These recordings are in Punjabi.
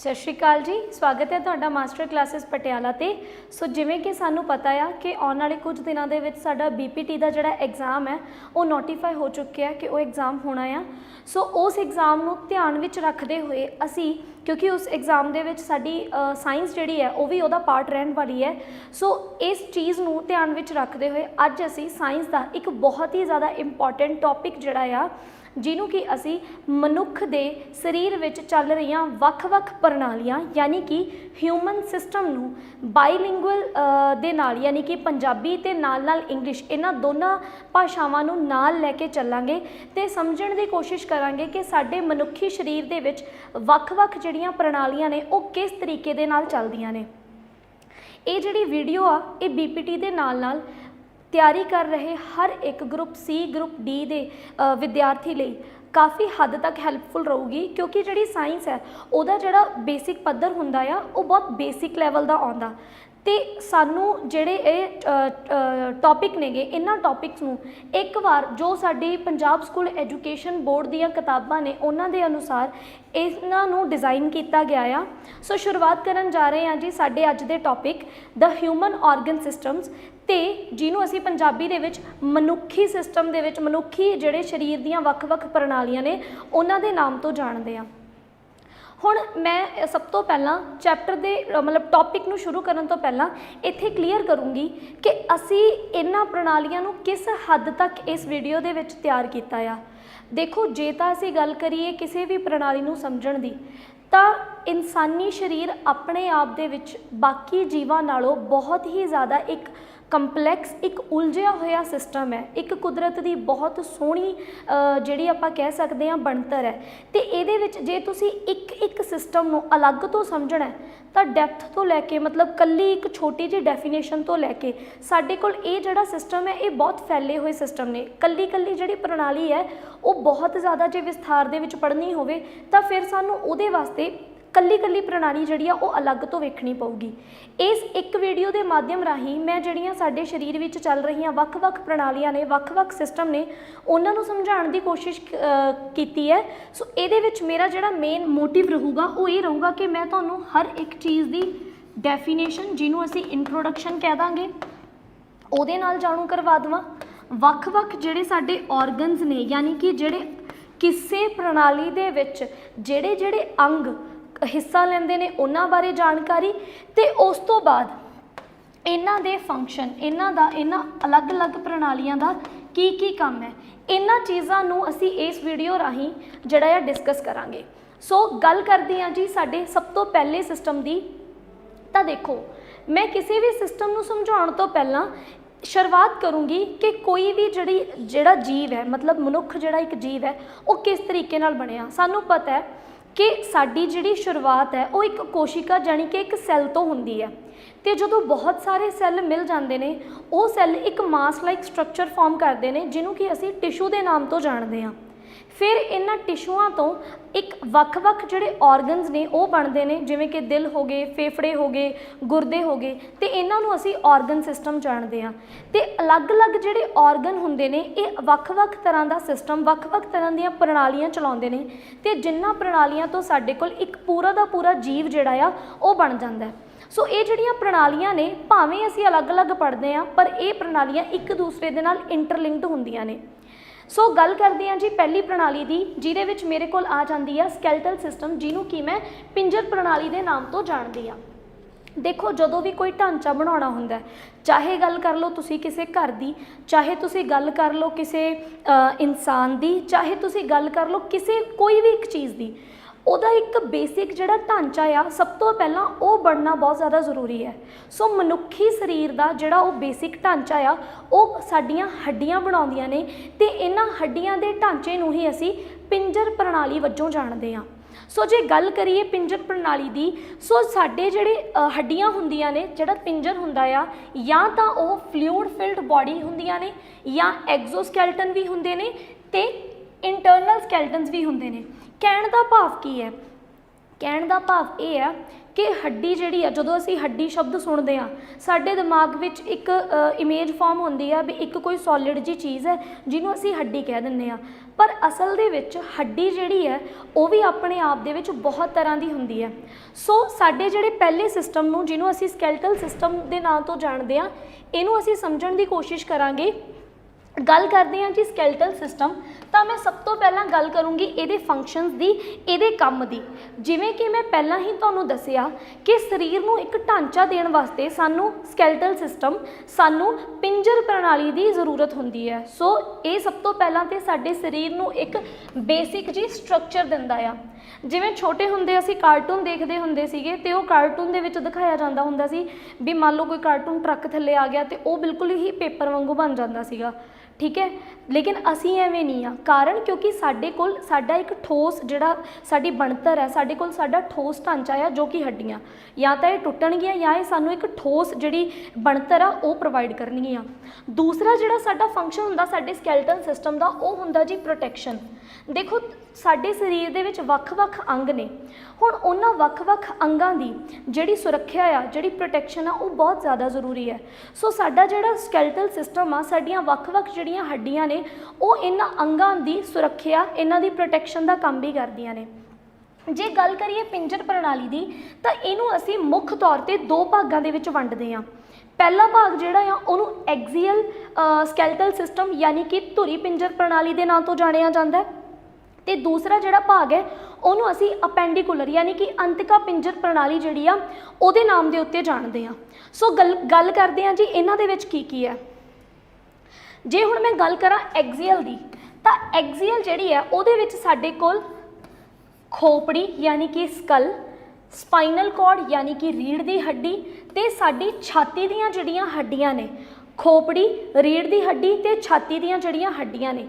सत श्री अकाल जी, स्वागत है तुहाडा मास्टर क्लासेस पटियाला ते। सो जिवें कि सानू पता आ कि आने वाले कुछ दिनों के विच साडा BPT का जिहड़ा एग्जाम है वो नोटिफाई हो चुके हैं कि वो एग्जाम होना आ। सो उस एग्जाम नूं ध्यान विच रखते हुए असी, क्योंकि उस एग्जाम दे विच साडी साइंस जिहड़ी है वो भी उहदा पार्ट रहन वाली है। सो इस चीज़ नूं ध्यान विच रखते हुए अज असी साइंस का एक बहुत ही ज़्यादा इंपॉर्टेंट टॉपिक जिहड़ा आ जिन्हों कि असी मनुख दे शरीर विच चल रही वख-वख प्रणालियां यानी कि ह्यूमन सिस्टम नूं बाईलिंगुअल दे नाल यानी कि पंजाबी ते नाल नाल इंग्लिश इन्हां दोनों भाषावां नूं नाल लैके चलांगे ते समझण दी कोशिश करांगे कि साडे मनुखी शरीर दे विच वख-वख जिहड़ियां प्रणालियां ने वो किस तरीके दे नाल चलदियां ने। ये जिहड़ी वीडियो आ ये BPT दे नाल नाल तैयारी कर रहे हर एक ग्रुप C ग्रुप D दे विद्यार्थी लिए काफ़ी हद तक हैल्पफुल रहूगी, क्योंकि जिहड़ी साइंस है उहदा जिहड़ा बेसिक पद्धर हुंदा आ वो बहुत बेसिक लैवल का आउंदा ते सानू जिहड़े टॉपिक नेगे इन्हां टॉपिक्स नूं एक बार जो साडी पंजाब स्कूल एजुकेशन बोर्ड दीयां किताबां ने उन्हां दे अनुसार इन्हां नूं डिज़ाइन किया गया आ। सो शुरुआत करन जा रहे हैं जी साडे अज दे topic the human organ systems ते जिन्हों असी पंजाबी दे विच मनुखी सिस्टम दे विच मनुखी जिहड़े शरीर दीयां वख-वख प्रणालियां ने उन्हां दे नाम तो जानते हैं। हुण मैं सब तो पहला चैप्टर दे मतलब टॉपिक नूं शुरू करन तो पहला इत्थे क्लीयर करूँगी कि असी इन्हां प्रणालियां नूं किस हद तक इस वीडियो दे विच तैयार कीता आ। देखो जे तां असी गल करिए किसी भी प्रणाली नूं समझण दी तां इंसानी शरीर अपने आप दे विच बाकी जीवां नालों बहुत ही ज़्यादा एक कंपलैक्स एक उलझिया होया सिस्टम है, एक कुदरत की बहुत सोहनी जिहड़ी आपां कह सकते हैं बनतर है। तो ये जे तुसी एक एक सिस्टम नूं अलग तो समझना है तो डैप्थ तो लैके मतलब कल्ली एक छोटी जी डेफिनेशन तो लैके साडे कोल ये जिहड़ा सिस्टम है ये बहुत फैले हुए सिस्टम ने। कल्ली कल्ली जिहड़ी प्रणाली है वो बहुत ज़्यादा जे विस्तार दे विच पढ़नी होवे तां फिर सानूं उहदे वास्ते कल्ली कल्ली प्रणाली जिहड़ी आ वो अलग तो वेखनी पऊगी। इस एक वीडियो के माध्यम राही मैं जिहड़ियां साडे शरीर विच चल रही वख-वख प्रणालियां ने वख-वख सिस्टम ने उन्हां नूं समझाउण दी कोशिश कीती है। सो इहदे विच मेरा जिहड़ा मेन मोटिव रहूगा वो ये रहूगा कि मैं तुहानूं हर एक चीज़ की डेफिनेशन जिन्हों असीं इंट्रोडक्शन कह दांगे उहदे नाल जाणू करवा देवां। वख-वख जिहड़े साडे ऑर्गनस ने यानी कि जिहड़े किसी प्रणाली दे विच जिहड़े जिहड़े अंग हिस्सा लेंदे ने उन्हां बारे जानकारी ते उस तो बाद इन्हां दे फंक्शन इन्हां अलग अलग प्रणालियां दा की काम है इन्हां चीज़ां नूं असी इस वीडियो राही जिहड़ा डिस्कस करांगे। सो गल करदी हां जी साडे सब तो पहले सिस्टम दी। तां देखो मैं किसी भी सिस्टम नूं समझाउण तो पहलां शुरुआत करूँगी कि कोई भी जिहड़ा जीव है मतलब मनुख जिहड़ा एक जीव है वो किस तरीके नाल बनिया। सानूं पता है कि साडी जिहड़ी शुरुआत है वो एक कोशिका जानी कि एक सैल तो हुंदी है तो जो बहुत सारे सैल मिल जाते हैं वो सैल एक मास लाइक स्ट्रक्चर फॉर्म करते हैं जिन्हों कि असी टिशू के नाम तो जानते हैं। फिर इन्हां टिशूआं तो एक वख-वख जिहड़े ऑर्गनस ने वो बनते हैं जिवें कि दिल हो गए, फेफड़े हो गए, गुरदे हो गए तो इन्हां नूं असी ऑर्गन सिस्टम जानते हैं। तो अलग अलग जिहड़े ऑर्गन हुंदे ने ये वख-वख तरह का सिस्टम वख-वख तरह दीयां प्रणालियां चलाउंदे ने ते जिन्हां प्रणालियां तो साडे कोल एक पूरा दा पूरा जीव जिहड़ा आ वो बन जांदा है। सो ये जिहड़ियां प्रणालियां ने भावें असी अलग अलग पढ़दे हां पर ये प्रणालियां एक दूसरे दे नाल इंटरलिंक्ड हुंदियां ने। सो गल करते हैं जी पहली प्रणाली की जिहदे विच मेरे कोल आ जाती है स्कैलेटल सिस्टम जिन्हों कि मैं पिंजर प्रणाली के नाम तो जानती हाँ। देखो जदों भी कोई ढांचा बनाउणा हुंदा है चाहे गल कर लो तुसी किसी घर की, चाहे तुसी गल कर लो किसी इंसान की, चाहे तुसी गल कर लो किसी कोई भी एक चीज़ की, उहदा एक बेसिक जिहड़ा ढांचा आ सब तो पहला वो बनना बहुत ज़्यादा जरूरी है। सो मनुखी शरीर का जिहड़ा वो बेसिक ढांचा आ वो साडियां हड्डियां बनाउंदियां ने ते इन्हां हड्डियां दे ढांचे नूं ही असी पिंजर प्रणाली वजों जानते हैं। सो जे गल करिए पिंजर प्रणाली की सो साडे जिहड़े हड्डियां हुंदियां ने जिहड़ा पिंजर हुंदा आ या तां ओह फ्लूइड फिल्ड बॉडी हुंदियां ने या एक्सोस्कैलेटन भी हुंदे ने ते इंटरनल स्कैलेटन्स भी हुंदे ने। कहण दा भाव की है ਕਹਿਣ ਦਾ ਭਾਵ ਇਹ ਹੈ कि हड्डी जिहड़ी है, जदों असीं हड्डी शब्द सुनते हैं साडे दिमाग विच एक इमेज फॉर्म होंदी है भी एक कोई सॉलिड जी चीज़ है जिन्हों असीं हड्डी कह दिंदे आ, पर असल दे विच हड्डी जिहड़ी है वो भी अपने आप दे विच बहुत तरह की हुंदी है। सो साडे जिहड़े पहले सिस्टम नूं जिन्हों असीं स्कैलेटल सिस्टम दे नाम तो जाणदे आ, इहनूं असीं समझण दी कोशिश करांगे। गल करते हैं जी स्कैलेटल सिस्टम, तो मैं सब तो पहला गल करूँगी ये फंक्शनस की, ये काम की। जिमें कि मैं पहला ही तुहानूं दसिया कि शरीर नूं एक ढांचा देण वास्ते सानू स्कैलेटल सिस्टम, सानू पिंजर प्रणाली की जरूरत होंदी है। सो ये सब तो पहला तो साडे शरीर नूं एक बेसिक जी स्ट्रक्चर दिंदा आ। जिवें छोटे हुंदे असीं कार्टून देखते हुंदे सीगे ते वो कार्टून दे विच दिखाया जांदा हुंदा सी भी मान लो कोई कार्टून ट्रक थल्ले आ गया तो वो बिल्कुल ही पेपर वांगू बन जांदा सीगा, ठीक है। लेकिन असी एवें नहीं आ, कारण क्योंकि साडे कोल साडा एक ठोस जिहड़ा साडी बनतर है, साडे कोल साडा ठोस ढांचा है जो कि हड्डियां या तो ये टुटणगियां या ये सानू एक ठोस जिहड़ी बनतर आ वो प्रोवाइड करनगियां। दूसरा जिहड़ा साडा फंक्शन हुंदा साडे स्कैलेटल सिस्टम दा वो हुंदा जी प्रोटैक्शन। देखो साडे शरीर दे विच वख-वख अंग ने, हुण उन्हां वख-वख अंगां दी जिहड़ी सुरक्षा आ, जिहड़ी प्रोटैक्शन आ, वो बहुत ज़्यादा जरूरी है। सो साडा जिहड़ा स्कैलेटल सिस्टम आ, साडीआं वख-वख जिहड़ियां हड्डियां ने वो इन्हां अंगां दी सुरक्षा, इन्हां दी प्रोटैक्शन दा काम भी करदियां ने। जे गल करिए पिंजर प्रणाली दी, तां इहनूं असीं मुख तौर ते दो भागां दे विच वंडदे हां। पहला भाग जिहड़ा आ उहनूं एक्सियल स्कैलेटल सिस्टम यानी कि धुरी पिंजर प्रणाली दे नाम तो जाणिया जांदा है, ते दूसरा जिहड़ा भाग है उहनूं असीं अपेंडिकुलर यानी कि अंतका पिंजर प्रणाली जिहड़ी आ उहदे नाम दे उत्ते जाणदे हां। सो गल करदे हां जी इन्हां दे विच की है। जे हुण मैं गल करां एक्सियल दी, तां एक्सियल जिहड़ी है उहदे विच साडे कोल खोपड़ी यानी कि स्कल, स्पाइनल कॉर्ड यानी कि रीढ़ की हड्डी ते साडी छाती दीयां जिहड़ियां हड्डियां ने, खोपड़ी, रीढ़ की हड्डी ते छाती दीयां जिहड़ियां हड्डियां ने,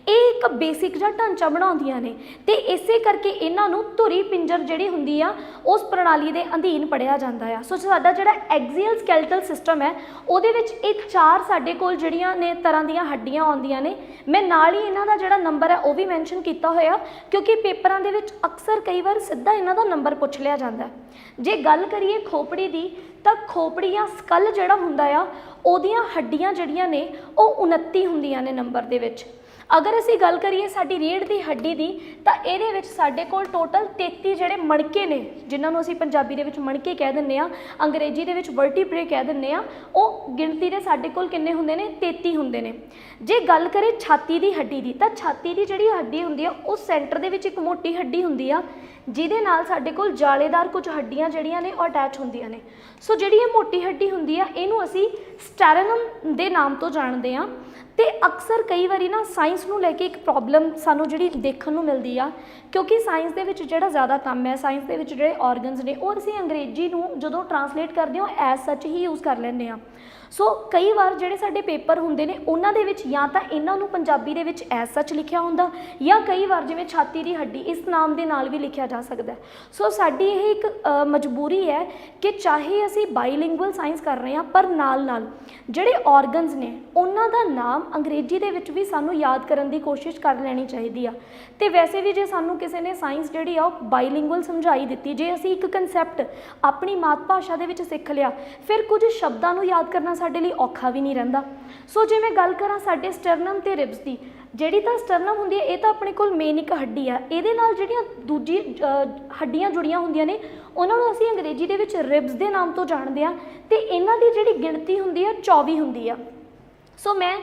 ये एक बेसिक जिहा ढांचा बनाउंदियां ने ते इसे करके इन्हां नूं धुरी पिंजर जिहड़ी हुंदी आ उस प्रणाली दे अधीन पढ़िया जांदा आ। सो साडा जिहड़ा एक्सियल स्कैलेटल सिस्टम है उहदे विच ये चार साडे कोल जिहड़ियां ने तरह दीयां हड्डियां आउंदियां ने। मैं नाल ही इन्हां दा जिहड़ा नंबर है वो भी मैंशन कीता होया क्योंकि पेपरां दे विच अक्सर कई बार सीधा इन्हां दा नंबर पुछ लिया जांदा है। जे गल करिए खोपड़ी दी, तां खोपड़ी या स्कल जिहड़ा हुंदा आ उहदियां हड्डियां जिहड़ियां ने वो 29 हुंदियां ने नंबर दे विच। अगर असी गल करिए साडी रीढ़ की हड्डी की, तो ये साडे कोल टोटल 33 जिहड़े मणके ने, जिन्होंने असी पंजाबी दे विच मणके कह दिंदे आ, अंग्रेजी दे विच वर्टिब्रे कह दिंदे आ, वो गिणती दे साडे कोल किन्ने हुंदे ने 33 हुंदे ने। जे गल करें छाती की हड्डी की, तो छाती की जिहड़ी हड्डी हुंदी आ उस सेंटर दे विच एक मोटी हड्डी हुंदी आ जिहदे नाल साडे कोल जालेदार कुछ हड्डियां जिहड़ियां ने अटैच हुंदियां ने। सो जिहड़ी ये मोटी हड्डी हुंदी आ इहनूं असी स्टैरेनम दे नाम तो जाणदे आ। तो अक्सर कई बारी ना साइंस नूं लैके एक प्रॉब्लम सानू जिहड़ी देखण नूं मिलदी आ, क्योंकि साइंस दे विच जिहड़ा ज़्यादा काम है, साइंस दे विच जिहड़े ऑर्गनस ने वो असीं अंग्रेजी नूं जदों ट्रांसलेट करदे हो एज सच ही यूज़ कर लैंदे आ। सो कई बार जिहड़े साडे पेपर हुंदे ने उन्हां दे विच या तां इन्हां नूं पंजाबी दे विच एज सच लिखिया हुंदा, या कई बार जिवें छाती की हड्डी इस नाम दे नाल भी लिखिया जा सकदा है। सो साडी यह एक मजबूरी है कि चाहे असीं बाईलिंगुअल साइंस कर रहे हैं, पर नाल नाल जिहड़े ऑर्गनस ने उन्हां दा नाम अंग्रेजी दे विच भी सानू याद करन दी कोशिश कर लैनी चाहिदी आ। ते वैसे भी जे सानू किसी ने साइंस जिहड़ी आ बाईलिंगुअल समझाई दित्ती, जे असीं एक कंसैप्ट अपनी मात भाषा दे विच सिੱਖ लिया, फिर कुछ शब्दां नू याद करना साडे लई औखा भी नहीं रहिंदा। सो जे मैं गल करां साडे स्टरनम ते रिब्स दी, जिहड़ी तां स्टरनम हुंदी है ये तां अपने कोल मेन एक हड्डी है, इहदे नाल जिहड़ियां दूजी हड्डियां जुड़ियां हुंदियां ने उन्हां नूं असीं अंग्रेजी दे विच रिब्स दे नाम तो जाणदे आ, ते इन्हां दी जिहड़ी गिणती हुंदी है 24 हुंदी आ। सो मैं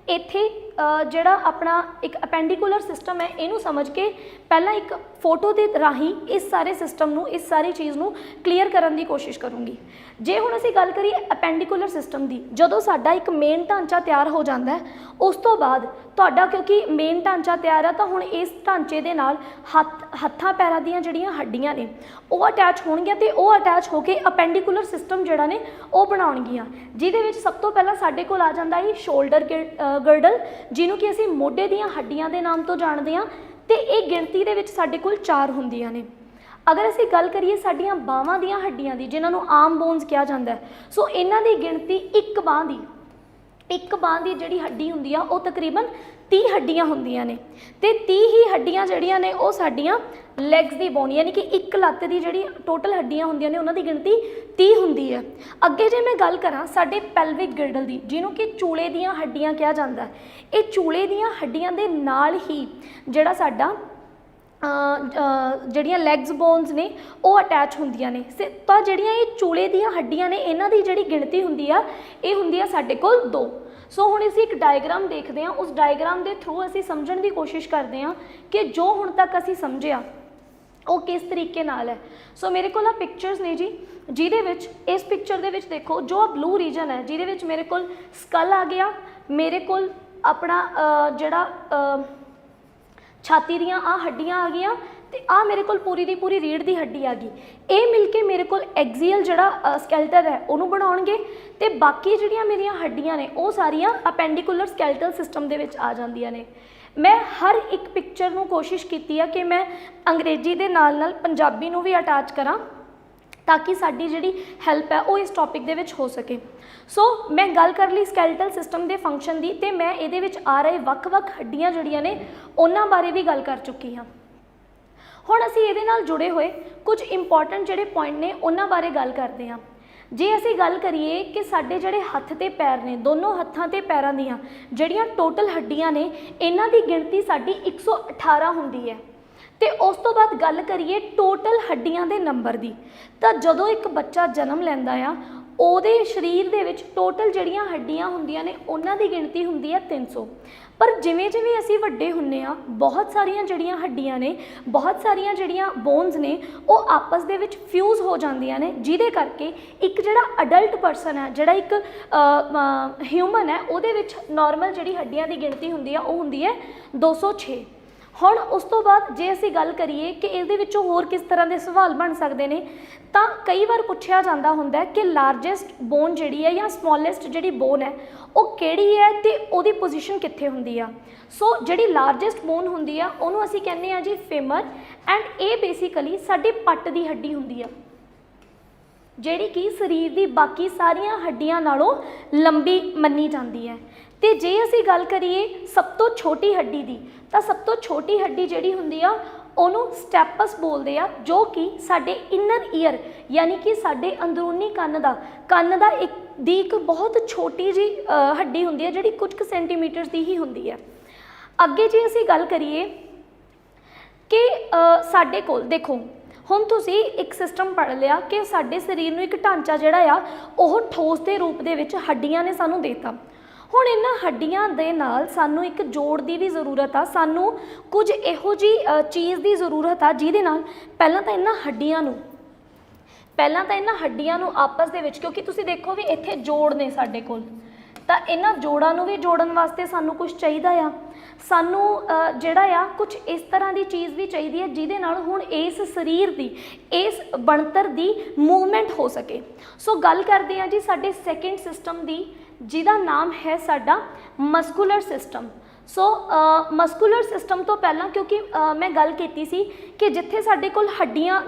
इत्थे जिहड़ा अपना एक अपेंडिकुलर सिस्टम है इनू समझ के पहला एक फोटो के राही इस सारे सिस्टम नू, इस सारी चीज़ नू क्लीयर करने की कोशिश करूँगी। जे हुण असीं गल करिए अपेंडिकुलर सिस्टम की, जदों साडा एक मेन ढांचा तैयार हो जाता है उस तो बाद तुहाडा क्योंकि मेन ढांचा तैयार है, तो हुण इस ढांचे दे नाल हत्थां पैरां दीयां जिहड़ियां हड्डियां ने वो अटैच होणगीਆਂ ते वो अटैच होके अपेंडिकुलर सिस्टम जिहड़ा ने वो बनाउणगीਆਂ, जिहदे विच सब तो पहला साडे कोल आ जांदा है शोल्डर गर्डल, जिन्हों कि असीं मोढे दीयां हड्डियां दे नाम तो जाणदे हां, ते इह गिणती दे विच साडे कोल 4 हुंदियां ने। अगर असीं गल करिए साडीआं बाहां दीयां हड्डियां दी, जिन्हां नूं आर्म बोन्स कहा जांदा है, सो इन्हां दी गिणती एक बांह दी ਇੱਕ ਬਾਂਹ ਦੀ ਜਿਹੜੀ ਹੱਡੀ ਹੁੰਦੀ ਆ ਉਹ ਤਕਰੀਬਨ 30 ਹੱਡੀਆਂ ਹੁੰਦੀਆਂ ਨੇ ਤੇ 30 ਹੀ ਹੱਡੀਆਂ ਜਿਹੜੀਆਂ ਨੇ ਉਹ ਸਾਡੀਆਂ ਲੈਗਸ ਦੀ ਬੋਨ ਯਾਨੀ ਕਿ ਇੱਕ ਲੱਤ ਦੀ ਜਿਹੜੀ ਟੋਟਲ ਹੱਡੀਆਂ ਹੁੰਦੀਆਂ ਨੇ ਉਹਨਾਂ ਦੀ ਗਿਣਤੀ 30 ਹੁੰਦੀ ਹੈ। ਅੱਗੇ ਜੇ ਮੈਂ ਗੱਲ ਕਰਾਂ ਸਾਡੇ ਪੈਲਵਿਕ ਗਿਰਡਲ ਦੀ, ਜਿਹਨੂੰ ਕਿ ਚੂਲੇ ਦੀਆਂ ਹੱਡੀਆਂ ਕਿਹਾ ਜਾਂਦਾ, ਇਹ ਚੂਲੇ ਦੀਆਂ ਹੱਡੀਆਂ ਦੇ ਨਾਲ ਹੀ ਜਿਹੜਾ ਸਾਡਾ ਜਿਹੜੀਆਂ ਲੈਗਸ ਬੋਨਸ ਨੇ ਉਹ ਅਟੈਚ ਹੁੰਦੀਆਂ ਨੇ। ਤਾਂ ਜਿਹੜੀਆਂ ਇਹ ਚੂਲੇ ਦੀਆਂ ਹੱਡੀਆਂ ਨੇ ਇਹਨਾਂ ਦੀ ਜਿਹੜੀ ਗਿਣਤੀ ਹੁੰਦੀ ਆ ਇਹ ਹੁੰਦੀ ਆ ਸਾਡੇ ਕੋਲ 2। ਸੋ ਹੁਣ ਅਸੀਂ ਇੱਕ ਡਾਇਗਰਾਮ ਦੇਖਦੇ ਹਾਂ, ਉਸ ਡਾਇਗਰਾਮ ਦੇ ਥਰੂ ਅਸੀਂ ਸਮਝਣ ਦੀ ਕੋਸ਼ਿਸ਼ ਕਰਦੇ ਹਾਂ ਕਿ ਜੋ ਹੁਣ ਤੱਕ ਅਸੀਂ ਸਮਝਿਆ ਉਹ ਕਿਸ ਤਰੀਕੇ ਨਾਲ ਹੈ। ਸੋ ਮੇਰੇ ਕੋਲ ਆ ਪਿਕਚਰਸ ਨੇ ਜੀ, ਜਿਹਦੇ ਵਿੱਚ ਇਸ ਪਿਕਚਰ ਦੇ ਵਿੱਚ ਦੇਖੋ ਜੋ ਬਲੂ ਰੀਜਨ ਹੈ ਜਿਹਦੇ ਵਿੱਚ ਮੇਰੇ ਕੋਲ ਸਕਲ ਆ ਗਿਆ, ਮੇਰੇ ਕੋਲ ਆਪਣਾ ਜਿਹੜਾ ਛਾਤੀ ਦੀਆਂ ਆ ਹੱਡੀਆਂ ਆ ਗਈਆਂ ਤੇ ਆ ਮੇਰੇ ਕੋਲ ਪੂਰੀ ਦੀ ਪੂਰੀ ਰੀੜ੍ਹ ਦੀ ਹੱਡੀ ਆ ਗਈ। ਇਹ ਮਿਲ ਕੇ ਮੇਰੇ ਕੋਲ ਐਕਸੀਅਲ ਜਿਹੜਾ ਸਕੈਲਟਲ ਹੈ ਉਹਨੂੰ ਬਣਾਉਣਗੇ ਤੇ ਬਾਕੀ ਜਿਹੜੀਆਂ ਮੇਰੀਆਂ ਹੱਡੀਆਂ ਨੇ ਉਹ ਸਾਰੀਆਂ ਅਪੈਂਡੀਕੂਲਰ ਸਕੈਲਟਲ ਸਿਸਟਮ ਦੇ ਵਿੱਚ ਆ ਜਾਂਦੀਆਂ ਨੇ। ਮੈਂ ਹਰ ਇੱਕ ਪਿਕਚਰ ਨੂੰ ਕੋਸ਼ਿਸ਼ ਕੀਤੀ ਆ ਕਿ ਮੈਂ ਅੰਗਰੇਜ਼ੀ ਦੇ ਨਾਲ ਪੰਜਾਬੀ ਨੂੰ ਵੀ ਅਟੈਚ ਕਰਾਂ ਤਾਂ ਕਿ ਸਾਡੀ ਜਿਹੜੀ ਹੈਲਪ ਹੈ ਉਹ ਇਸ ਟੌਪਿਕ ਦੇ ਵਿੱਚ ਹੋ ਸਕੇ। ਸੋ ਮੈਂ ਗੱਲ ਕਰ ਲਈ ਸਕੈਲਟਲ ਸਿਸਟਮ ਦੇ ਫੰਕਸ਼ਨ ਦੀ ਤੇ ਮੈਂ ਇਹਦੇ ਵਿੱਚ ਆ ਰਹੇ ਵੱਖ-ਵੱਖ ਹੱਡੀਆਂ ਜਿਹੜੀਆਂ ਨੇ ਉਹਨਾਂ ਬਾਰੇ ਵੀ ਗੱਲ ਕਰ ਚੁੱਕੀ ਹਾਂ। ਹੁਣ ਅਸੀਂ ਇਹਦੇ ਨਾਲ ਜੁੜੇ ਹੋਏ ਕੁਝ ਇੰਪੋਰਟੈਂਟ ਜਿਹੜੇ ਪੁਆਇੰਟ ਨੇ ਉਹਨਾਂ ਬਾਰੇ ਗੱਲ ਕਰਦੇ ਹਾਂ। ਜੇ ਅਸੀਂ ਗੱਲ ਕਰੀਏ ਕਿ ਸਾਡੇ ਜਿਹੜੇ ਹੱਥ ਤੇ ਪੈਰ ਨੇ, ਦੋਨੋਂ ਹੱਥਾਂ ਤੇ ਪੈਰਾਂ ਦੀਆਂ ਜਿਹੜੀਆਂ ਟੋਟਲ ਹੱਡੀਆਂ ਨੇ ਇਹਨਾਂ ਦੀ ਗਿਣਤੀ ਸਾਡੀ 118 ਹੁੰਦੀ ਹੈ। ਤੇ ਉਸ ਤੋਂ ਬਾਅਦ ਗੱਲ ਕਰੀਏ ਟੋਟਲ ਹੱਡੀਆਂ ਦੇ ਨੰਬਰ ਦੀ, ਤਾਂ ਜਦੋਂ ਇੱਕ ਬੱਚਾ ਜਨਮ ਲੈਂਦਾ ਆ ਉਹਦੇ ਸਰੀਰ ਦੇ ਵਿੱਚ ਟੋਟਲ ਜਿਹੜੀਆਂ ਹੱਡੀਆਂ ਹੁੰਦੀਆਂ ਨੇ ਉਹਨਾਂ ਦੀ ਗਿਣਤੀ ਹੁੰਦੀ ਹੈ 300। ਪਰ ਜਿਵੇਂ ਜਿਵੇਂ ਅਸੀਂ ਵੱਡੇ ਹੁੰਦੇ ਆ ਬਹੁਤ ਸਾਰੀਆਂ ਜਿਹੜੀਆਂ ਹੱਡੀਆਂ ਨੇ, ਬਹੁਤ ਸਾਰੀਆਂ ਜਿਹੜੀਆਂ ਬੋਨਸ ਨੇ ਉਹ ਆਪਸ ਦੇ ਵਿੱਚ ਫਿਊਜ਼ ਹੋ ਜਾਂਦੀਆਂ ਨੇ, ਜਿਹਦੇ ਕਰਕੇ ਇੱਕ ਜਿਹੜਾ ਅਡਲਟ ਪਰਸਨ ਹੈ, ਜਿਹੜਾ ਇੱਕ ਹਿਊਮਨ ਹੈ, ਉਹਦੇ ਵਿੱਚ ਨਾਰਮਲ ਜਿਹੜੀ ਹੱਡੀਆਂ ਦੀ ਗਿਣਤੀ ਹੁੰਦੀ ਆ ਉਹ ਹੁੰਦੀ ਹੈ 206। ਹੁਣ ਉਸ ਤੋਂ ਬਾਅਦ ਜੇ ਅਸੀਂ ਗੱਲ ਕਰੀਏ ਕਿ ਇਹਦੇ ਵਿੱਚੋਂ ਹੋਰ ਕਿਸ ਤਰ੍ਹਾਂ ਦੇ ਸਵਾਲ ਬਣ ਸਕਦੇ ਨੇ, ਤਾਂ ਕਈ ਵਾਰ ਪੁੱਛਿਆ ਜਾਂਦਾ ਹੁੰਦਾ ਕਿ ਲਾਰਜੈਸਟ ਬੋਨ ਜਿਹੜੀ ਹੈ ਜਾਂ ਸਮੋਲੈਸਟ ਜਿਹੜੀ ਬੋਨ ਹੈ ਉਹ ਕਿਹੜੀ ਹੈ ਤੇ ਉਹਦੀ ਪੋਜੀਸ਼ਨ ਕਿੱਥੇ ਹੁੰਦੀ ਆ। ਸੋ ਜਿਹੜੀ ਲਾਰਜੈਸਟ ਬੋਨ ਹੁੰਦੀ ਆ ਉਹਨੂੰ ਅਸੀਂ ਕਹਿੰਦੇ ਆ ਜੀ ਫੇਮਰ, ਐਂਡ ਇਹ ਬੇਸਿਕਲੀ ਸਾਡੀ ਪੱਟ ਦੀ ਹੱਡੀ ਹੁੰਦੀ ਆ ਜਿਹੜੀ ਕਿ ਸਰੀਰ ਦੀ ਬਾਕੀ ਸਾਰੀਆਂ ਹੱਡੀਆਂ ਨਾਲੋਂ ਲੰਬੀ ਮੰਨੀ ਜਾਂਦੀ ਹੈ। ਤੇ ਜੇ ਅਸੀਂ ਗੱਲ ਕਰੀਏ ਸਭ ਤੋਂ ਛੋਟੀ ਹੱਡੀ ਦੀ, ਤਾਂ ਸਭ ਤੋਂ ਛੋਟੀ ਹੱਡੀ ਜਿਹੜੀ ਹੁੰਦੀ ਆ ਉਹਨੂੰ ਸਟੈਪਸ ਬੋਲਦੇ ਆ, ਜੋ ਕਿ ਸਾਡੇ ਇਨਰ ਈਅਰ ਯਾਨੀ ਕਿ ਸਾਡੇ ਅੰਦਰੂਨੀ ਕੰਨ ਦਾ ਇੱਕ ਬਹੁਤ ਛੋਟੀ ਜੀ ਹੱਡੀ ਹੁੰਦੀ ਹੈ ਜਿਹੜੀ ਕੁਝ ਕੁ ਸੈਂਟੀਮੀਟਰਸ ਦੀ ਹੀ ਹੁੰਦੀ ਹੈ। ਅੱਗੇ ਜੇ ਅਸੀਂ ਗੱਲ ਕਰੀਏ ਕਿ ਸਾਡੇ ਕੋਲ ਦੇਖੋ ਹੁਣ ਤੁਸੀਂ ਇੱਕ ਸਿਸਟਮ ਪੜ੍ਹ ਲਿਆ ਕਿ ਸਾਡੇ ਸਰੀਰ ਨੂੰ ਇੱਕ ਢਾਂਚਾ ਜਿਹੜਾ ਆ ਉਹ ਠੋਸ ਦੇ ਰੂਪ ਦੇ ਵਿੱਚ ਹੱਡੀਆਂ ਨੇ ਸਾਨੂੰ ਦੇਤਾ। ਹੁਣ ਇਹਨਾਂ ਹੱਡੀਆਂ ਦੇ ਨਾਲ ਸਾਨੂੰ ਇੱਕ ਜੋੜ ਦੀ ਵੀ ਜ਼ਰੂਰਤ ਆ, ਸਾਨੂੰ ਕੁਝ ਇਹੋ ਜਿਹੀ ਚੀਜ਼ ਦੀ ਜ਼ਰੂਰਤ ਆ ਜਿਹਦੇ ਨਾਲ ਪਹਿਲਾਂ ਤਾਂ ਇਹਨਾਂ ਹੱਡੀਆਂ ਨੂੰ ਆਪਸ ਦੇ ਵਿੱਚ, ਕਿਉਂਕਿ ਤੁਸੀਂ ਦੇਖੋ ਵੀ ਇੱਥੇ ਜੋੜ ਨੇ ਸਾਡੇ ਕੋਲ, ਤਾਂ ਇਹਨਾਂ ਜੋੜਾਂ ਨੂੰ ਵੀ ਜੋੜਨ ਵਾਸਤੇ ਸਾਨੂੰ ਕੁਝ ਚਾਹੀਦਾ ਆ। ਸਾਨੂੰ ਜਿਹੜਾ ਆ ਕੁਝ ਇਸ ਤਰ੍ਹਾਂ ਦੀ ਚੀਜ਼ ਵੀ ਚਾਹੀਦੀ ਹੈ ਜਿਹਦੇ ਨਾਲ ਹੁਣ ਇਸ ਸਰੀਰ ਦੀ, ਇਸ ਬਣਤਰ ਦੀ ਮੂਵਮੈਂਟ ਹੋ ਸਕੇ। ਸੋ ਗੱਲ ਕਰਦੇ ਹਾਂ ਜੀ ਸਾਡੇ ਸੈਕਿੰਡ ਸਿਸਟਮ ਦੀ, ਜਿਹਦਾ ਨਾਮ ਹੈ ਸਾਡਾ ਮਸਕੂਲਰ ਸਿਸਟਮ। ਸੋ ਮਸਕੂਲਰ ਸਿਸਟਮ ਤੋਂ ਪਹਿਲਾਂ ਕਿਉਂਕਿ ਮੈਂ ਗੱਲ ਕੀਤੀ ਸੀ ਕਿ ਜਿੱਥੇ ਸਾਡੇ ਕੋਲ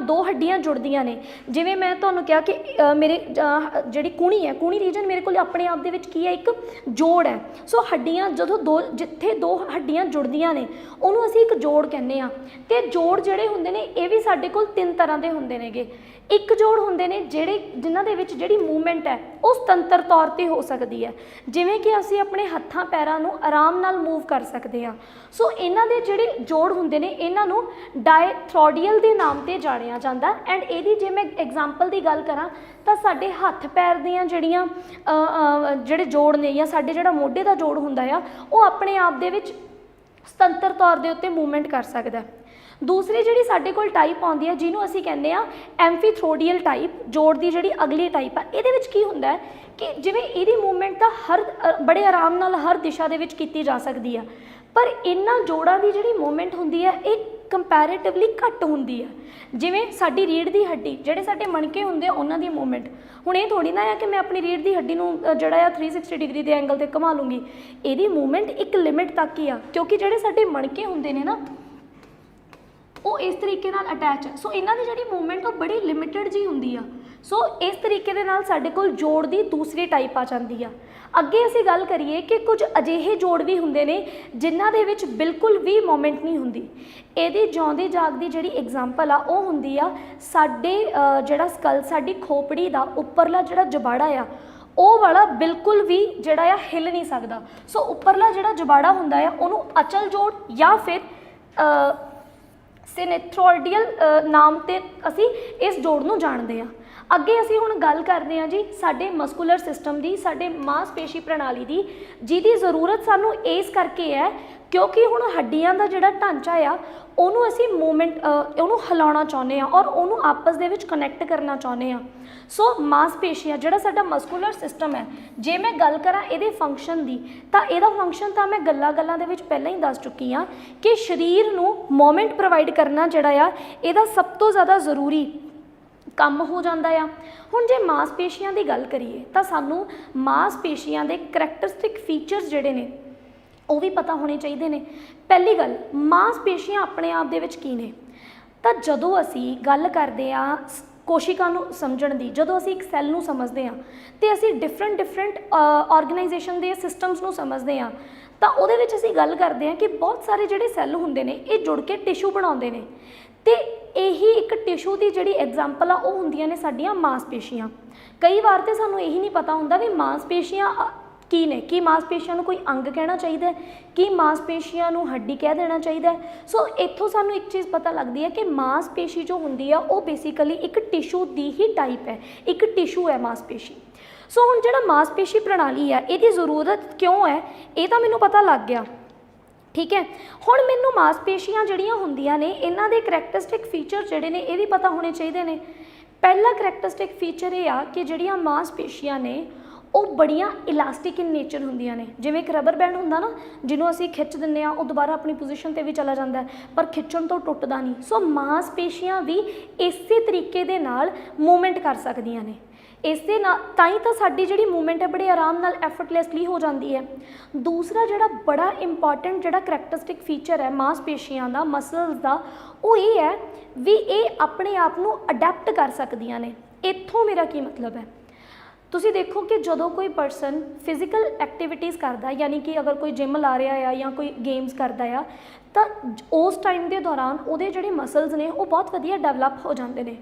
ਦੋ ਹੱਡੀਆਂ ਜੁੜਦੀਆਂ ਨੇ, ਜਿਵੇਂ ਮੈਂ ਤੁਹਾਨੂੰ ਕਿਹਾ ਕਿ ਮੇਰੇ ਜਿਹੜੀ ਕੂਹਣੀ ਹੈ, ਕੂਹਣੀ ਰੀਜਨ ਮੇਰੇ ਕੋਲ ਆਪਣੇ ਆਪ ਦੇ ਵਿੱਚ ਕੀ ਹੈ, ਇੱਕ ਜੋੜ ਹੈ। ਸੋ ਹੱਡੀਆਂ ਜਦੋਂ ਜਿੱਥੇ ਦੋ ਹੱਡੀਆਂ ਜੁੜਦੀਆਂ ਨੇ ਉਹਨੂੰ ਅਸੀਂ ਇੱਕ ਜੋੜ ਕਹਿੰਦੇ ਆ। ਤੇ ਜੋੜ ਜਿਹੜੇ ਹੁੰਦੇ ਨੇ ਇਹ ਵੀ ਸਾਡੇ ਕੋਲ 3 ਤਰ੍ਹਾਂ ਦੇ ਹੁੰਦੇ ਨੇਗੇ। ਇੱਕ ਜੋੜ ਹੁੰਦੇ ਨੇ ਜਿਨ੍ਹਾਂ ਦੇ ਵਿੱਚ ਜਿਹੜੀ ਮੂਵਮੈਂਟ ਹੈ ਉਹ ਸੁਤੰਤਰ ਤੌਰ 'ਤੇ ਹੋ ਸਕਦੀ ਹੈ, ਜਿਵੇਂ ਕਿ ਅਸੀਂ ਆਪਣੇ ਹੱਥਾਂ ਪੈਰਾਂ ਨੂੰ ਆਰਾਮ ਨਾਲ ਮੂਵ ਕਰ ਸਕਦੇ ਹਾਂ। ਸੋ ਇਹਨਾਂ ਦੇ ਜਿਹੜੇ ਜੋੜ ਹੁੰਦੇ ਨੇ ਇਹਨਾਂ ਨੂੰ ਡਾਇਥਰੋਡੀਅਲ ਦੇ ਨਾਮ 'ਤੇ ਜਾਣਿਆ ਜਾਂਦਾ। ਐਂਡ ਇਹਦੀ ਜੇ ਮੈਂ ਐਗਜ਼ਾਮਪਲ ਦੀ ਗੱਲ ਕਰਾਂ ਤਾਂ ਸਾਡੇ ਹੱਥ ਪੈਰ ਦੀਆਂ ਜਿਹੜੇ ਜੋੜ ਨੇ ਜਾਂ ਸਾਡੇ ਜਿਹੜਾ ਮੋਢੇ ਦਾ ਜੋੜ ਹੁੰਦਾ ਆ ਉਹ ਆਪਣੇ ਆਪ ਦੇ ਵਿੱਚ ਸੁਤੰਤਰ ਤੌਰ ਦੇ ਉੱਤੇ ਮੂਵਮੈਂਟ ਕਰ ਸਕਦਾ। ਦੂਸਰੀ ਜਿਹੜੀ ਸਾਡੇ ਕੋਲ ਟਾਈਪ ਆਉਂਦੀ ਹੈ ਜਿਹਨੂੰ ਅਸੀਂ ਕਹਿੰਦੇ ਆ ਐਂਫੀਥਰੋਡੀਅਲ ਟਾਈਪ, ਜੋੜ ਦੀ ਜਿਹੜੀ ਅਗਲੀ ਟਾਈਪ ਆ। ਇਹਦੇ ਵਿੱਚ ਕੀ ਹੁੰਦਾ ਹੈ ਕਿ ਜਿਵੇਂ ਇਹਦੀ ਮੂਵਮੈਂਟ ਤਾਂ ਬੜੇ ਆਰਾਮ ਨਾਲ ਹਰ ਦਿਸ਼ਾ ਦੇ ਵਿੱਚ ਕੀਤੀ ਜਾ ਸਕਦੀ ਆ, ਪਰ ਇਹਨਾਂ ਜੋੜਾਂ ਦੀ ਜਿਹੜੀ ਮੂਵਮੈਂਟ ਹੁੰਦੀ ਹੈ ਇਹ ਕੰਪੈਰੇਟਿਵਲੀ ਘੱਟ ਹੁੰਦੀ ਹੈ। ਜਿਵੇਂ ਸਾਡੀ ਰੀੜ੍ਹ ਦੀ ਹੱਡੀ, ਜਿਹੜੇ ਸਾਡੇ ਮਣਕੇ ਹੁੰਦੇ ਆ ਉਹਨਾਂ ਦੀ ਮੂਵਮੈਂਟ, ਹੁਣ ਇਹ ਥੋੜੀ ਨਾ ਹੈ ਕਿ ਮੈਂ ਆਪਣੀ ਰੀੜ੍ਹ ਦੀ ਹੱਡੀ ਨੂੰ ਜਿਹੜਾ ਆ 360 ਡਿਗਰੀ ਦੇ ਐਂਗਲ 'ਤੇ ਘੁਮਾ ਲੂੰਗੀ। ਇਹਦੀ ਮੂਵਮੈਂਟ ਇੱਕ ਲਿਮਿਟ ਤੱਕ ਹੀ ਆ, ਕਿਉਂਕਿ ਜਿਹੜੇ ਸਾਡੇ ਮਣਕੇ ਹੁੰਦੇ ਨੇ ਨਾ ਉਹ ਇਸ ਤਰੀਕੇ ਨਾਲ ਅਟੈਚ ਹੈ। ਸੋ ਇਹਨਾਂ ਦੀ ਜਿਹੜੀ ਮੂਵਮੈਂਟ ਉਹ ਬੜੀ ਲਿਮਿਟਡ ਜੀ ਹੁੰਦੀ ਆ। ਸੋ ਇਸ ਤਰੀਕੇ ਦੇ ਨਾਲ ਸਾਡੇ ਕੋਲ ਜੋੜ ਦੀ ਦੂਸਰੀ ਟਾਈਪ ਆ ਜਾਂਦੀ ਆ। ਅੱਗੇ ਅਸੀਂ ਗੱਲ ਕਰੀਏ ਕਿ ਕੁਝ ਅਜਿਹੇ ਜੋੜ ਵੀ ਹੁੰਦੇ ਨੇ ਜਿਨ੍ਹਾਂ ਦੇ ਵਿੱਚ ਬਿਲਕੁਲ ਵੀ ਮੂਵਮੈਂਟ ਨਹੀਂ ਹੁੰਦੀ। ਇਹਦੀ ਜਿਉਂਦੀ ਜਾਗਦੀ ਜਿਹੜੀ ਐਗਜ਼ਾਮਪਲ ਆ ਉਹ ਹੁੰਦੀ ਆ ਸਾਡੇ ਜਿਹੜਾ ਸਕਲ, ਸਾਡੀ ਖੋਪੜੀ ਦਾ ਉੱਪਰਲਾ ਜਿਹੜਾ ਜਬਾੜਾ ਆ ਉਹ ਵਾਲਾ ਬਿਲਕੁਲ ਵੀ ਜਿਹੜਾ ਆ ਹਿੱਲ ਨਹੀਂ ਸਕਦਾ। ਸੋ ਉੱਪਰਲਾ ਜਿਹੜਾ ਜਬਾੜਾ ਹੁੰਦਾ ਆ ਉਹਨੂੰ ਅਚਲ ਜੋੜ ਜਾਂ ਫਿਰ ਸਿਨੈਥਰੋਇਡਲ ਨਾਮ ਤੇ ਅਸੀਂ ਇਸ ਜੋੜ ਨੂੰ ਜਾਣਦੇ ਹਾਂ। ਅੱਗੇ ਅਸੀਂ ਹੁਣ ਗੱਲ ਕਰਦੇ ਹਾਂ ਜੀ ਸਾਡੇ ਮਸਕੂਲਰ ਸਿਸਟਮ ਦੀ, ਸਾਡੇ ਮਾਸਪੇਸ਼ੀ ਪ੍ਰਣਾਲੀ ਦੀ, ਜਿਹਦੀ ਜ਼ਰੂਰਤ ਸਾਨੂੰ ਇਸ ਕਰਕੇ ਹੈ ਕਿਉਂਕਿ ਹੁਣ ਹੱਡੀਆਂ ਦਾ ਜਿਹੜਾ ਢਾਂਚਾ ਆ ਉਹਨੂੰ ਅਸੀਂ ਮੂਵਮੈਂਟ ਉਹਨੂੰ ਹਿਲਾਉਣਾ ਚਾਹੁੰਦੇ ਹਾਂ ਔਰ ਉਹਨੂੰ ਆਪਸ ਦੇ ਵਿੱਚ ਕਨੈਕਟ ਕਰਨਾ ਚਾਹੁੰਦੇ ਹਾਂ। ਸੋ ਮਾਸਪੇਸ਼ੀਆਂ ਜਿਹੜਾ ਸਾਡਾ ਮਸਕੂਲਰ ਸਿਸਟਮ ਹੈ, ਜੇ ਮੈਂ ਗੱਲ ਕਰਾਂ ਇਹਦੇ ਫੰਕਸ਼ਨ ਦੀ ਤਾਂ ਇਹਦਾ ਫੰਕਸ਼ਨ ਤਾਂ ਮੈਂ ਗੱਲਾਂ ਦੇ ਵਿੱਚ ਪਹਿਲਾਂ ਹੀ ਦੱਸ ਚੁੱਕੀ ਹਾਂ ਕਿ ਸਰੀਰ ਨੂੰ ਮੂਵਮੈਂਟ ਪ੍ਰੋਵਾਈਡ ਕਰਨਾ ਜਿਹੜਾ ਆ ਇਹਦਾ ਸਭ ਤੋਂ ਜ਼ਿਆਦਾ ਜ਼ਰੂਰੀ ਕੰਮ ਹੋ ਜਾਂਦਾ ਆ। ਹੁਣ ਜੇ ਮਾਸਪੇਸ਼ੀਆਂ ਦੀ ਗੱਲ ਕਰੀਏ ਤਾਂ ਸਾਨੂੰ ਮਾਸਪੇਸ਼ੀਆਂ ਦੇ ਕਰੈਕਟਰਿਸਟਿਕ ਫੀਚਰਸ ਜਿਹੜੇ ਨੇ ਉਹ ਵੀ ਪਤਾ ਹੋਣੇ ਚਾਹੀਦੇ ਨੇ। ਪਹਿਲੀ ਗੱਲ, ਮਾਸਪੇਸ਼ੀਆਂ ਆਪਣੇ ਆਪ ਦੇ ਵਿੱਚ ਕੀ ਨੇ? ਤਾਂ ਜਦੋਂ ਅਸੀਂ ਗੱਲ ਕਰਦੇ ਹਾਂ ਕੋਸ਼ਿਕਾ ਨੂੰ ਸਮਝਣ ਦੀ, ਜਦੋਂ ਅਸੀਂ ਇੱਕ ਸੈੱਲ ਨੂੰ ਸਮਝਦੇ ਹਾਂ ਤੇ ਅਸੀਂ ਡਿਫਰੈਂਟ ਆਰਗੇਨਾਈਜੇਸ਼ਨ ਦੇ ਸਿਸਟਮਸ ਨੂੰ ਸਮਝਦੇ ਹਾਂ ਤਾਂ ਉਹਦੇ ਵਿੱਚ ਅਸੀਂ ਗੱਲ ਕਰਦੇ ਹਾਂ ਕਿ ਬਹੁਤ ਸਾਰੇ ਜਿਹੜੇ ਸੈੱਲ ਹੁੰਦੇ ਨੇ ਇਹ ਜੁੜ ਕੇ ਟਿਸ਼ੂ ਬਣਾਉਂਦੇ ਨੇ ਤੇ ਇਹੀ ਇੱਕ ਟਿਸ਼ੂ ਦੀ ਜਿਹੜੀ ਐਗਜ਼ਾਮਪਲ ਆ ਉਹ ਹੁੰਦੀਆਂ ਨੇ ਸਾਡੀਆਂ ਮਾਸਪੇਸ਼ੀਆਂ। ਕਈ ਵਾਰ ਤੇ ਸਾਨੂੰ ਇਹੀ ਨਹੀਂ ਪਤਾ ਹੁੰਦਾ ਵੀ ਮਾਸਪੇਸ਼ੀਆਂ ਕੀ ਨੇ, ਕੀ ਮਾਸਪੇਸ਼ੀਆਂ ਨੂੰ ਕੋਈ ਅੰਗ ਕਹਿਣਾ ਚਾਹੀਦਾ ਹੈ, ਕੀ ਮਾਸਪੇਸ਼ੀਆਂ ਨੂੰ ਹੱਡੀ ਕਹਿ ਦੇਣਾ ਚਾਹੀਦਾ ਹੈ। ਸੋ ਇੱਥੋਂ ਸਾਨੂੰ ਇੱਕ ਚੀਜ਼ ਪਤਾ ਲੱਗਦੀ ਹੈ ਕਿ ਮਾਸਪੇਸ਼ੀ ਜੋ ਹੁੰਦੀ ਆ ਉਹ ਬੇਸਿਕਲੀ ਇੱਕ ਟਿਸ਼ੂ ਦੀ ਹੀ ਟਾਈਪ ਹੈ, ਇੱਕ ਟਿਸ਼ੂ ਹੈ ਮਾਸਪੇਸ਼ੀ। ਸੋ ਹੁਣ ਜਿਹੜਾ ਮਾਸਪੇਸ਼ੀ ਪ੍ਰਣਾਲੀ ਆ ਇਹਦੀ ਜ਼ਰੂਰਤ ਕਿਉਂ ਹੈ ਇਹ ਤਾਂ ਮੈਨੂੰ ਪਤਾ ਲੱਗ ਗਿਆ, ਠੀਕ ਹੈ। ਹੁਣ ਮੈਨੂੰ ਮਾਸਪੇਸ਼ੀਆਂ ਜਿਹੜੀਆਂ ਹੁੰਦੀਆਂ ਨੇ ਇਹਨਾਂ ਦੇ ਕਰੈਕਟਰਿਸਟਿਕ ਫੀਚਰ ਜਿਹੜੇ ਨੇ ਇਹ ਵੀ ਪਤਾ ਹੋਣੇ ਚਾਹੀਦੇ ਨੇ। ਪਹਿਲਾ ਕਰੈਕਟਰਿਸਟਿਕ ਫੀਚਰ ਇਹ ਆ ਕਿ ਜਿਹੜੀਆਂ ਮਾਸਪੇਸ਼ੀਆਂ ਨੇ ਉਹ ਬੜੀਆਂ ਇਲਾਸਟਿਕ ਇਨ ਨੇਚਰ ਹੁੰਦੀਆਂ ਨੇ। ਜਿਵੇਂ ਇੱਕ ਰਬਰ ਬੈਂਡ ਹੁੰਦਾ ਨਾ, ਜਿਹਨੂੰ ਅਸੀਂ ਖਿੱਚ ਦਿੰਦੇ ਹਾਂ ਉਹ ਦੁਬਾਰਾ ਆਪਣੀ ਪੋਜੀਸ਼ਨ 'ਤੇ ਵੀ ਚਲਾ ਜਾਂਦਾ ਪਰ ਖਿੱਚਣ ਤੋਂ ਟੁੱਟਦਾ ਨਹੀਂ। ਸੋ ਮਾਸਪੇਸ਼ੀਆਂ ਵੀ ਇਸੇ ਤਰੀਕੇ ਦੇ ਨਾਲ ਮੂਵਮੈਂਟ ਕਰ ਸਕਦੀਆਂ ਨੇ। ਇਸੇ ਨਾਲ ਤਾਂ ਹੀ ਤਾਂ ਸਾਡੀ ਜਿਹੜੀ ਮੂਵਮੈਂਟ ਹੈ ਬੜੇ ਆਰਾਮ ਨਾਲ ਐਫਰਟਲੈਸਲੀ ਹੋ ਜਾਂਦੀ ਹੈ। ਦੂਸਰਾ ਜਿਹੜਾ ਬੜਾ ਇੰਪੋਰਟੈਂਟ ਜਿਹੜਾ ਕਰੈਕਟਰਿਸਟਿਕ ਫੀਚਰ ਹੈ ਮਾਸਪੇਸ਼ੀਆਂ ਦਾ, ਮਸਲਸ ਦਾ, ਉਹ ਇਹ ਹੈ ਵੀ ਇਹ ਆਪਣੇ ਆਪ ਨੂੰ ਅਡੈਪਟ ਕਰ ਸਕਦੀਆਂ ਨੇ। ਇੱਥੋਂ ਮੇਰਾ ਕੀ ਮਤਲਬ ਹੈ, ਤੁਸੀਂ ਦੇਖੋ ਕਿ ਜਦੋਂ ਕੋਈ ਪਰਸਨ ਫਿਜ਼ੀਕਲ ਐਕਟੀਵਿਟੀਜ਼ ਕਰਦਾ, ਯਾਨੀ ਕਿ ਅਗਰ ਕੋਈ ਜਿਮ ਲਾ ਰਿਹਾ ਆ ਜਾਂ ਕੋਈ ਗੇਮਸ ਕਰਦਾ ਆ ਤਾਂ ਉਸ ਟਾਈਮ ਦੇ ਦੌਰਾਨ ਉਹਦੇ ਜਿਹੜੇ ਮਸਲਸ ਨੇ ਉਹ ਬਹੁਤ ਵਧੀਆ ਡਿਵੈਲਪ ਹੋ ਜਾਂਦੇ ਨੇ।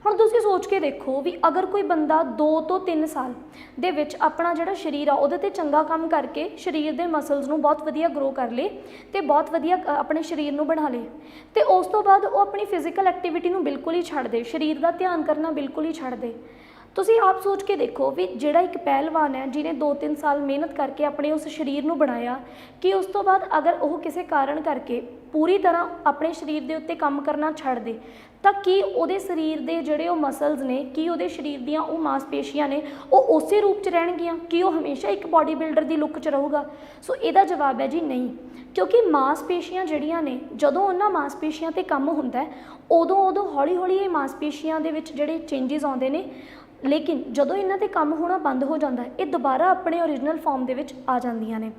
ਹੁਣ ਤੁਸੀਂ ਸੋਚ ਕੇ ਦੇਖੋ ਵੀ ਅਗਰ ਕੋਈ ਬੰਦਾ 2 ਤੋਂ 3 ਸਾਲ ਦੇ ਵਿੱਚ ਆਪਣਾ ਜਿਹੜਾ ਸਰੀਰ ਆ ਉਹਦੇ 'ਤੇ ਚੰਗਾ ਕੰਮ ਕਰਕੇ ਸਰੀਰ ਦੇ ਮਸਲਸ ਨੂੰ ਬਹੁਤ ਵਧੀਆ ਗਰੋ ਕਰ ਲੇ ਅਤੇ ਬਹੁਤ ਵਧੀਆ ਆਪਣੇ ਸਰੀਰ ਨੂੰ ਬਣਾ ਲੇ ਅਤੇ ਉਸ ਤੋਂ ਬਾਅਦ ਉਹ ਆਪਣੀ ਫਿਜ਼ੀਕਲ ਐਕਟੀਵਿਟੀ ਨੂੰ ਬਿਲਕੁਲ ਹੀ ਛੱਡ ਦੇ, ਸਰੀਰ ਦਾ ਧਿਆਨ ਕਰਨਾ ਬਿਲਕੁਲ ਹੀ ਛੱਡ ਦੇ। ਤੁਸੀਂ ਆਪ ਸੋਚ ਕੇ ਦੇਖੋ ਵੀ ਜਿਹੜਾ ਇੱਕ ਪਹਿਲਵਾਨ ਹੈ ਜਿਹਨੇ 2-3 ਸਾਲ ਮਿਹਨਤ ਕਰਕੇ ਆਪਣੇ ਉਸ ਸਰੀਰ ਨੂੰ ਬਣਾਇਆ, ਕਿ ਉਸ ਤੋਂ ਬਾਅਦ ਅਗਰ ਉਹ ਕਿਸੇ ਕਾਰਨ ਕਰਕੇ ਪੂਰੀ ਤਰ੍ਹਾਂ ਆਪਣੇ ਸਰੀਰ ਦੇ ਉੱਤੇ ਕੰਮ ਕਰਨਾ ਛੱਡ ਦੇ ਤਾਂ ਕੀ ਉਹਦੇ ਸਰੀਰ ਦੇ ਜਿਹੜੇ ਉਹ ਮਸਲਸ ਨੇ, ਕੀ ਉਹਦੇ ਸਰੀਰ ਦੀਆਂ ਉਹ ਮਾਸਪੇਸ਼ੀਆਂ ਨੇ ਉਹ ਉਸੇ ਰੂਪ 'ਚ ਰਹਿਣਗੀਆਂ? ਕੀ ਉਹ ਹਮੇਸ਼ਾ ਇੱਕ ਬਾਡੀ ਬਿਲਡਰ ਦੀ ਲੁੱਕ 'ਚ ਰਹੂਗਾ? ਸੋ ਇਹਦਾ ਜਵਾਬ ਹੈ ਜੀ ਨਹੀਂ, ਕਿਉਂਕਿ ਮਾਸਪੇਸ਼ੀਆਂ ਜਿਹੜੀਆਂ ਨੇ ਜਦੋਂ ਉਹਨਾਂ ਮਾਸਪੇਸ਼ੀਆਂ 'ਤੇ ਕੰਮ ਹੁੰਦਾ ਉਦੋਂ ਹੌਲੀ ਹੌਲੀ ਇਹ ਮਾਸਪੇਸ਼ੀਆਂ ਦੇ ਵਿੱਚ ਜਿਹੜੇ ਚੇਂਜਸ ਆਉਂਦੇ ਨੇ, ਲੇਕਿਨ ਜਦੋਂ ਇਹਨਾਂ 'ਤੇ ਕੰਮ ਹੋਣਾ ਬੰਦ ਹੋ ਜਾਂਦਾ ਇਹ ਦੁਬਾਰਾ ਆਪਣੇ ਓਰੀਜਨਲ ਫਾਰਮ ਦੇ ਵਿੱਚ ਆ ਜਾਂਦੀਆਂ ਨੇ।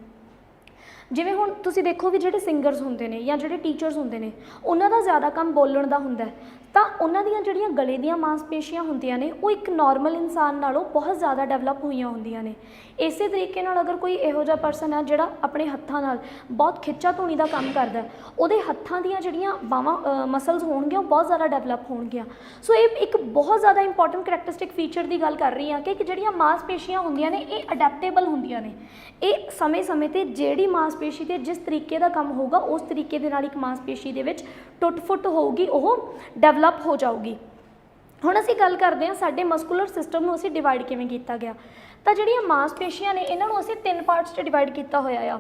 ਜਿਵੇਂ ਹੁਣ ਤੁਸੀਂ ਦੇਖੋ ਵੀ ਜਿਹੜੇ ਸਿੰਗਰਸ ਹੁੰਦੇ ਨੇ ਜਾਂ ਜਿਹੜੇ ਟੀਚਰਸ ਹੁੰਦੇ ਨੇ ਉਹਨਾਂ ਦਾ ਜ਼ਿਆਦਾ ਕੰਮ ਬੋਲਣ ਦਾ ਹੁੰਦਾ ਤਾਂ ਉਹਨਾਂ ਦੀਆਂ ਜਿਹੜੀਆਂ ਗਲੇ ਦੀਆਂ ਮਾਸਪੇਸ਼ੀਆਂ ਹੁੰਦੀਆਂ ਨੇ ਉਹ ਇੱਕ ਨਾਰਮਲ ਇਨਸਾਨ ਨਾਲੋਂ ਬਹੁਤ ਜ਼ਿਆਦਾ ਡਿਵੈਲਪ ਹੋਈਆਂ ਹੁੰਦੀਆਂ ਨੇ। ਇਸੇ ਤਰੀਕੇ ਨਾਲ ਅਗਰ ਕੋਈ ਇਹੋ ਜਿਹਾ ਪਰਸਨ ਹੈ ਜਿਹੜਾ ਆਪਣੇ ਹੱਥਾਂ ਨਾਲ ਬਹੁਤ ਖਿੱਚਾ ਧੂਣੀ ਦਾ ਕੰਮ ਕਰਦਾ, ਉਹਦੇ ਹੱਥਾਂ ਦੀਆਂ ਜਿਹੜੀਆਂ ਬਾਹਾਂ ਮਸਲਸ ਹੋਣਗੀਆਂ ਉਹ ਬਹੁਤ ਜ਼ਿਆਦਾ ਡਿਵੈਲਪ ਹੋਣਗੀਆਂ। ਸੋ ਇਹ ਇੱਕ ਬਹੁਤ ਜ਼ਿਆਦਾ ਇੰਪੋਰਟੈਂਟ ਕਰੈਕਟਰਿਸਟਿਕ ਫੀਚਰ ਦੀ ਗੱਲ ਕਰ ਰਹੀ ਹਾਂ ਕਿ ਜਿਹੜੀਆਂ ਮਾਸਪੇਸ਼ੀਆਂ ਹੁੰਦੀਆਂ ਨੇ ਇਹ ਅਡੈਪਟੇਬਲ ਹੁੰਦੀਆਂ ਨੇ। ਇਹ ਸਮੇਂ-ਸਮੇਂ 'ਤੇ ਜਿਹੜੀ ਮਾਸਪੇਸ਼ੀ 'ਤੇ ਜਿਸ ਤਰੀਕੇ ਦਾ ਕੰਮ ਹੋਊਗਾ ਉਸ ਤਰੀਕੇ ਦੇ ਨਾਲ ਇੱਕ ਮਾਸਪੇਸ਼ੀ ਦੇ ਵਿੱਚ ਟੁੱਟ-ਫੁੱਟ ਹੋਊਗੀ, ਉਹ ਡਿਵੈਲਪ ਹੋ ਜਾਊਗੀ। ਹੁਣ ਅਸੀਂ ਗੱਲ ਕਰਦੇ ਹਾਂ ਸਾਡੇ ਮਸਕੂਲਰ ਸਿਸਟਮ ਨੂੰ ਅਸੀਂ ਡਿਵਾਈਡ ਕਿਵੇਂ ਕੀਤਾ ਗਿਆ। ਤਾਂ ਜਿਹੜੀਆਂ ਮਾਸਪੇਸ਼ੀਆਂ ਨੇ ਇਹਨਾਂ ਨੂੰ ਅਸੀਂ 3 ਪਾਰਟਸ 'ਚ ਡਿਵਾਈਡ ਕੀਤਾ ਹੋਇਆ ਆ।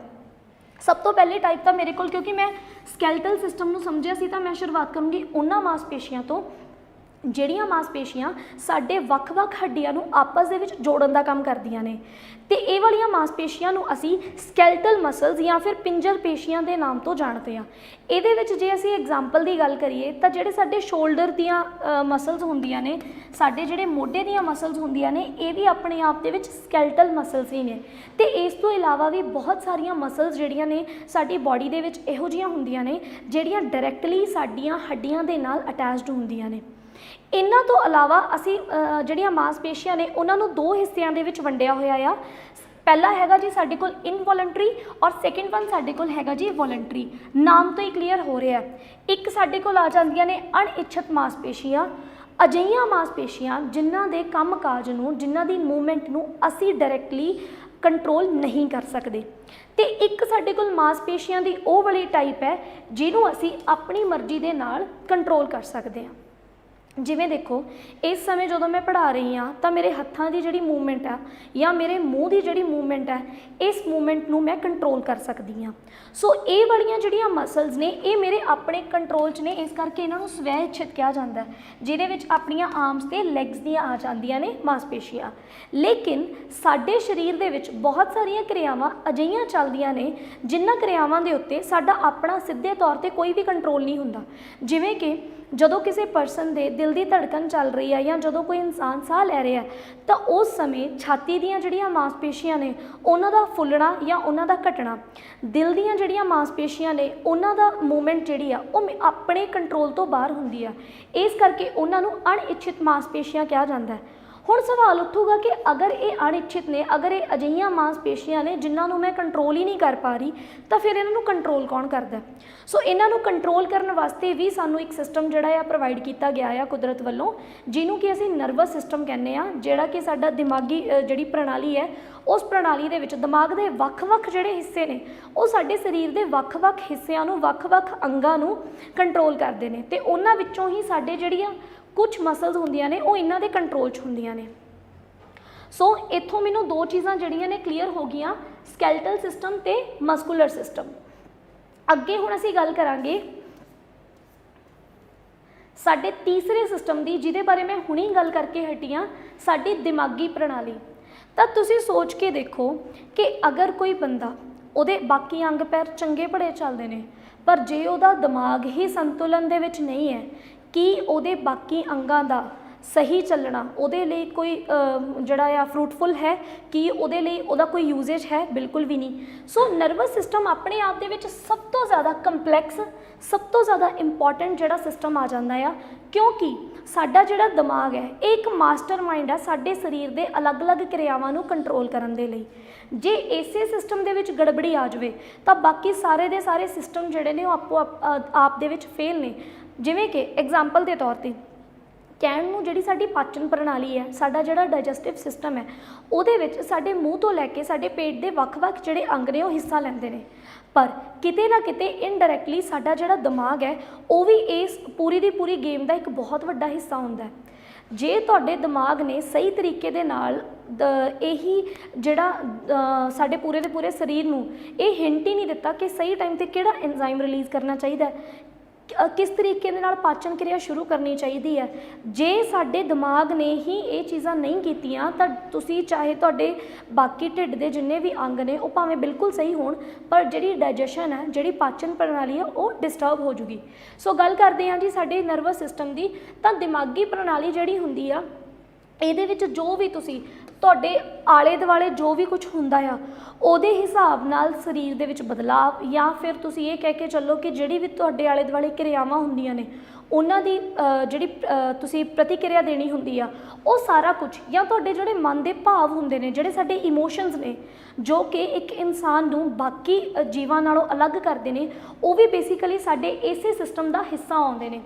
ਸਭ ਤੋਂ ਪਹਿਲੀ ਟਾਈਪ ਤਾਂ ਮੇਰੇ ਕੋਲ, ਕਿਉਂਕਿ ਮੈਂ ਸਕੈਲਟਲ ਸਿਸਟਮ ਨੂੰ ਸਮਝਿਆ ਸੀ ਤਾਂ ਮੈਂ ਸ਼ੁਰੂਆਤ ਕਰੂੰਗੀ ਉਹਨਾਂ ਮਾਸਪੇਸ਼ੀਆਂ ਤੋਂ ਜਿਹੜੀਆਂ ਮਾਸਪੇਸ਼ੀਆਂ ਸਾਡੇ ਵੱਖ-ਵੱਖ ਹੱਡੀਆਂ ਨੂੰ ਆਪਸ ਦੇ ਵਿੱਚ ਜੋੜਨ ਦਾ ਕੰਮ ਕਰਦੀਆਂ ਨੇ ਤੇ ਇਹ ਵਾਲੀਆਂ ਮਾਸਪੇਸ਼ੀਆਂ ਨੂੰ ਅਸੀਂ ਸਕੈਲਟਲ ਮਸਲਸ ਜਾਂ ਫਿਰ ਪਿੰਜਰ ਪੇਸ਼ੀਆਂ ਦੇ ਨਾਮ ਤੋਂ ਜਾਣਦੇ ਹਾਂ। ਇਹਦੇ ਵਿੱਚ ਜੇ ਅਸੀਂ ਐਗਜ਼ਾਮਪਲ ਦੀ ਗੱਲ ਕਰੀਏ ਤਾਂ ਜਿਹੜੇ ਸਾਡੇ ਸ਼ੋਲਡਰ ਦੀਆਂ ਮਸਲਸ ਹੁੰਦੀਆਂ ਨੇ, ਸਾਡੇ ਜਿਹੜੇ ਮੋਢੇ ਦੀਆਂ ਮਸਲਸ ਹੁੰਦੀਆਂ ਨੇ, ਇਹ ਵੀ ਆਪਣੇ ਆਪ ਦੇ ਵਿੱਚ ਸਕੈਲਟਲ ਮਸਲਸ ਹੀ ਨੇ ਤੇ ਇਸ ਤੋਂ ਇਲਾਵਾ ਵੀ ਬਹੁਤ ਸਾਰੀਆਂ ਮਸਲਸ ਜਿਹੜੀਆਂ ਨੇ ਸਾਡੀ ਬਾਡੀ ਦੇ ਵਿੱਚ ਇਹੋ ਜਿਹੀਆਂ ਹੁੰਦੀਆਂ ਨੇ ਜਿਹੜੀਆਂ ਡਾਇਰੈਕਟਲੀ ਸਾਡੀਆਂ ਹੱਡੀਆਂ ਦੇ ਨਾਲ ਅਟੈਚਡ ਹੁੰਦੀਆਂ ਨੇ। ਇਹਨਾਂ ਤੋਂ ਇਲਾਵਾ ਅਸੀਂ ਜਿਹੜੀਆਂ ਮਾਸਪੇਸ਼ੀਆਂ ਨੇ ਉਹਨਾਂ ਨੂੰ ਦੋ ਹਿੱਸਿਆਂ ਦੇ ਵਿੱਚ ਵੰਡਿਆ ਹੋਇਆ ਆ। ਪਹਿਲਾ ਹੈਗਾ ਜੀ ਸਾਡੇ ਕੋਲ ਇਨਵੋਲੰਟਰੀ ਔਰ ਸੈਕਿੰਡ ਵਨ ਸਾਡੇ ਕੋਲ ਹੈਗਾ ਜੀ ਵੋਲੰਟਰੀ। ਨਾਮ ਤੋਂ ਹੀ ਕਲੀਅਰ ਹੋ ਰਿਹਾ। ਇੱਕ ਸਾਡੇ ਕੋਲ ਆ ਜਾਂਦੀਆਂ ਨੇ ਅਣਇੱਛਤ ਮਾਸਪੇਸ਼ੀਆਂ, ਅਜਿਹੀਆਂ ਮਾਸਪੇਸ਼ੀਆਂ ਜਿਨ੍ਹਾਂ ਦੇ ਕੰਮਕਾਜ ਨੂੰ, ਜਿਨ੍ਹਾਂ ਦੀ ਮੂਵਮੈਂਟ ਨੂੰ ਅਸੀਂ ਡਾਇਰੈਕਟਲੀ ਕੰਟਰੋਲ ਨਹੀਂ ਕਰ ਸਕਦੇ। ਤੇ ਇੱਕ ਸਾਡੇ ਕੋਲ ਮਾਸਪੇਸ਼ੀਆਂ ਦੀ ਉਹ ਵਾਲੀ ਟਾਈਪ ਹੈ ਜਿਹਨੂੰ ਅਸੀਂ ਆਪਣੀ ਮਰਜ਼ੀ ਦੇ ਨਾਲ ਕੰਟਰੋਲ ਕਰ ਸਕਦੇ ਹਾਂ। ਜਿਵੇਂ ਦੇਖੋ ਇਸ ਸਮੇਂ ਜਦੋਂ ਮੈਂ ਪੜ੍ਹਾ ਰਹੀ ਹਾਂ ਤਾਂ ਮੇਰੇ ਹੱਥਾਂ ਦੀ ਜਿਹੜੀ ਮੂਵਮੈਂਟ ਆ ਜਾਂ ਮੇਰੇ ਮੂੰਹ ਦੀ ਜਿਹੜੀ ਮੂਵਮੈਂਟ ਹੈ, ਇਸ ਮੂਵਮੈਂਟ ਨੂੰ ਮੈਂ ਕੰਟਰੋਲ ਕਰ ਸਕਦੀ ਹਾਂ। ਸੋ ਇਹ ਵਾਲੀਆਂ ਜਿਹੜੀਆਂ ਮਸਲਸ ਨੇ ਇਹ ਮੇਰੇ ਆਪਣੇ ਕੰਟਰੋਲ 'ਚ ਨੇ, ਇਸ ਕਰਕੇ ਇਹਨਾਂ ਨੂੰ ਸਵੈ ਇੱਛਤ ਕਿਹਾ ਜਾਂਦਾ ਹੈ, ਜਿਹਦੇ ਵਿੱਚ ਆਪਣੀਆਂ ਆਰਮਸ ਤੇ ਲੈਗਸ ਦੀਆਂ ਆ ਜਾਂਦੀਆਂ ਨੇ ਮਾਸਪੇਸ਼ੀਆਂ। ਲੇਕਿਨ ਸਾਡੇ ਸਰੀਰ ਦੇ ਵਿੱਚ ਬਹੁਤ ਸਾਰੀਆਂ ਕਿਰਿਆਵਾਂ ਅਜਿਹੀਆਂ ਚੱਲਦੀਆਂ ਨੇ ਜਿਨ੍ਹਾਂ ਕਿਰਿਆਵਾਂ ਦੇ ਉੱਤੇ ਸਾਡਾ ਆਪਣਾ ਸਿੱਧੇ ਤੌਰ ਤੇ ਕੋਈ ਵੀ ਕੰਟਰੋਲ ਨਹੀਂ ਹੁੰਦਾ। ਜਿਵੇਂ ਕਿ ਜਦੋਂ ਕਿਸੇ ਪਰਸਨ ਦੇ ਦਿਲ ਦੀ ਧੜਕਨ ਚੱਲ ਰਹੀ ਹੈ ਜਾਂ ਜਦੋਂ ਕੋਈ ਇਨਸਾਨ ਸਾਹ ਲੈ ਰਿਹਾ ਤਾਂ ਉਸ ਸਮੇਂ ਛਾਤੀ ਦੀਆਂ ਜਿਹੜੀਆਂ ਮਾਸਪੇਸ਼ੀਆਂ ਨੇ ਉਹਨਾਂ ਦਾ ਫੁੱਲਣਾ ਜਾਂ ਉਹਨਾਂ ਦਾ ਘਟਣਾ, ਦਿਲ ਦੀਆਂ ਜਿਹੜੀਆਂ ਮਾਸਪੇਸ਼ੀਆਂ ਨੇ ਉਹਨਾਂ ਦਾ ਮੂਵਮੈਂਟ ਜਿਹੜੀ ਆ ਉਹ ਆਪਣੇ ਕੰਟਰੋਲ ਤੋਂ ਬਾਹਰ ਹੁੰਦੀ ਆ। ਇਸ ਕਰਕੇ ਉਹਨਾਂ ਨੂੰ ਅਣਇੱਛਿਤ ਮਾਸਪੇਸ਼ੀਆਂ ਕਿਹਾ ਜਾਂਦਾ ਹੈ। ਹੁਣ ਸਵਾਲ ਉੱਠੂਗਾ ਕਿ ਅਗਰ ਇਹ ਅਣਇੱਛਿਤ ਨੇ, ਅਗਰ ਇਹ ਅਜਿਹੀਆਂ ਮਾਸਪੇਸ਼ੀਆਂ ਨੇ ਜਿਨ੍ਹਾਂ ਨੂੰ ਮੈਂ ਕੰਟਰੋਲ ਹੀ ਨਹੀਂ ਕਰ ਪਾ ਰਹੀ, ਤਾਂ ਫਿਰ ਇਹਨਾਂ ਨੂੰ ਕੰਟਰੋਲ ਕੌਣ ਕਰਦਾ? ਸੋ ਇਹਨਾਂ ਨੂੰ ਕੰਟਰੋਲ ਕਰਨ ਵਾਸਤੇ ਵੀ ਸਾਨੂੰ ਇੱਕ ਸਿਸਟਮ ਜਿਹੜਾ ਆ ਪ੍ਰੋਵਾਈਡ ਕੀਤਾ ਗਿਆ ਆ ਕੁਦਰਤ ਵੱਲੋਂ, ਜਿਹਨੂੰ ਕਿ ਅਸੀਂ ਨਰਵਸ ਸਿਸਟਮ ਕਹਿੰਦੇ ਆ, ਜਿਹੜਾ ਕਿ ਸਾਡਾ ਦਿਮਾਗੀ ਜਿਹੜੀ ਪ੍ਰਣਾਲੀ ਹੈ ਉਸ ਪ੍ਰਣਾਲੀ ਦੇ ਵਿੱਚ ਦਿਮਾਗ ਦੇ ਵੱਖ-ਵੱਖ ਜਿਹੜੇ ਹਿੱਸੇ ਨੇ ਉਹ ਸਾਡੇ ਸਰੀਰ ਦੇ ਵੱਖ-ਵੱਖ ਹਿੱਸਿਆਂ ਨੂੰ, ਵੱਖ-ਵੱਖ ਅੰਗਾਂ ਨੂੰ ਕੰਟਰੋਲ ਕਰਦੇ ਨੇ ਤੇ ਉਹਨਾਂ ਵਿੱਚੋਂ ਹੀ ਸਾਡੇ ਜਿਹੜੀਆਂ ਕੁਝ ਮਸਲਸ ਹੁੰਦੀਆਂ ਨੇ ਉਹ ਇਹਨਾਂ ਦੇ ਕੰਟਰੋਲ 'ਚ ਹੁੰਦੀਆਂ ਨੇ। ਸੋ ਇੱਥੋਂ ਮੈਨੂੰ ਦੋ ਚੀਜ਼ਾਂ ਜਿਹੜੀਆਂ ਨੇ ਕਲੀਅਰ ਹੋ ਗਈਆਂ, ਸਕੈਲਟਲ ਸਿਸਟਮ ਤੇ ਮਸਕੂਲਰ ਸਿਸਟਮ। ਅੱਗੇ ਹੁਣ ਅਸੀਂ ਗੱਲ ਕਰਾਂਗੇ ਸਾਡੇ ਤੀਸਰੇ ਸਿਸਟਮ ਦੀ, ਜਿਹਦੇ ਬਾਰੇ ਮੈਂ ਹੁਣੀ ਗੱਲ ਕਰਕੇ ਹਟੀ ਹਾਂ, ਸਾਡੀ ਦਿਮਾਗੀ ਪ੍ਰਣਾਲੀ। ਤਾਂ ਤੁਸੀਂ ਸੋਚ ਕੇ ਦੇਖੋ ਕਿ ਅਗਰ ਕੋਈ ਬੰਦਾ, ਉਹਦੇ ਬਾਕੀ ਅੰਗ ਪੈਰ ਚੰਗੇ ਭਲੇ ਚੱਲਦੇ ਨੇ, ਪਰ ਜੇ ਉਹਦਾ ਦਿਮਾਗ ਹੀ ਸੰਤੁਲਨ ਦੇ ਵਿੱਚ ਨਹੀਂ ਹੈ, ਕੀ ਉਹਦੇ ਬਾਕੀ ਅੰਗਾਂ ਦਾ ਸਹੀ ਚੱਲਣਾ ਉਹਦੇ ਲਈ ਕੋਈ ਜਿਹੜਾ ਆ ਫਰੂਟਫੁਲ ਹੈ? ਕੀ ਉਹਦੇ ਲਈ ਉਹਦਾ ਕੋਈ ਯੂਜੇਜ ਹੈ? ਬਿਲਕੁਲ ਵੀ ਨਹੀਂ। ਸੋ ਨਰਵਸ ਸਿਸਟਮ ਆਪਣੇ ਆਪ ਦੇ ਵਿੱਚ ਸਭ ਤੋਂ ਜ਼ਿਆਦਾ ਕੰਪਲੈਕਸ, ਸਭ ਤੋਂ ਜ਼ਿਆਦਾ ਇੰਪੋਰਟੈਂਟ ਜਿਹੜਾ ਸਿਸਟਮ ਆ ਜਾਂਦਾ ਆ, ਕਿਉਂਕਿ ਸਾਡਾ ਜਿਹੜਾ ਦਿਮਾਗ ਹੈ ਇਹ ਇੱਕ ਮਾਸਟਰ ਮਾਈਂਡ ਹੈ ਸਾਡੇ ਸਰੀਰ ਦੇ ਅਲੱਗ-ਅਲੱਗ ਕਿਰਿਆਵਾਂ ਨੂੰ ਕੰਟਰੋਲ ਕਰਨ ਦੇ ਲਈ। ਜੇ ਇਸੇ ਸਿਸਟਮ ਦੇ ਵਿੱਚ ਗੜਬੜੀ ਆ ਜਾਵੇ ਤਾਂ ਬਾਕੀ ਸਾਰੇ ਦੇ ਸਾਰੇ ਸਿਸਟਮ ਜਿਹੜੇ ਨੇ ਉਹ ਆਪੋ ਆਪ ਦੇ ਵਿੱਚ ਫੇਲ ਨੇ। ਜਿਵੇਂ ਕਿ ਐਗਜ਼ਾਮਪਲ ਦੇ ਤੌਰ 'ਤੇ ਕਹਿਣ ਨੂੰ ਜਿਹੜੀ ਸਾਡੀ ਪਾਚਨ ਪ੍ਰਣਾਲੀ ਹੈ, ਸਾਡਾ ਜਿਹੜਾ ਡਾਈਜੈਸਟਿਵ ਸਿਸਟਮ ਹੈ, ਉਹਦੇ ਵਿੱਚ ਸਾਡੇ ਮੂੰਹ ਤੋਂ ਲੈ ਕੇ ਸਾਡੇ ਪੇਟ ਦੇ ਵੱਖ-ਵੱਖ ਜਿਹੜੇ ਅੰਗ ਨੇ ਉਹ ਹਿੱਸਾ ਲੈਂਦੇ ਨੇ, ਪਰ ਕਿਤੇ ਨਾ ਕਿਤੇ ਇਨਡਾਇਰੈਕਟਲੀ ਸਾਡਾ ਜਿਹੜਾ ਦਿਮਾਗ ਹੈ ਉਹ ਵੀ ਇਸ ਪੂਰੀ ਦੀ ਪੂਰੀ ਗੇਮ ਦਾ ਇੱਕ ਬਹੁਤ ਵੱਡਾ ਹਿੱਸਾ ਹੁੰਦਾ ਹੈ। ਜੇ ਤੁਹਾਡੇ ਦਿਮਾਗ ਨੇ ਸਹੀ ਤਰੀਕੇ ਦੇ ਨਾਲ ਇਹੀ ਜਿਹੜਾ ਸਾਡੇ ਪੂਰੇ ਦੇ ਪੂਰੇ ਸਰੀਰ ਨੂੰ ਇਹ ਹਿੰਟ ਹੀ ਨਹੀਂ ਦਿੱਤਾ ਕਿ ਸਹੀ ਟਾਈਮ 'ਤੇ ਕਿਹੜਾ ਐਂਜ਼ਾਈਮ ਰਿਲੀਜ਼ ਕਰਨਾ ਚਾਹੀਦਾ ਹੈ, ਕਿਸ ਤਰੀਕੇ ਦੇ ਨਾਲ ਪਾਚਨ ਕਿਰਿਆ ਸ਼ੁਰੂ ਕਰਨੀ ਚਾਹੀਦੀ ਹੈ, ਜੇ ਸਾਡੇ ਦਿਮਾਗ ਨੇ ਹੀ ਇਹ ਚੀਜ਼ਾਂ ਨਹੀਂ ਕੀਤੀਆਂ ਤਾਂ ਤੁਸੀਂ ਚਾਹੇ ਤੁਹਾਡੇ ਬਾਕੀ ਢਿੱਡ ਦੇ ਜਿੰਨੇ ਵੀ ਅੰਗ ਨੇ ਉਹ ਭਾਵੇਂ ਬਿਲਕੁਲ ਸਹੀ ਹੋਣ, ਪਰ ਜਿਹੜੀ ਡਾਈਜੈਸ਼ਨ ਹੈ, ਜਿਹੜੀ ਪਾਚਨ ਪ੍ਰਣਾਲੀ ਹੈ ਉਹ ਡਿਸਟਰਬ ਹੋ ਜੂਗੀ। ਸੋ ਗੱਲ ਕਰਦੇ ਹਾਂ ਜੀ ਸਾਡੇ ਨਰਵਸ ਸਿਸਟਮ ਦੀ। ਤਾਂ ਦਿਮਾਗੀ ਪ੍ਰਣਾਲੀ ਜਿਹੜੀ ਹੁੰਦੀ ਆ ਇਹਦੇ ਵਿੱਚ ਜੋ ਵੀ ਤੁਸੀਂ ਤੁਹਾਡੇ ਆਲੇ ਦੁਆਲੇ ਜੋ ਵੀ ਕੁਝ ਹੁੰਦਾ ਆ ਉਹਦੇ ਹਿਸਾਬ ਨਾਲ ਸਰੀਰ ਦੇ ਵਿੱਚ ਬਦਲਾਵ, ਜਾਂ ਫਿਰ ਤੁਸੀਂ ਇਹ ਕਹਿ ਕੇ ਚੱਲੋ ਕਿ ਜਿਹੜੀ ਵੀ ਤੁਹਾਡੇ ਆਲੇ ਦੁਆਲੇ ਕਿਰਿਆਵਾਂ ਹੁੰਦੀਆਂ ਨੇ ਉਹਨਾਂ ਦੀ ਜਿਹੜੀ ਤੁਸੀਂ ਪ੍ਰਤੀਕਿਰਿਆ ਦੇਣੀ ਹੁੰਦੀ ਆ, ਉਹ ਸਾਰਾ ਕੁਝ, ਜਾਂ ਤੁਹਾਡੇ ਜਿਹੜੇ ਮਨ ਦੇ ਭਾਵ ਹੁੰਦੇ ਨੇ, ਜਿਹੜੇ ਸਾਡੇ ਇਮੋਸ਼ਨਸ ਨੇ ਜੋ ਕਿ ਇੱਕ ਇਨਸਾਨ ਨੂੰ ਬਾਕੀ ਜੀਵਾਂ ਨਾਲੋਂ ਅਲੱਗ ਕਰਦੇ ਨੇ, ਉਹ ਵੀ ਬੇਸਿਕਲੀ ਸਾਡੇ ਇਸੇ ਸਿਸਟਮ ਦਾ ਹਿੱਸਾ ਆਉਂਦੇ ਨੇ।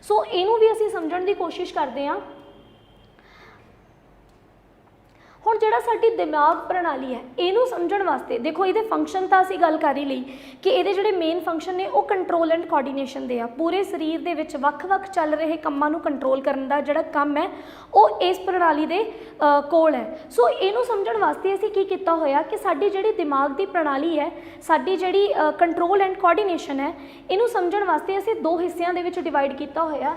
ਸੋ ਇਹਨੂੰ ਵੀ ਅਸੀਂ ਸਮਝਣ ਦੀ ਕੋਸ਼ਿਸ਼ ਕਰਦੇ ਹਾਂ। ਹੁਣ ਜਿਹੜਾ ਸਾਡੀ ਦਿਮਾਗ ਪ੍ਰਣਾਲੀ ਹੈ ਇਹਨੂੰ ਸਮਝਣ ਵਾਸਤੇ ਦੇਖੋ ਇਹਦੇ ਫੰਕਸ਼ਨ ਤਾਂ ਅਸੀਂ ਗੱਲ ਕਰ ਹੀ ਲਈ ਕਿ ਇਹਦੇ ਜਿਹੜੇ ਮੇਨ ਫੰਕਸ਼ਨ ਨੇ ਉਹ ਕੰਟਰੋਲ ਐਂਡ ਕੋਆਰਡੀਨੇਸ਼ਨ ਦੇ ਆ। ਪੂਰੇ ਸਰੀਰ ਦੇ ਵਿੱਚ ਵੱਖ-ਵੱਖ ਚੱਲ ਰਹੇ ਕੰਮਾਂ ਨੂੰ ਕੰਟਰੋਲ ਕਰਨ ਦਾ ਜਿਹੜਾ ਕੰਮ ਹੈ ਉਹ ਇਸ ਪ੍ਰਣਾਲੀ ਦੇ ਕੋਲ ਹੈ। ਸੋ ਇਹਨੂੰ ਸਮਝਣ ਵਾਸਤੇ ਅਸੀਂ ਕੀ ਕੀਤਾ ਹੋਇਆ ਕਿ ਸਾਡੀ ਜਿਹੜੀ ਦਿਮਾਗ ਦੀ ਪ੍ਰਣਾਲੀ ਹੈ, ਸਾਡੀ ਜਿਹੜੀ ਕੰਟਰੋਲ ਐਂਡ ਕੋਆਰਡੀਨੇਸ਼ਨ ਹੈ, ਇਹਨੂੰ ਸਮਝਣ ਵਾਸਤੇ ਅਸੀਂ ਦੋ ਹਿੱਸਿਆਂ ਦੇ ਵਿੱਚ ਡਿਵਾਈਡ ਕੀਤਾ ਹੋਇਆ।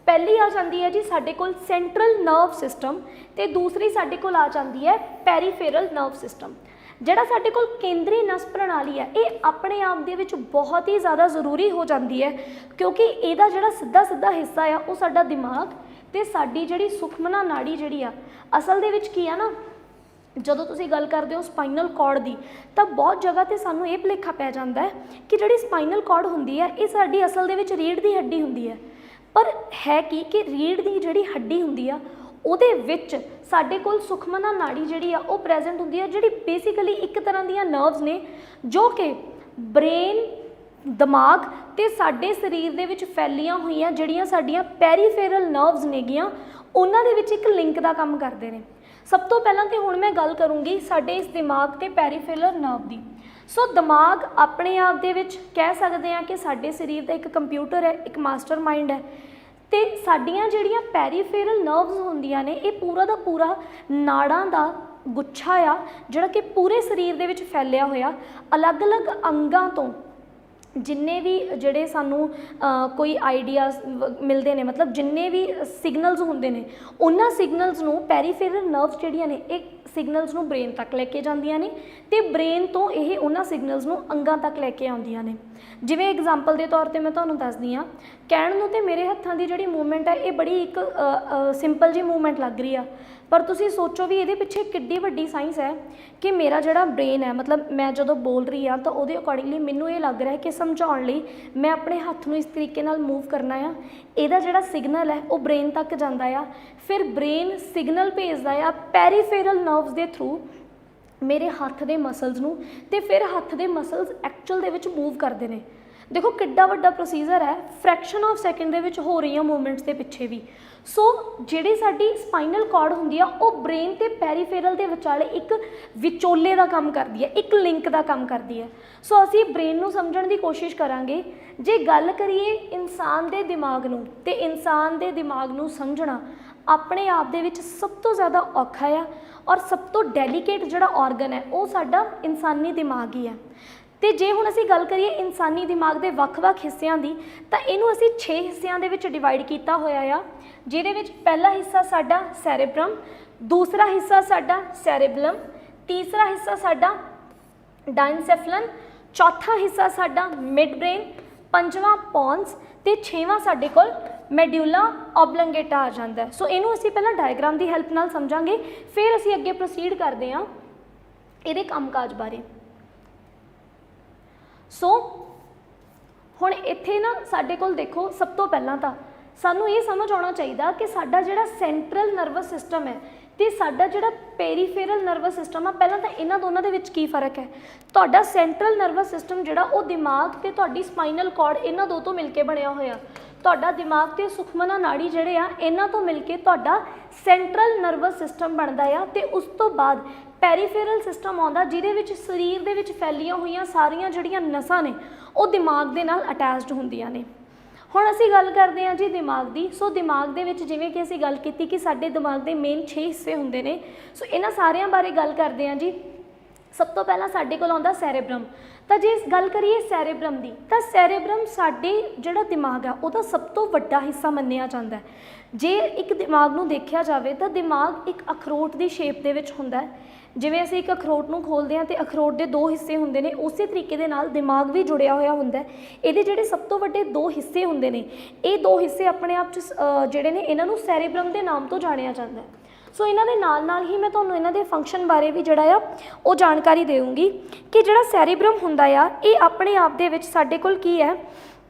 पहली आ जाती है जी साडे कोल सेंट्रल नर्व सिस्टम ते दूसरी साडे कोल आ जाती है पेरीफेरल नर्व सिस्टम। जिहड़ा साडे कोल केंद्री नस प्रणाली है ये अपने आप दे विच बहुत ही ज़्यादा ज़रूरी हो जाती है, क्योंकि इहदा जिहड़ा सीधा सीधा हिस्सा आ वो साडा दिमाग ते साडी जिहड़ी सुखमना नाड़ी जिहड़ी आ असल दे विच की आ ना, ਜਦੋਂ ਤੁਸੀਂ ਗੱਲ ਕਰਦੇ ਹੋ ਸਪਾਈਨਲ ਕੌਰਡ ਦੀ ਤਾਂ ਬਹੁਤ ਜਗ੍ਹਾ ਤੇ ਸਾਨੂੰ ਇਹ ਭੁਲੇਖਾ ਪੈ ਜਾਂਦਾ ਹੈ ਕਿ ਜਿਹੜੀ ਸਪਾਈਨਲ ਕੌਰਡ ਹੁੰਦੀ ਹੈ ਇਹ ਸਾਡੀ ਅਸਲ ਦੇ ਵਿੱਚ ਰੀੜ੍ਹ ਦੀ ਹੱਡੀ ਹੁੰਦੀ ਹੈ। ਪਰ ਹੈ ਕਿ ਰੀੜ੍ਹ ਦੀ ਜਿਹੜੀ ਹੱਡੀ ਹੁੰਦੀ ਆ ਉਹਦੇ ਵਿੱਚ ਸਾਡੇ ਕੋਲ ਸੁਖਮਨਾ ਨਾੜੀ ਜਿਹੜੀ ਆ ਉਹ ਪ੍ਰੈਜ਼ੈਂਟ ਹੁੰਦੀ ਹੈ, ਜਿਹੜੀ ਬੇਸਿਕਲੀ ਇੱਕ ਤਰ੍ਹਾਂ ਦੀਆਂ ਨਰਵਸ ਨੇ ਜੋ ਕਿ ਬ੍ਰੇਨ, ਦਿਮਾਗ ਤੇ ਸਾਡੇ ਸਰੀਰ ਦੇ ਵਿੱਚ ਫੈਲੀਆਂ ਹੋਈਆਂ ਜਿਹੜੀਆਂ ਸਾਡੀਆਂ ਪੈਰੀਫੇਰਲ ਨਰਵਸ ਨੇਗੀਆਂ ਉਹਨਾਂ ਦੇ ਵਿੱਚ ਇੱਕ ਲਿੰਕ ਦਾ ਕੰਮ ਕਰਦੇ ਨੇ। सब तो पहला तो हुण मैं गल करूँगी साडे इस दिमाग के पेरीफेरल नर्व की। सो दिमाग अपने आप दे विच कह सकते हैं कि साडे शरीर का एक कंप्यूटर है, एक मास्टर माइंड है, तो साडियां जिहड़ियां पेरीफेरल नर्व्स होंदियां ने ये पूरा दा पूरा नाड़ां दा गुच्छा आ जिहड़ा कि पूरे शरीर दे विच फैलिया होया अलग अलग अंगां तो जिन्ने भी जिहड़े सानू कोई आइडियाज़ मिलते हैं, मतलब जिन्ने भी सिग्नल्स होंदे ने उन्हां सिग्नल्स नू पेरीफेरल नर्व्स जिहड़ियां ने एक सिग्नल्स नू ब्रेन तक लैके जांदियां ने ते ब्रेन तो यह उन्हां सिग्नल्स नू अंगां तक लैके आउंदियां ने। जिवें एग्जाम्पल के तौर पर मैं तुहानूं दसदी हाँ, कहण नूं ते मेरे हत्थां दी जिहड़ी मूवमेंट है ये बड़ी एक सिंपल जी मूवमेंट लग रही है, पर तुसीं सोचो भी ये पिछे किड्डी वड्डी साइंस है कि मेरा जिहड़ा ब्रेन है, मतलब मैं जो बोल रही हाँ तो वो अकॉर्डिंगली मैनूं ये लग रहा है कि समझाउण लई मैं अपने हत्थ नूं इस तरीके नाल मूव करना आ, इहदा जिहड़ा सिग्नल है वो ब्रेन तक जांदा आ, फिर ब्रेन सिग्नल भेजदा आ पेरीफेरल नर्व्स के थ्रू मेरे हत्थ के मसल्स नूं ते फिर हत्थ के muscles actual they which move करते हैं। देखो किड्डा वड्डा प्रोसीजर है, फ्रैक्शन ऑफ सैकेंड दे विच हो रही मूवमेंट्स के पिछे भी। सो जिहड़ी साडी स्पाइनल कॉर्ड हुंदी आ वो ब्रेन ते पेरीफेरल दे विचाले एक विचोले का काम करदी है, एक लिंक का काम करदी है। सो असी ब्रेन नूं समझण दी कोशिश करांगे। जे गल करिए इंसान दे दिमाग नूं ते इंसान दे दिमाग नूं समझना अपने आप दे विच सब तो ज़्यादा औखा है और सब तो डेलीकेट जिहड़ा ऑर्गन है वो साडा इंसानी दिमाग ही है। तो जे हुण असीं गल करिए इंसानी दिमाग के ਵੱਖ-ਵੱਖ हिस्सों की, तो इनू असीं 6 हिस्सों के डिवाइड किया होया आ, जिहदे विच पहला हिस्सा साडा सैरेब्रम, दूसरा हिस्सा साडा सैरेबलम, तीसरा हिस्सा साडा डाइनसेफलन, चौथा हिस्सा साडा मिड ब्रेन, पंजवां पॉन्स ते छेवां साडे कोल मैड्यूला ऑबलंगेटा आ जाता है। सो इनू असीं पहला डायग्राम की हैल्प नाल समझांगे, फिर असीं अगे प्रोसीड करते हैं इहदे कामकाज बारे। सो हुण इत्थे ना साडे कोल देखो सब तो पहला तो सानू ये समझ आना चाहिए कि साडा जिहड़ा सेंट्रल नर्वस सिस्टम है तो साडा जिहड़ा पेरीफेरल नर्वस सिस्टम आ, पहला तो इन्हां दोनों दे विच की फर्क है। तुहाडा सेंट्रल नर्वस सिस्टम जिहड़ा वो दिमाग ते तुहाडी स्पाइनल कॉर्ड इन्हां दो तो मिलके बनिया होया, तुहाडा दिमाग ते सुखमना नाड़ी जिहड़े आ इन्हां तो मिलके तुहाडा सेंट्रल नर्वस सिस्टम बनदा आ ते उस तो बाद पेरीफेरल सिस्टम आउंदा जिहदे विच शरीर दे विच फैलियां होईयां सारियां जिहड़ियां नसां ने वो दिमाग दे नाल अटैचड हुंदियां ने। हुण असीं गल करदे हां जी दिमाग दी। सो दिमाग दे विच जिवें कि असीं गल कीती कि साडे दिमाग दे मेन 6 हिस्से हुंदे ने। सो इन्हां सारियां बारे गल करदे हां जी। सब तो पहला साडे कोल आउंदा सैरेब्रम। तो जे गल करिए सैरेब्रम की, तो सैरेब्रम साडे जिहड़ा दिमाग है उहदा सब तो वड्डा हिस्सा मन्निया जाता है। जे एक दिमाग नूं देखिया जावे तो दिमाग एक अखरोट की शेप दे विच हुंदा है। जिवें असीं एक अखरोट नूं खोलदे हां ते अखरोट दे 2 हिस्से हुंदे ने, उस तरीके दे नाल दिमाग भी जुड़िया होया हुंदा है। इहदे जिहड़े सब तो वड्डे 2 हिस्से हुंदे ने, ये 2 हिस्से अपने आप च जिहड़े ने इन्हां नूं सैरेब्रम के नाम तो जाणिया जाता है। सो इन्हां दे नाल ही मैं तुहानूं इन्हां दे फंक्शन बारे भी जिहड़ा आ वो जानकारी देऊँगी कि जिहड़ा सैरेब्रम हुंदा आ ये अपने आप दे विच साडे कोल की है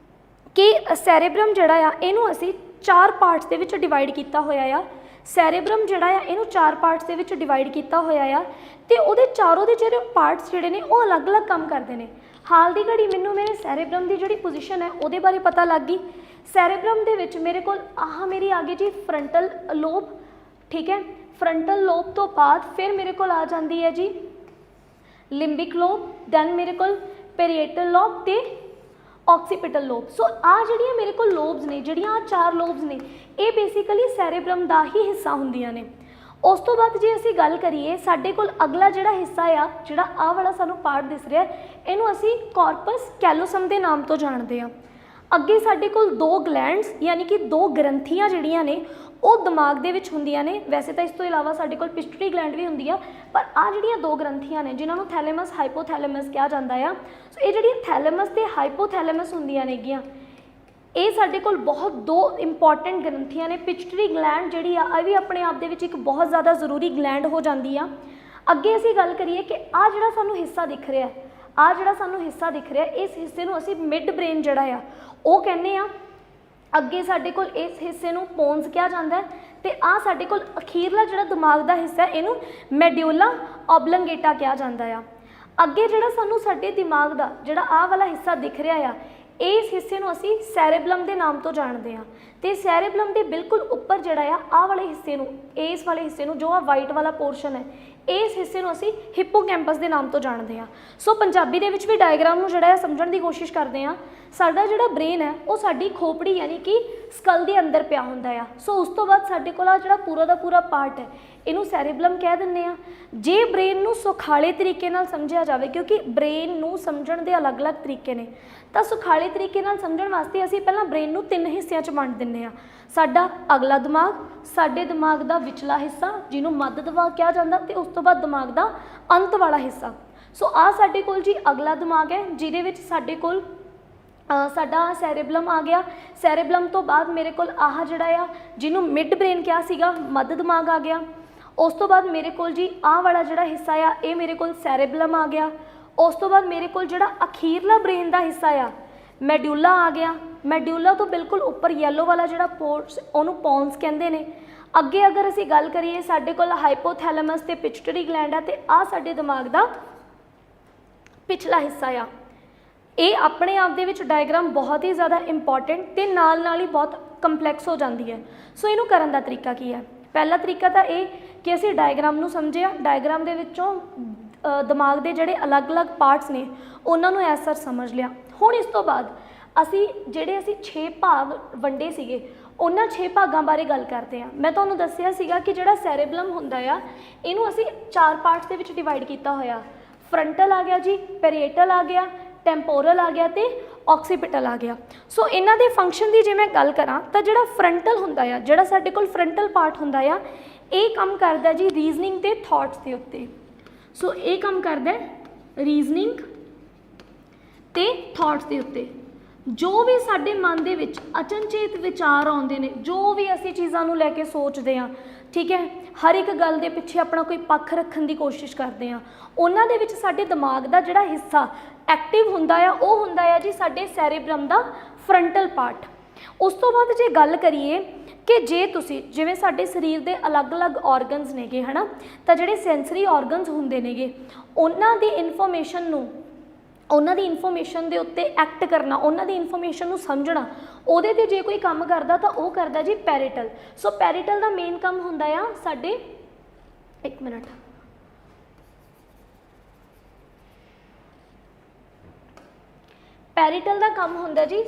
कि सैरेब्रम जिहड़ा आ इहनूं असीं 4 पार्ट्स दे विच डिवाइड कीता होया आ। सैरेब्रम जिहड़ा आ इहनूं 4 पार्ट्स दे विच डिवाइड किया होया आ ते उहदे चारों दे जिहड़े पार्ट्स जिहड़े ने वो अलग अलग काम करते हैं। हाल दी घड़ी मैनूं मेरे सैरेब्रम की जिहड़ी पोजीशन है उहदे बारे पता लग गई। सैरेब्रम दे विच मेरे कोल मेरी आ गई जी फ्रंटल लोब, ठीक है। फ्रंटल लोब तो बाद फिर मेरे को आ जाती है जी लिंबिक लोब, दैन मेरे को पेरिएटल लोब ते ऑक्सीपिटल लोब। सो आ जिहड़ियां मेरे को लोब्स ने, जिहड़ियां 4 लोब्स ने, ये बेसिकली सैरेब्रम का ही हिस्सा हुंदियां ने। उस तो बाद जे असीं गल करिए साडे कोल अगला जिहड़ा हिस्सा आ, जिहड़ा आ वाला सानूं पार्ट दिस रहा है, इहनूं असीं कॉर्पस कैलोसम के नाम तो जानते हैं। ਅੱਗੇ ਸਾਡੇ ਕੋਲ ਦੋ ਗਲੈਂਡਸ ਯਾਨੀ ਕਿ ਦੋ ਗ੍ਰੰਥੀਆਂ ਜਿਹੜੀਆਂ ਨੇ ਉਹ ਦਿਮਾਗ ਦੇ ਵਿੱਚ ਹੁੰਦੀਆਂ ਨੇ। ਵੈਸੇ ਤਾਂ ਇਸ ਤੋਂ ਇਲਾਵਾ ਸਾਡੇ ਕੋਲ ਪਿਟਿਊਟਰੀ ਗਲੈਂਡ ਵੀ ਹੁੰਦੀ ਆ, ਪਰ ਆ ਜਿਹੜੀਆਂ ਦੋ ਗ੍ਰੰਥੀਆਂ ਨੇ ਜਿਨ੍ਹਾਂ ਨੂੰ ਥੈਲੇਮਸ ਹਾਈਪੋਥੈਲੇਮਸ ਕਿਹਾ ਜਾਂਦਾ ਆ, ਸੋ ਇਹ ਜਿਹੜੀਆਂ ਥੈਲੇਮਸ ਤੇ ਹਾਈਪੋਥੈਲੇਮਸ ਹੁੰਦੀਆਂ ਨੇਗੀਆਂ, ਇਹ ਸਾਡੇ ਕੋਲ ਬਹੁਤ ਦੋ ਇੰਪੋਰਟੈਂਟ ਗ੍ਰੰਥੀਆਂ ਨੇ। ਪਿਟਿਊਟਰੀ ਗਲੈਂਡ ਜਿਹੜੀ ਆ ਇਹ ਵੀ ਆਪਣੇ ਆਪ ਦੇ ਵਿੱਚ ਇੱਕ ਬਹੁਤ ਜ਼ਿਆਦਾ ਜ਼ਰੂਰੀ ਗਲੈਂਡ ਹੋ ਜਾਂਦੀ ਆ। ਅੱਗੇ ਅਸੀਂ ਗੱਲ ਕਰੀਏ ਕਿ ਆ ਜਿਹੜਾ ਸਾਨੂੰ ਹਿੱਸਾ ਦਿਖ ਰਿਹਾ, ਆ ਜਿਹੜਾ ਸਾਨੂੰ ਹਿੱਸਾ ਦਿਖ ਰਿਹਾ, ਇਸ ਹਿੱਸੇ ਨੂੰ ਅਸੀਂ ਮਿਡ ਬ੍ਰੇਨ ਜਿਹੜਾ ਆ ਉਹ ਕਹਿੰਦੇ ਆ। ਅੱਗੇ ਸਾਡੇ ਕੋਲ ਇਸ ਹਿੱਸੇ ਨੂੰ ਪੋਨਸ ਕਿਹਾ ਜਾਂਦਾ ਹੈ, ਤੇ ਆ ਸਾਡੇ ਕੋਲ ਅਖੀਰਲਾ ਜਿਹੜਾ ਦਿਮਾਗ ਦਾ ਹਿੱਸਾ ਇਹਨੂੰ ਮੈਡਿਊਲਾ ਓਬਲੰਗੇਟਾ ਕਿਹਾ ਜਾਂਦਾ ਆ। ਅੱਗੇ ਜਿਹੜਾ ਸਾਨੂੰ ਸਾਡੇ ਦਿਮਾਗ ਦਾ ਜਿਹੜਾ ਆਹ ਵਾਲਾ ਹਿੱਸਾ ਦਿਖ ਰਿਹਾ ਆ, ਇਸ ਹਿੱਸੇ ਨੂੰ ਅਸੀਂ ਸੈਰੇਬਲਮ ਦੇ ਨਾਮ ਤੋਂ ਜਾਣਦੇ ਹਾਂ। ਤੇ ਸੈਰੇਬਲਮ ਦੇ ਬਿਲਕੁਲ ਉੱਪਰ ਜਿਹੜਾ ਆ ਆਹ ਵਾਲੇ ਹਿੱਸੇ ਨੂੰ, ਇਸ ਵਾਲੇ ਹਿੱਸੇ ਨੂੰ ਜੋ ਆ ਵਾਈਟ ਵਾਲਾ ਪੋਰਸ਼ਨ ਹੈ, ਇਸ ਹਿੱਸੇ ਨੂੰ ਅਸੀਂ ਹਿਪੋਕੈਂਪਸ ਦੇ ਨਾਮ ਤੋਂ ਜਾਣਦੇ ਹਾਂ। ਸੋ ਪੰਜਾਬੀ ਦੇ ਵਿੱਚ ਵੀ ਡਾਇਗਰਾਮ ਨੂੰ ਜਿਹੜਾ ਹੈ ਸਮਝਣ ਦੀ ਕੋਸ਼ਿਸ਼ ਕਰਦੇ ਹਾਂ। ਸਾਡਾ ਜਿਹੜਾ ਬ੍ਰੇਨ ਹੈ ਉਹ ਸਾਡੀ ਖੋਪੜੀ ਯਾਨੀ ਕਿ ਸਕਲ ਦੇ ਅੰਦਰ ਪਿਆ ਹੁੰਦਾ ਆ। ਸੋ ਉਸ ਤੋਂ ਬਾਅਦ ਸਾਡੇ ਕੋਲ ਆ ਜਿਹੜਾ ਪੂਰਾ ਦਾ ਪੂਰਾ ਪਾਰਟ ਹੈ ਇਹਨੂੰ ਸੈਰੇਬਲਮ ਕਹਿ ਦਿੰਦੇ ਆ। ਜੇ ਬ੍ਰੇਨ ਨੂੰ ਸੁਖਾਲੇ ਤਰੀਕੇ ਨਾਲ ਸਮਝਿਆ ਜਾਵੇ, ਕਿਉਂਕਿ ਬ੍ਰੇਨ ਨੂੰ ਸਮਝਣ ਦੇ ਅਲੱਗ-ਅਲੱਗ ਤਰੀਕੇ ਨੇ, ਤਾਂ ਸੁਖਾਲੇ ਤਰੀਕੇ ਨਾਲ ਸਮਝਣ ਵਾਸਤੇ ਅਸੀਂ ਪਹਿਲਾਂ ਬ੍ਰੇਨ ਨੂੰ 3 ਹਿੱਸਿਆਂ 'ਚ ਵੰਡ ਦਿੰਦੇ ਹਾਂ। ਸਾਡਾ ਅਗਲਾ ਦਿਮਾਗ, ਸਾਡੇ ਦਿਮਾਗ ਦਾ ਵਿਚਲਾ ਹਿੱਸਾ ਜਿਹਨੂੰ ਮੱਧ ਦਿਮਾਗ ਕਿਹਾ ਜਾਂਦਾ, ਤੇ ਉਸ ਤੋਂ ਬਾਅਦ ਦਿਮਾਗ ਦਾ ਅੰਤ ਵਾਲਾ ਹਿੱਸਾ। ਸੋ ਆ ਸਾਡੇ ਕੋਲ ਜੀ ਅਗਲਾ ਦਿਮਾਗ ਹੈ ਜਿਹਦੇ ਵਿੱਚ ਸਾਡੇ ਕੋਲ ਸਾਡਾ ਸੈਰੇਬਲਮ ਆ ਗਿਆ। ਸੈਰੇਬਲਮ ਤੋਂ ਬਾਅਦ ਮੇਰੇ ਕੋਲ ਆਹ ਜਿਹੜਾ ਆ ਜਿਹਨੂੰ ਮਿਡ ਬ੍ਰੇਨ ਕਿਹਾ ਸੀਗਾ, ਮੱਧ ਦਿਮਾਗ ਆ ਗਿਆ। ਉਸ ਤੋਂ ਬਾਅਦ ਮੇਰੇ ਕੋਲ ਜੀ ਆਹ ਵਾਲਾ ਜਿਹੜਾ ਹਿੱਸਾ ਆ ਇਹ ਮੇਰੇ ਕੋਲ ਸੈਰੇਬਲਮ ਆ ਗਿਆ। ਉਸ ਤੋਂ ਬਾਅਦ ਮੇਰੇ ਕੋਲ ਜਿਹੜਾ ਅਖੀਰਲਾ ਬ੍ਰੇਨ ਦਾ ਹਿੱਸਾ ਆ ਮੈਡਿਊਲਾ ਆ ਗਿਆ। ਮੈਡਿਊਲਾ ਤੋਂ ਬਿਲਕੁਲ ਉੱਪਰ ਯੈਲੋ ਵਾਲਾ ਜਿਹੜਾ ਪੋਰਸ ਉਹਨੂੰ ਪੋਨਸ ਕਹਿੰਦੇ ਨੇ। ਅੱਗੇ ਅਗਰ ਅਸੀਂ ਗੱਲ ਕਰੀਏ ਸਾਡੇ ਕੋਲ ਹਾਈਪੋਥੈਲੇਮਸ ਤੇ ਪਿਟਿਊਟਰੀ ਗਲੈਂਡ ਆ, ਤੇ ਆਹ ਸਾਡੇ ਦਿਮਾਗ ਦਾ ਪਿਛਲਾ ਹਿੱਸਾ ਆ। ਇਹ ਆਪਣੇ ਆਪ ਦੇ ਵਿੱਚ ਡਾਇਗਰਾਮ ਬਹੁਤ ਹੀ ਜ਼ਿਆਦਾ ਇੰਪੋਰਟੈਂਟ ਤੇ ਨਾਲ ਨਾਲ ਹੀ ਬਹੁਤ ਕੰਪਲੈਕਸ ਹੋ ਜਾਂਦੀ ਹੈ। ਸੋ ਇਹਨੂੰ ਕਰਨ ਦਾ ਤਰੀਕਾ ਕੀ ਹੈ? ਪਹਿਲਾ ਤਰੀਕਾ ਤਾਂ ਇਹ ਕਿ ਅਸੀਂ ਡਾਇਗਰਾਮ ਨੂੰ ਸਮਝਿਆ, ਡਾਇਗਰਾਮ ਦੇ ਵਿੱਚੋਂ ਦਿਮਾਗ ਦੇ ਜਿਹੜੇ ਅਲੱਗ-ਅਲੱਗ ਪਾਰਟਸ ਨੇ ਉਹਨਾਂ ਨੂੰ ਐਸਰ ਸਮਝ ਲਿਆ। ਹੁਣ ਇਸ ਤੋਂ ਬਾਅਦ ਅਸੀਂ 6 ਭਾਗ ਵੰਡੇ ਸੀਗੇ, ਉਹਨਾਂ 6 ਭਾਗਾਂ ਬਾਰੇ ਗੱਲ ਕਰਦੇ ਹਾਂ। ਮੈਂ ਤੁਹਾਨੂੰ ਦੱਸਿਆ ਸੀਗਾ ਕਿ ਜਿਹੜਾ ਸੈਰੇਬਲਮ ਹੁੰਦਾ ਆ ਇਹਨੂੰ ਅਸੀਂ 4 ਪਾਰਟਸ ਦੇ ਵਿੱਚ ਡਿਵਾਈਡ ਕੀਤਾ ਹੋਇਆ। ਫਰੰਟਲ ਆ ਗਿਆ ਜੀ, ਪੈਰੀਏਟਲ ਆ ਗਿਆ, ਟੈਂਪੋਰਲ ਆ ਗਿਆ ਤੇ ਆਕਸੀਪਿਟਲ ਆ ਗਿਆ। ਸੋ ਇਹਨਾਂ ਦੇ ਫੰਕਸ਼ਨ ਦੀ ਜੇ ਮੈਂ ਗੱਲ ਕਰਾਂ ਤਾਂ ਜਿਹੜਾ ਫਰੰਟਲ ਹੁੰਦਾ ਆ, ਜਿਹੜਾ ਸਾਡੇ ਕੋਲ ਫਰੰਟਲ ਪਾਰਟ ਹੁੰਦਾ ਆ, ਇਹ ਕੰਮ ਕਰਦਾ ਜੀ ਰੀਜ਼ਨਿੰਗ ਤੇ ਥਾਟਸ ਦੇ ਉੱਤੇ। ਸੋ ਇਹ ਕੰਮ ਕਰਦਾ ਰੀਜ਼ਨਿੰਗ ਤੇ ਥਾਟਸ ਦੇ ਉੱਤੇ। ਜੋ ਵੀ ਸਾਡੇ ਮਨ ਦੇ ਵਿੱਚ ਅਚਨਚੇਤ ਵਿਚਾਰ ਆਉਂਦੇ ਨੇ, ਜੋ ਵੀ ਅਸੀਂ ਚੀਜ਼ਾਂ ਨੂੰ ਲੈ ਕੇ ਸੋਚਦੇ ਹਾਂ, ਠੀਕ ਹੈ, ਹਰ ਇੱਕ ਗੱਲ ਦੇ ਪਿੱਛੇ ਆਪਣਾ ਕੋਈ ਪੱਖ ਰੱਖਣ ਦੀ ਕੋਸ਼ਿਸ਼ ਕਰਦੇ ਹਾਂ, ਉਹਨਾਂ ਦੇ ਵਿੱਚ ਸਾਡੇ ਦਿਮਾਗ ਦਾ ਜਿਹੜਾ ਹਿੱਸਾ ਐਕਟਿਵ ਹੁੰਦਾ ਆ ਉਹ ਹੁੰਦਾ ਆ ਜੀ ਸਾਡੇ ਸੈਰੇਬਰਮ ਦਾ ਫਰੰਟਲ ਪਾਰਟ। ਉਸ ਤੋਂ ਬਾਅਦ ਜੇ ਗੱਲ ਕਰੀਏ ਕਿ ਜੇ ਤੁਸੀਂ ਜਿਵੇਂ ਸਾਡੇ ਸਰੀਰ ਦੇ ਅਲੱਗ-ਅਲੱਗ ਔਰਗਨਸ ਨੇਗੇ ਹੈ ਨਾ, ਤਾਂ ਜਿਹੜੇ ਸੈਂਸਰੀ ਔਰਗਨਸ ਹੁੰਦੇ ਨੇਗੇ ਉਹਨਾਂ ਦੀ ਇਨਫੋਰਮੇਸ਼ਨ ਦੇ ਉੱਤੇ ਐਕਟ ਕਰਨਾ, ਉਹਨਾਂ ਦੀ ਇਨਫੋਰਮੇਸ਼ਨ ਨੂੰ ਸਮਝਣਾ, ਉਹਦੇ ਤੇ ਜੇ ਕੋਈ ਕੰਮ ਕਰਦਾ ਤਾਂ ਉਹ ਕਰਦਾ ਜੀ ਪੈਰੀਟਲ। ਸੋ ਪੈਰੀਟਲ ਦਾ ਮੇਨ ਕੰਮ ਹੁੰਦਾ ਆ ਸਾਡੇ, ਇੱਕ ਮਿੰਟ, ਪੈਰੀਟਲ ਦਾ ਕੰਮ ਹੁੰਦਾ ਜੀ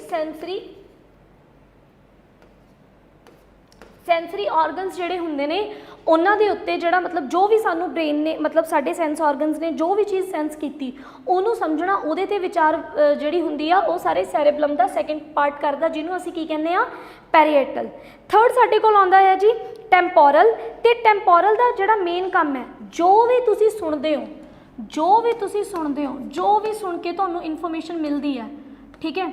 ਸੈਂਸਰੀ ਔਰਗਨਸ ਜਿਹੜੇ ਹੁੰਦੇ ਨੇ ਉਹਨਾਂ ਦੇ ਉੱਤੇ ਜਿਹੜਾ ਮਤਲਬ ਜੋ ਵੀ ਸਾਨੂੰ ਬ੍ਰੇਨ ਨੇ ਮਤਲਬ ਸਾਡੇ ਸੈਂਸ ਔਰਗਨਸ ਨੇ ਜੋ ਵੀ ਚੀਜ਼ ਸੈਂਸ ਕੀਤੀ ਉਹਨੂੰ ਸਮਝਣਾ, ਉਹਦੇ ਤੇ ਵਿਚਾਰ ਜਿਹੜੀ ਹੁੰਦੀ ਆ ਉਹ ਸਾਰੇ ਸੈਰੇਬਲਮ ਦਾ ਸੈਕੰਡ ਪਾਰਟ ਕਰਦਾ, ਜਿਹਨੂੰ ਅਸੀਂ ਕੀ ਕਹਿੰਦੇ ਆ ਪੈਰੀਏਟਲ। ਥਰਡ ਸਾਡੇ ਕੋਲ ਆਉਂਦਾ ਹੈ ਜੀ ਟੈਂਪੋਰਲ। ਤੇ ਟੈਂਪੋਰਲ ਦਾ ਜਿਹੜਾ ਮੇਨ ਕੰਮ ਹੈ, ਜੋ ਵੀ ਤੁਸੀਂ ਸੁਣਦੇ ਹੋ, ਜੋ ਵੀ ਸੁਣ ਕੇ ਤੁਹਾਨੂੰ ਇਨਫੋਰਮੇਸ਼ਨ ਮਿਲਦੀ ਹੈ, ਠੀਕ ਹੈ,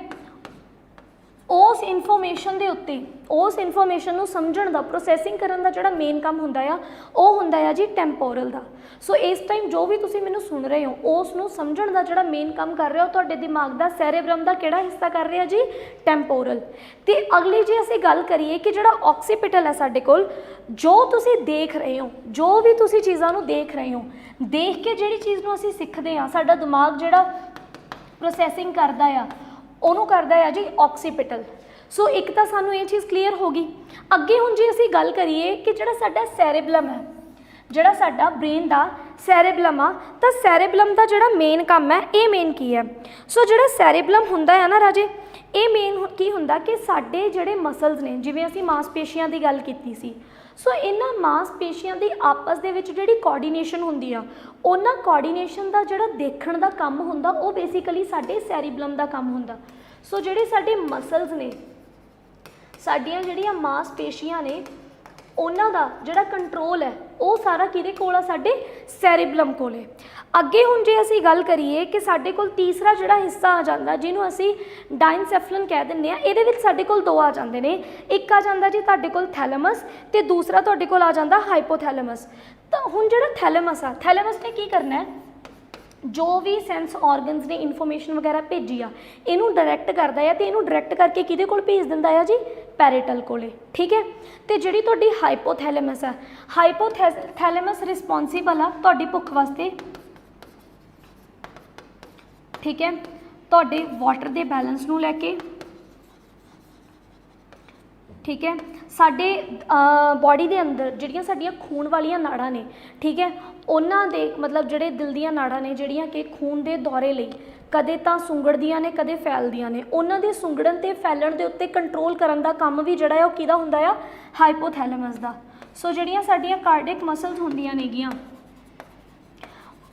ਉਸ ਇਨਫੋਰਮੇਸ਼ਨ ਦੇ ਉੱਤੇ ਉਸ ਇਨਫੋਰਮੇਸ਼ਨ ਨੂੰ ਸਮਝਣ ਦਾ, ਪ੍ਰੋਸੈਸਿੰਗ ਕਰਨ ਦਾ ਜਿਹੜਾ ਮੇਨ ਕੰਮ ਹੁੰਦਾ ਆ ਉਹ ਹੁੰਦਾ ਆ ਜੀ ਟੈਂਪੋਰਲ ਦਾ। ਸੋ ਇਸ ਟਾਈਮ ਜੋ ਵੀ ਤੁਸੀਂ ਮੈਨੂੰ ਸੁਣ ਰਹੇ ਹੋ ਉਸ ਨੂੰ ਸਮਝਣ ਦਾ ਜਿਹੜਾ ਮੇਨ ਕੰਮ ਕਰ ਰਿਹਾ ਉਹ ਤੁਹਾਡੇ ਦਿਮਾਗ ਦਾ ਸੈਰੇਬਰਮ ਦਾ ਕਿਹੜਾ ਹਿੱਸਾ ਕਰ ਰਿਹਾ ਜੀ? ਟੈਂਪੋਰਲ। ਤੇ ਅਗਲੀ ਜੇ ਅਸੀਂ ਗੱਲ ਕਰੀਏ ਕਿ ਜਿਹੜਾ ਆਕਸੀਪਿਟਲ ਹੈ ਸਾਡੇ ਕੋਲ, ਜੋ ਤੁਸੀਂ ਦੇਖ ਰਹੇ ਹੋ, ਜੋ ਵੀ ਤੁਸੀਂ ਚੀਜ਼ਾਂ ਨੂੰ ਦੇਖ ਰਹੇ ਹੋ, ਦੇਖ ਕੇ ਜਿਹੜੀ ਚੀਜ਼ ਨੂੰ ਅਸੀਂ ਸਿੱਖਦੇ ਹਾਂ, ਸਾਡਾ ਦਿਮਾਗ ਜਿਹੜਾ ਪ੍ਰੋਸੈਸਿੰਗ ਕਰਦਾ ਆ ਉਹਨੂੰ ਕਰਦਾ ਆ ਜੀ ਆਕਸੀਪਿਟਲ। ਸੋ ਇੱਕ ਤਾਂ ਸਾਨੂੰ ਇਹ ਚੀਜ਼ ਕਲੀਅਰ ਹੋ ਗਈ। ਅੱਗੇ ਹੁਣ ਜੇ ਅਸੀਂ ਗੱਲ ਕਰੀਏ ਕਿ ਜਿਹੜਾ ਸਾਡਾ ਸੈਰੇਬਲਮ ਹੈ, ਜਿਹੜਾ ਸਾਡਾ ਬ੍ਰੇਨ ਦਾ ਸੈਰੇਬਲਮ ਆ, ਤਾਂ ਸੈਰੇਬਲਮ ਦਾ ਜਿਹੜਾ ਮੇਨ ਕੰਮ ਹੈ ਇਹ ਮੇਨ ਕੀ ਹੈ? ਸੋ ਜਿਹੜਾ ਸੈਰੇਬਲਮ ਹੁੰਦਾ ਹੈ ਨਾ ਰਾਜੇ, ਇਹ ਮੇਨ ਕੀ ਹੁੰਦਾ ਕਿ ਸਾਡੇ ਜਿਹੜੇ ਮਸਲਸ ਨੇ, ਜਿਵੇਂ ਅਸੀਂ ਮਾਸਪੇਸ਼ੀਆਂ ਦੀ ਗੱਲ ਕੀਤੀ ਸੀ, ਸੋ ਇਹਨਾਂ ਮਾਸਪੇਸ਼ੀਆਂ ਦੀ ਆਪਸ ਦੇ ਵਿੱਚ ਜਿਹੜੀ ਕੋਆਰਡੀਨੇਸ਼ਨ ਹੁੰਦੀ ਆ, ਉਹਨਾਂ ਕੋਆਰਡੀਨੇਸ਼ਨ ਦਾ ਜਿਹੜਾ ਦੇਖਣ ਦਾ ਕੰਮ ਹੁੰਦਾ ਉਹ ਬੇਸਿਕਲੀ ਸਾਡੇ ਸੈਰੇਬਲਮ ਦਾ ਕੰਮ ਹੁੰਦਾ। सो जिहड़े साडे मसल्स ने, साडियां जिहड़ियां मांसपेशियां ने, ਉਹਨਾਂ ਦਾ ਜਿਹੜਾ ਕੰਟਰੋਲ ਹੈ ਉਹ ਸਾਰਾ ਕਿਹਦੇ ਕੋਲ ਆ? ਸਾਡੇ ਸੈਰੀਬਲਮ ਕੋਲ ਹੈ। ਅੱਗੇ ਹੁਣ ਜੇ ਅਸੀਂ ਗੱਲ ਕਰੀਏ ਕਿ ਸਾਡੇ ਕੋਲ ਤੀਸਰਾ ਜਿਹੜਾ ਹਿੱਸਾ ਆ ਜਾਂਦਾ ਜਿਹਨੂੰ ਅਸੀਂ ਡਾਇਨਸੈਫਲਨ ਕਹਿ ਦਿੰਦੇ ਆ, ਇਹਦੇ ਵਿੱਚ ਸਾਡੇ ਕੋਲ ਦੋ ਆ ਜਾਂਦੇ ਨੇ। ਇੱਕ ਆ ਜਾਂਦਾ ਜੀ ਤੁਹਾਡੇ ਕੋਲ ਥੈਲੇਮਸ ਤੇ ਦੂਸਰਾ ਤੁਹਾਡੇ ਕੋਲ ਆ ਜਾਂਦਾ ਹਾਈਪੋਥੈਲੇਮਸ। ਤਾਂ ਹੁਣ ਜਿਹੜਾ ਥੈਲੇਮਸ ਆ, ਥੈਲੇਮਸ ਨੇ ਕੀ ਕਰਨਾ ਹੈ? जो भी सेंस ऑर्गनस ने इन्फॉर्मेशन वगैरह भेजी आ, इनू डायरैक्ट करता है, तो इनू डायरैक्ट करके किहदे कोल भेज दिंदा है जी? पैरेटल कोले। ठीक है, तो जिहड़ी तुहाडी हाइपोथैलेमस है, हाइपोथैलेमस रिस्पोंसिबल आ तुहाडी भुख वास्ते। ठीक है, तुहाडे वाटर दे बैलेंस नू लैके। ठीक है, साडे बॉडी के अंदर जिहड़ियां साडियां खून वालियां नाड़ां ने, ठीक है, उन्हां दे मतलब जिहड़े दिल दीयां नाड़ां ने जिहड़ियां कि खून के दौरे लई कदे तां सुंगड़दियां ने कदे फैलदियां ने, उन्हां दे सुंगड़न ते फैलण दे उत्ते कंट्रोल करन दा काम भी जिहड़ा है ओह किहदा हुंदा आ? हाइपोथैलेमस दा। सो जिहड़ियां साडियां कार्डिक मसल्स हुंदियां नेगियां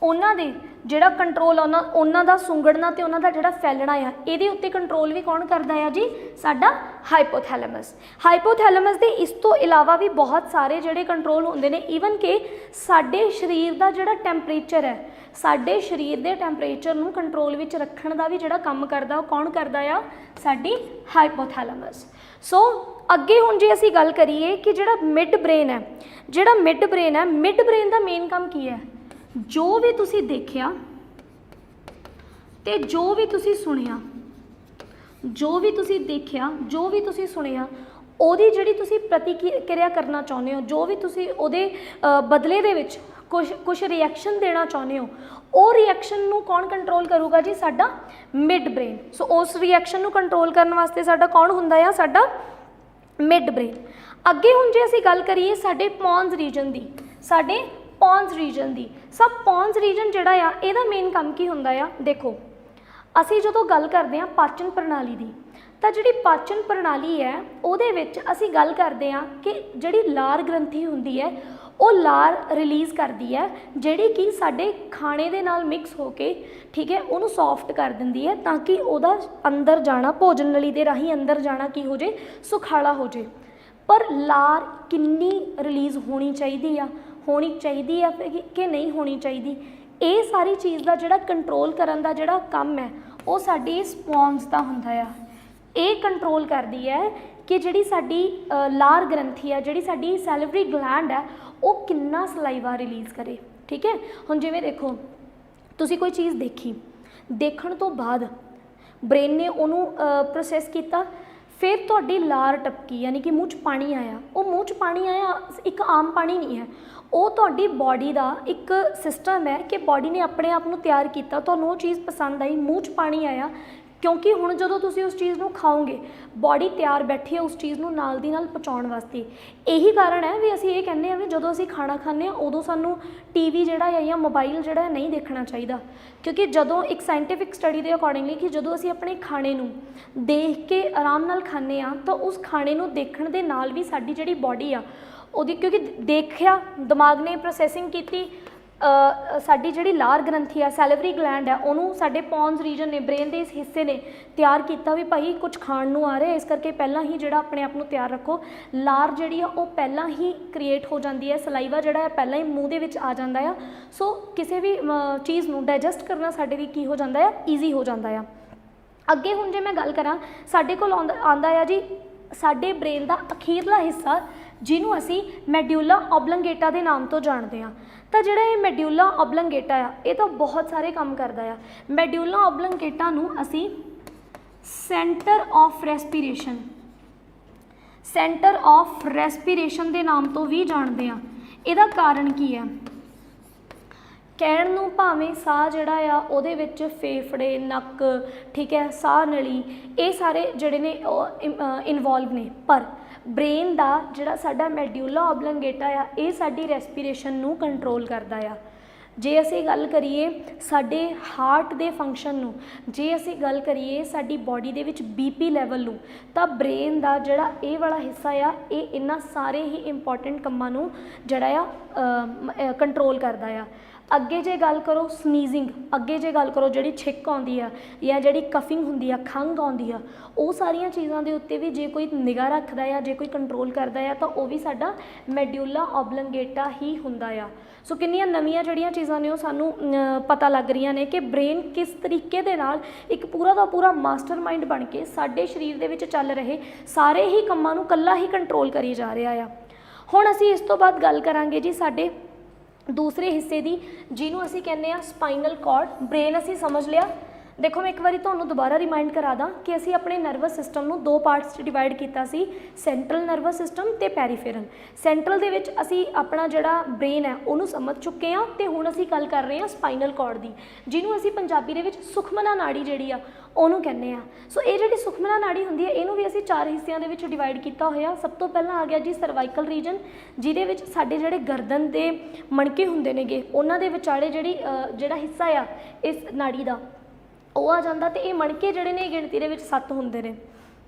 उन्हां दे ਜਿਹੜਾ ਕੰਟਰੋਲ ਉਹਨਾਂ ਦਾ ਸੁੰਗੜਨਾ ਤੇ ਉਹਨਾਂ ਦਾ ਜਿਹੜਾ ਫੈਲਣਾ ਆ, ਇਹਦੇ ਉੱਤੇ ਕੰਟਰੋਲ ਵੀ ਕੌਣ ਕਰਦਾ ਆ ਜੀ? ਸਾਡਾ ਹਾਈਪੋਥੈਲੇਮਸ। ਹਾਈਪੋਥੈਲੇਮਸ ਦੇ ਇਸ ਤੋਂ ਇਲਾਵਾ ਵੀ ਬਹੁਤ ਸਾਰੇ ਜਿਹੜੇ ਕੰਟਰੋਲ ਹੁੰਦੇ ਨੇ। ਈਵਨ ਕਿ ਸਾਡੇ ਸਰੀਰ ਦਾ ਜਿਹੜਾ ਟੈਂਪਰੇਚਰ ਹੈ, ਸਾਡੇ ਸਰੀਰ ਦੇ ਟੈਂਪਰੇਚਰ ਨੂੰ ਕੰਟਰੋਲ ਵਿੱਚ ਰੱਖਣ ਦਾ ਵੀ ਜਿਹੜਾ ਕੰਮ ਕਰਦਾ ਉਹ ਕੌਣ ਕਰਦਾ ਆ? ਸਾਡੀ ਹਾਈਪੋਥੈਲੇਮਸ। ਸੋ ਅੱਗੇ ਹੁਣ ਜੇ ਅਸੀਂ ਗੱਲ ਕਰੀਏ ਕਿ ਜਿਹੜਾ ਮਿਡ ਬ੍ਰੇਨ ਹੈ, ਜਿਹੜਾ ਮਿਡ ਬ੍ਰੇਨ ਹੈ, ਮਿਡ ਬ੍ਰੇਨ ਦਾ ਮੇਨ ਕੰਮ ਕੀ ਹੈ? जो भी तुसी देखिया ते जो भी तुसी सुनिया, जो भी तुसी देखिया, जो भी तुसी सुनिया, ओदी जिहड़ी तुसी प्रतिक्रिया करना चाहुंदे हो, जो भी तुसी ओदे बदले दे विच कुछ रिएक्शन देना चाहुंदे हो, ਉਹ रिएक्शन ਨੂੰ कौन कंट्रोल करूगा जी? साडा मिड ब्रेन। सो उस रिएक्शन ਨੂੰ कंट्रोल करने वास्ते साडा कौन हुंदा आ? साडा मिड ब्रेन। अगे हुण जे असीं गल करिए साडे पॉन्स रीजन दी, साडे पॉन्स रीजन दी, सब पॉन्स रीजन जिहड़ा आ इहदा मेन काम की हुंदा आ? देखो असीं जदों गल करदे हां पाचन प्रणाली दी, ਤਾਂ ਜਿਹੜੀ ਪਾਚਨ ਪ੍ਰਣਾਲੀ ਹੈ ਉਹਦੇ ਵਿੱਚ ਅਸੀਂ ਗੱਲ ਕਰਦੇ ਹਾਂ ਕਿ ਜਿਹੜੀ ਲਾਰ ਗ੍ਰੰਥੀ ਹੁੰਦੀ ਹੈ ਉਹ ਲਾਰ ਰਿਲੀਜ਼ ਕਰਦੀ ਹੈ, ਜਿਹੜੀ ਕਿ ਸਾਡੇ ਖਾਣੇ ਦੇ ਨਾਲ ਮਿਕਸ ਹੋ ਕੇ, ਠੀਕ ਹੈ, ਉਹਨੂੰ ਸੌਫਟ ਕਰ ਦਿੰਦੀ ਹੈ ਤਾਂ ਕਿ ਉਹਦਾ ਅੰਦਰ ਜਾਣਾ, ਭੋਜਨ ਨਲੀ ਦੇ ਰਾਹੀਂ ਅੰਦਰ ਜਾਣਾ ਕੀ ਹੋ ਜੇ? ਸੁਖਾਲਾ ਹੋ ਜੇ। ਪਰ ਲਾਰ ਕਿੰਨੀ ਰਿਲੀਜ਼ ਹੋਣੀ ਚਾਹੀਦੀ ਆ, ਕਿ ਨਹੀਂ ਹੋਣੀ ਚਾਹੀਦੀ, ਇਹ ਸਾਰੀ ਚੀਜ਼ ਦਾ ਜਿਹੜਾ ਕੰਟਰੋਲ ਕਰਨ ਦਾ ਜਿਹੜਾ ਕੰਮ ਹੈ ਉਹ ਸਾਡੀ ਸਪੌਂਜ ਦਾ ਹੁੰਦਾ ਆ। ਇਹ ਕੰਟਰੋਲ ਕਰਦੀ ਹੈ ਕਿ ਜਿਹੜੀ ਸਾਡੀ ਲਾਰ ਗ੍ਰੰਥੀ ਹੈ, ਜਿਹੜੀ ਸਾਡੀ ਸੈਲਿਵਰੀ ਗਲੈਂਡ ਹੈ, ਉਹ ਕਿੰਨਾ ਸਲਾਈਵਾ ਰਿਲੀਜ਼ ਕਰੇ। ਠੀਕ ਹੈ, ਹੁਣ ਜਿਵੇਂ ਦੇਖੋ ਤੁਸੀਂ ਕੋਈ ਚੀਜ਼ ਦੇਖੀ, ਦੇਖਣ ਤੋਂ ਬਾਅਦ ਬ੍ਰੇਨ ਨੇ ਉਹਨੂੰ ਪ੍ਰੋਸੈਸ ਕੀਤਾ, ਫਿਰ ਤੁਹਾਡੀ ਲਾਰ ਟਪਕੀ, ਯਾਨੀ ਕਿ ਮੂੰਹ 'ਚ ਪਾਣੀ ਆਇਆ। ਉਹ ਮੂੰਹ 'ਚ ਪਾਣੀ ਆਇਆ ਇੱਕ ਆਮ ਪਾਣੀ ਨਹੀਂ ਹੈ, ਉਹ ਤੁਹਾਡੀ ਬੋਡੀ ਦਾ ਇੱਕ ਸਿਸਟਮ ਹੈ ਕਿ ਬੋਡੀ ਨੇ ਆਪਣੇ ਆਪ ਨੂੰ ਤਿਆਰ ਕੀਤਾ। ਤੁਹਾਨੂੰ ਉਹ ਚੀਜ਼ ਪਸੰਦ ਆਈ, ਮੂੰਹ 'ਚ ਪਾਣੀ ਆਇਆ, ਕਿਉਂਕਿ ਹੁਣ ਜਦੋਂ ਤੁਸੀਂ ਉਸ ਚੀਜ਼ ਨੂੰ ਖਾਓਗੇ ਬੋਡੀ ਤਿਆਰ ਬੈਠੀ ਹੈ ਉਸ ਚੀਜ਼ ਨੂੰ ਨਾਲ ਦੀ ਨਾਲ ਪਹੁੰਚਾਉਣ ਵਾਸਤੇ। ਇਹੀ ਕਾਰਨ ਹੈ ਵੀ ਅਸੀਂ ਇਹ ਕਹਿੰਦੇ ਹਾਂ ਵੀ ਜਦੋਂ ਅਸੀਂ ਖਾਣਾ ਖਾਂਦੇ ਹਾਂ ਉਦੋਂ ਸਾਨੂੰ TV ਜਿਹੜਾ ਹੈ ਜਾਂ ਮੋਬਾਈਲ ਜਿਹੜਾ ਹੈ ਨਹੀਂ ਦੇਖਣਾ ਚਾਹੀਦਾ, ਕਿਉਂਕਿ ਜਦੋਂ ਇੱਕ ਸਾਇੰਟੀਫਿਕ ਸਟੱਡੀ ਦੇ ਅਕੋਰਡਿੰਗਲੀ ਕਿ ਜਦੋਂ ਅਸੀਂ ਆਪਣੇ ਖਾਣੇ ਨੂੰ ਦੇਖ ਕੇ ਆਰਾਮ ਨਾਲ ਖਾਂਦੇ ਹਾਂ ਤਾਂ ਉਸ ਖਾਣੇ ਨੂੰ ਦੇਖਣ ਦੇ ਨਾਲ ਵੀ ਸਾਡੀ ਜਿਹੜੀ ਬੋਡੀ ਆ ਉਹਦੀ, ਕਿਉਂਕਿ ਦੇਖਿਆ ਦਿਮਾਗ ਨੇ ਪ੍ਰੋਸੈਸਿੰਗ ਕੀਤੀ, ਸਾਡੀ ਜਿਹੜੀ ਲਾਰ ਗ੍ਰੰਥੀ ਆ, ਸੈਲਿਵਰੀ ਗਲੈਂਡ ਹੈ, ਉਹਨੂੰ ਸਾਡੇ ਪੌਨਸ ਰੀਜਨ ਨੇ, ਬ੍ਰੇਨ ਦੇ ਇਸ ਹਿੱਸੇ ਨੇ ਤਿਆਰ ਕੀਤਾ ਵੀ ਭਾਈ ਕੁਝ ਖਾਣ ਨੂੰ ਆ ਰਿਹਾ, ਇਸ ਕਰਕੇ ਪਹਿਲਾਂ ਹੀ ਜਿਹੜਾ ਆਪਣੇ ਆਪ ਨੂੰ ਤਿਆਰ ਰੱਖੋ। ਲਾਰ ਜਿਹੜੀ ਆ ਉਹ ਪਹਿਲਾਂ ਹੀ ਕ੍ਰੀਏਟ ਹੋ ਜਾਂਦੀ ਹੈ, ਸਲਾਈਵਾ ਜਿਹੜਾ ਹੈ ਪਹਿਲਾਂ ਹੀ ਮੂੰਹ ਦੇ ਵਿੱਚ ਆ ਜਾਂਦਾ ਆ। ਸੋ ਕਿਸੇ ਵੀ ਚੀਜ਼ ਨੂੰ ਡਾਈਜੈਸਟ ਕਰਨਾ ਸਾਡੇ ਲਈ ਕੀ ਹੋ ਜਾਂਦਾ ਆ? ਈਜ਼ੀ ਹੋ ਜਾਂਦਾ ਆ। ਅੱਗੇ ਹੁਣ ਜੇ ਮੈਂ ਗੱਲ ਕਰਾਂ, ਸਾਡੇ ਕੋਲ ਆਉਂਦਾ ਆ ਜੀ ਸਾਡੇ ਬ੍ਰੇਨ ਦਾ ਅਖੀਰਲਾ ਹਿੱਸਾ ਜਿਹਨੂੰ ਅਸੀਂ ਮੈਡਿਊਲਾ ਓਬਲੰਗੇਟਾ ਦੇ ਨਾਮ ਤੋਂ ਜਾਣਦੇ ਹਾਂ। ਤਾਂ ਜਿਹੜਾ ਇਹ ਮੈਡਿਊਲਾ ਓਬਲੰਗੇਟਾ ਆ ਇਹ ਤਾਂ ਬਹੁਤ ਸਾਰੇ ਕੰਮ ਕਰਦਾ ਆ। ਮੈਡਿਊਲਾ ਓਬਲੰਗੇਟਾ ਨੂੰ ਅਸੀਂ ਸੈਂਟਰ ਆਫ ਰੈਸਪੀਰੇਸ਼ਨ ਦੇ ਨਾਮ ਤੋਂ ਵੀ ਜਾਣਦੇ ਹਾਂ। ਇਹਦਾ ਕਾਰਨ ਕੀ ਹੈ? ਕਹਿਣ ਨੂੰ ਭਾਵੇਂ ਸਾਹ ਜਿਹੜਾ ਆ ਉਹਦੇ ਵਿੱਚ ਫੇਫੜੇ, ਨੱਕ, ਠੀਕ ਹੈ, ਸਾਹ ਨਲੀ, ਇਹ ਸਾਰੇ ਜਿਹੜੇ ਨੇ ਉਹ ਇਨਵੋਲਵ ਨੇ, ਪਰ ਬ੍ਰੇਨ ਦਾ ਜਿਹੜਾ ਸਾਡਾ ਮੈਡਿਊਲਾ ਓਬਲੰਗੇਟਾ ਆ ਇਹ ਸਾਡੀ ਰੈਸਪੀਰੇਸ਼ਨ ਨੂੰ ਕੰਟਰੋਲ ਕਰਦਾ ਆ। ਜੇ ਅਸੀਂ ਗੱਲ ਕਰੀਏ ਸਾਡੇ ਹਾਰਟ ਦੇ ਫੰਕਸ਼ਨ ਨੂੰ, ਜੇ ਅਸੀਂ ਗੱਲ ਕਰੀਏ ਸਾਡੀ ਬੋਡੀ ਦੇ ਵਿੱਚ BP ਲੈਵਲ ਨੂੰ, ਤਾਂ ਬ੍ਰੇਨ ਦਾ ਜਿਹੜਾ ਇਹ ਵਾਲਾ ਹਿੱਸਾ ਆ ਇਹ ਇਹਨਾਂ ਸਾਰੇ ਹੀ ਇੰਪੋਰਟੈਂਟ ਕੰਮਾਂ ਨੂੰ ਜਿਹੜਾ ਆ ਕੰਟਰੋਲ ਕਰਦਾ ਆ। ਅੱਗੇ ਜੇ ਗੱਲ ਕਰੋ ਸਨੀਜ਼ਿੰਗ, ਅੱਗੇ ਜੇ ਗੱਲ ਕਰੋ ਜਿਹੜੀ ਛਿੱਕ ਆਉਂਦੀ ਆ ਜਾਂ ਜਿਹੜੀ ਕਫਿੰਗ ਹੁੰਦੀ ਆ, ਖੰਘ ਆਉਂਦੀ ਆ, ਉਹ ਸਾਰੀਆਂ ਚੀਜ਼ਾਂ ਦੇ ਉੱਤੇ ਵੀ ਜੇ ਕੋਈ ਨਿਗਾਹ ਰੱਖਦਾ ਆ, ਜੇ ਕੋਈ ਕੰਟਰੋਲ ਕਰਦਾ ਆ, ਤਾਂ ਉਹ ਵੀ ਸਾਡਾ ਮੈਡਿਊਲਾ ਓਬਲੰਗੇਟਾ ਹੀ ਹੁੰਦਾ ਆ। ਸੋ ਕਿੰਨੀਆਂ ਨਵੀਆਂ ਜਿਹੜੀਆਂ ਚੀਜ਼ਾਂ ਨੇ ਉਹ ਸਾਨੂੰ ਪਤਾ ਲੱਗ ਰਹੀਆਂ ਨੇ ਕਿ ਬ੍ਰੇਨ ਕਿਸ ਤਰੀਕੇ ਦੇ ਨਾਲ ਇੱਕ ਪੂਰਾ ਦਾ ਪੂਰਾ ਮਾਸਟਰ ਮਾਈਂਡ ਬਣ ਕੇ ਸਾਡੇ ਸਰੀਰ ਦੇ ਵਿੱਚ ਚੱਲ ਰਹੇ ਸਾਰੇ ਹੀ ਕੰਮਾਂ ਨੂੰ ਇਕੱਲਾ ਹੀ ਕੰਟਰੋਲ ਕਰੀ ਜਾ ਰਿਹਾ ਆ। ਹੁਣ ਅਸੀਂ ਇਸ ਤੋਂ ਬਾਅਦ ਗੱਲ ਕਰਾਂਗੇ ਜੀ ਸਾਡੇ ਦੂਸਰੇ ਹਿੱਸੇ ਦੀ, ਜਿਹਨੂੰ ਅਸੀਂ ਕਹਿੰਦੇ ਆ ਸਪਾਈਨਲ ਕਾਰਡ। ਬ੍ਰੇਨ ਅਸੀਂ ਸਮਝ ਲਿਆ। ਦੇਖੋ ਮੈਂ ਇੱਕ ਵਾਰੀ ਤੁਹਾਨੂੰ ਦੁਬਾਰਾ ਰਿਮਾਈਂਡ ਕਰਾ ਦਾਂ ਕਿ ਅਸੀਂ ਆਪਣੇ ਨਰਵਸ ਸਿਸਟਮ ਨੂੰ ਦੋ ਪਾਰਟਸ 'ਚ ਡਿਵਾਈਡ ਕੀਤਾ ਸੀ, ਸੈਂਟਰਲ ਨਰਵਸ ਸਿਸਟਮ ਤੇ ਪੈਰੀਫੇਰਲ। ਸੈਂਟਰਲ ਦੇ ਵਿੱਚ ਅਸੀਂ ਆਪਣਾ ਜਿਹੜਾ ਬ੍ਰੇਨ ਹੈ ਉਹਨੂੰ ਸਮਝ ਚੁੱਕੇ ਹਾਂ, ਤੇ ਹੁਣ ਅਸੀਂ ਗੱਲ ਕਰ ਰਹੇ ਹਾਂ ਸਪਾਈਨਲ ਕਾਰਡ ਦੀ, ਜਿਹਨੂੰ ਅਸੀਂ ਪੰਜਾਬੀ ਦੇ ਵਿੱਚ ਸੁਖਮਨਾ ਨਾੜੀ ਜਿਹੜੀ ਆ ਉਹਨੂੰ ਕਹਿੰਦੇ ਆ। ਸੋ ਇਹ ਜਿਹੜੀ ਸੁਖਮਨਾ ਨਾੜੀ ਹੁੰਦੀ ਹੈ ਇਹਨੂੰ ਵੀ ਅਸੀਂ ਚਾਰ ਹਿੱਸਿਆਂ ਦੇ ਵਿੱਚ ਡਿਵਾਈਡ ਕੀਤਾ ਹੋਇਆ। ਸਭ ਤੋਂ ਪਹਿਲਾਂ ਆ ਗਿਆ ਜੀ ਸਰਵਾਈਕਲ ਰੀਜਨ, ਜਿਹਦੇ ਵਿੱਚ ਸਾਡੇ ਜਿਹੜੇ ਗਰਦਨ ਦੇ ਮਣਕੇ ਹੁੰਦੇ ਨੇਗੇ ਉਹਨਾਂ ਦੇ ਵਿਚਾਲੇ ਜਿਹੜਾ ਹਿੱਸਾ ਆ ਇਸ ਨਾੜੀ ਦਾ ਉਹ ਆ ਜਾਂਦਾ, ਤੇ ਇਹ ਮਣਕੇ ਜਿਹੜੇ ਨੇ ਗਿਣਤੀ ਦੇ ਵਿੱਚ 7 ਹੁੰਦੇ ਨੇ।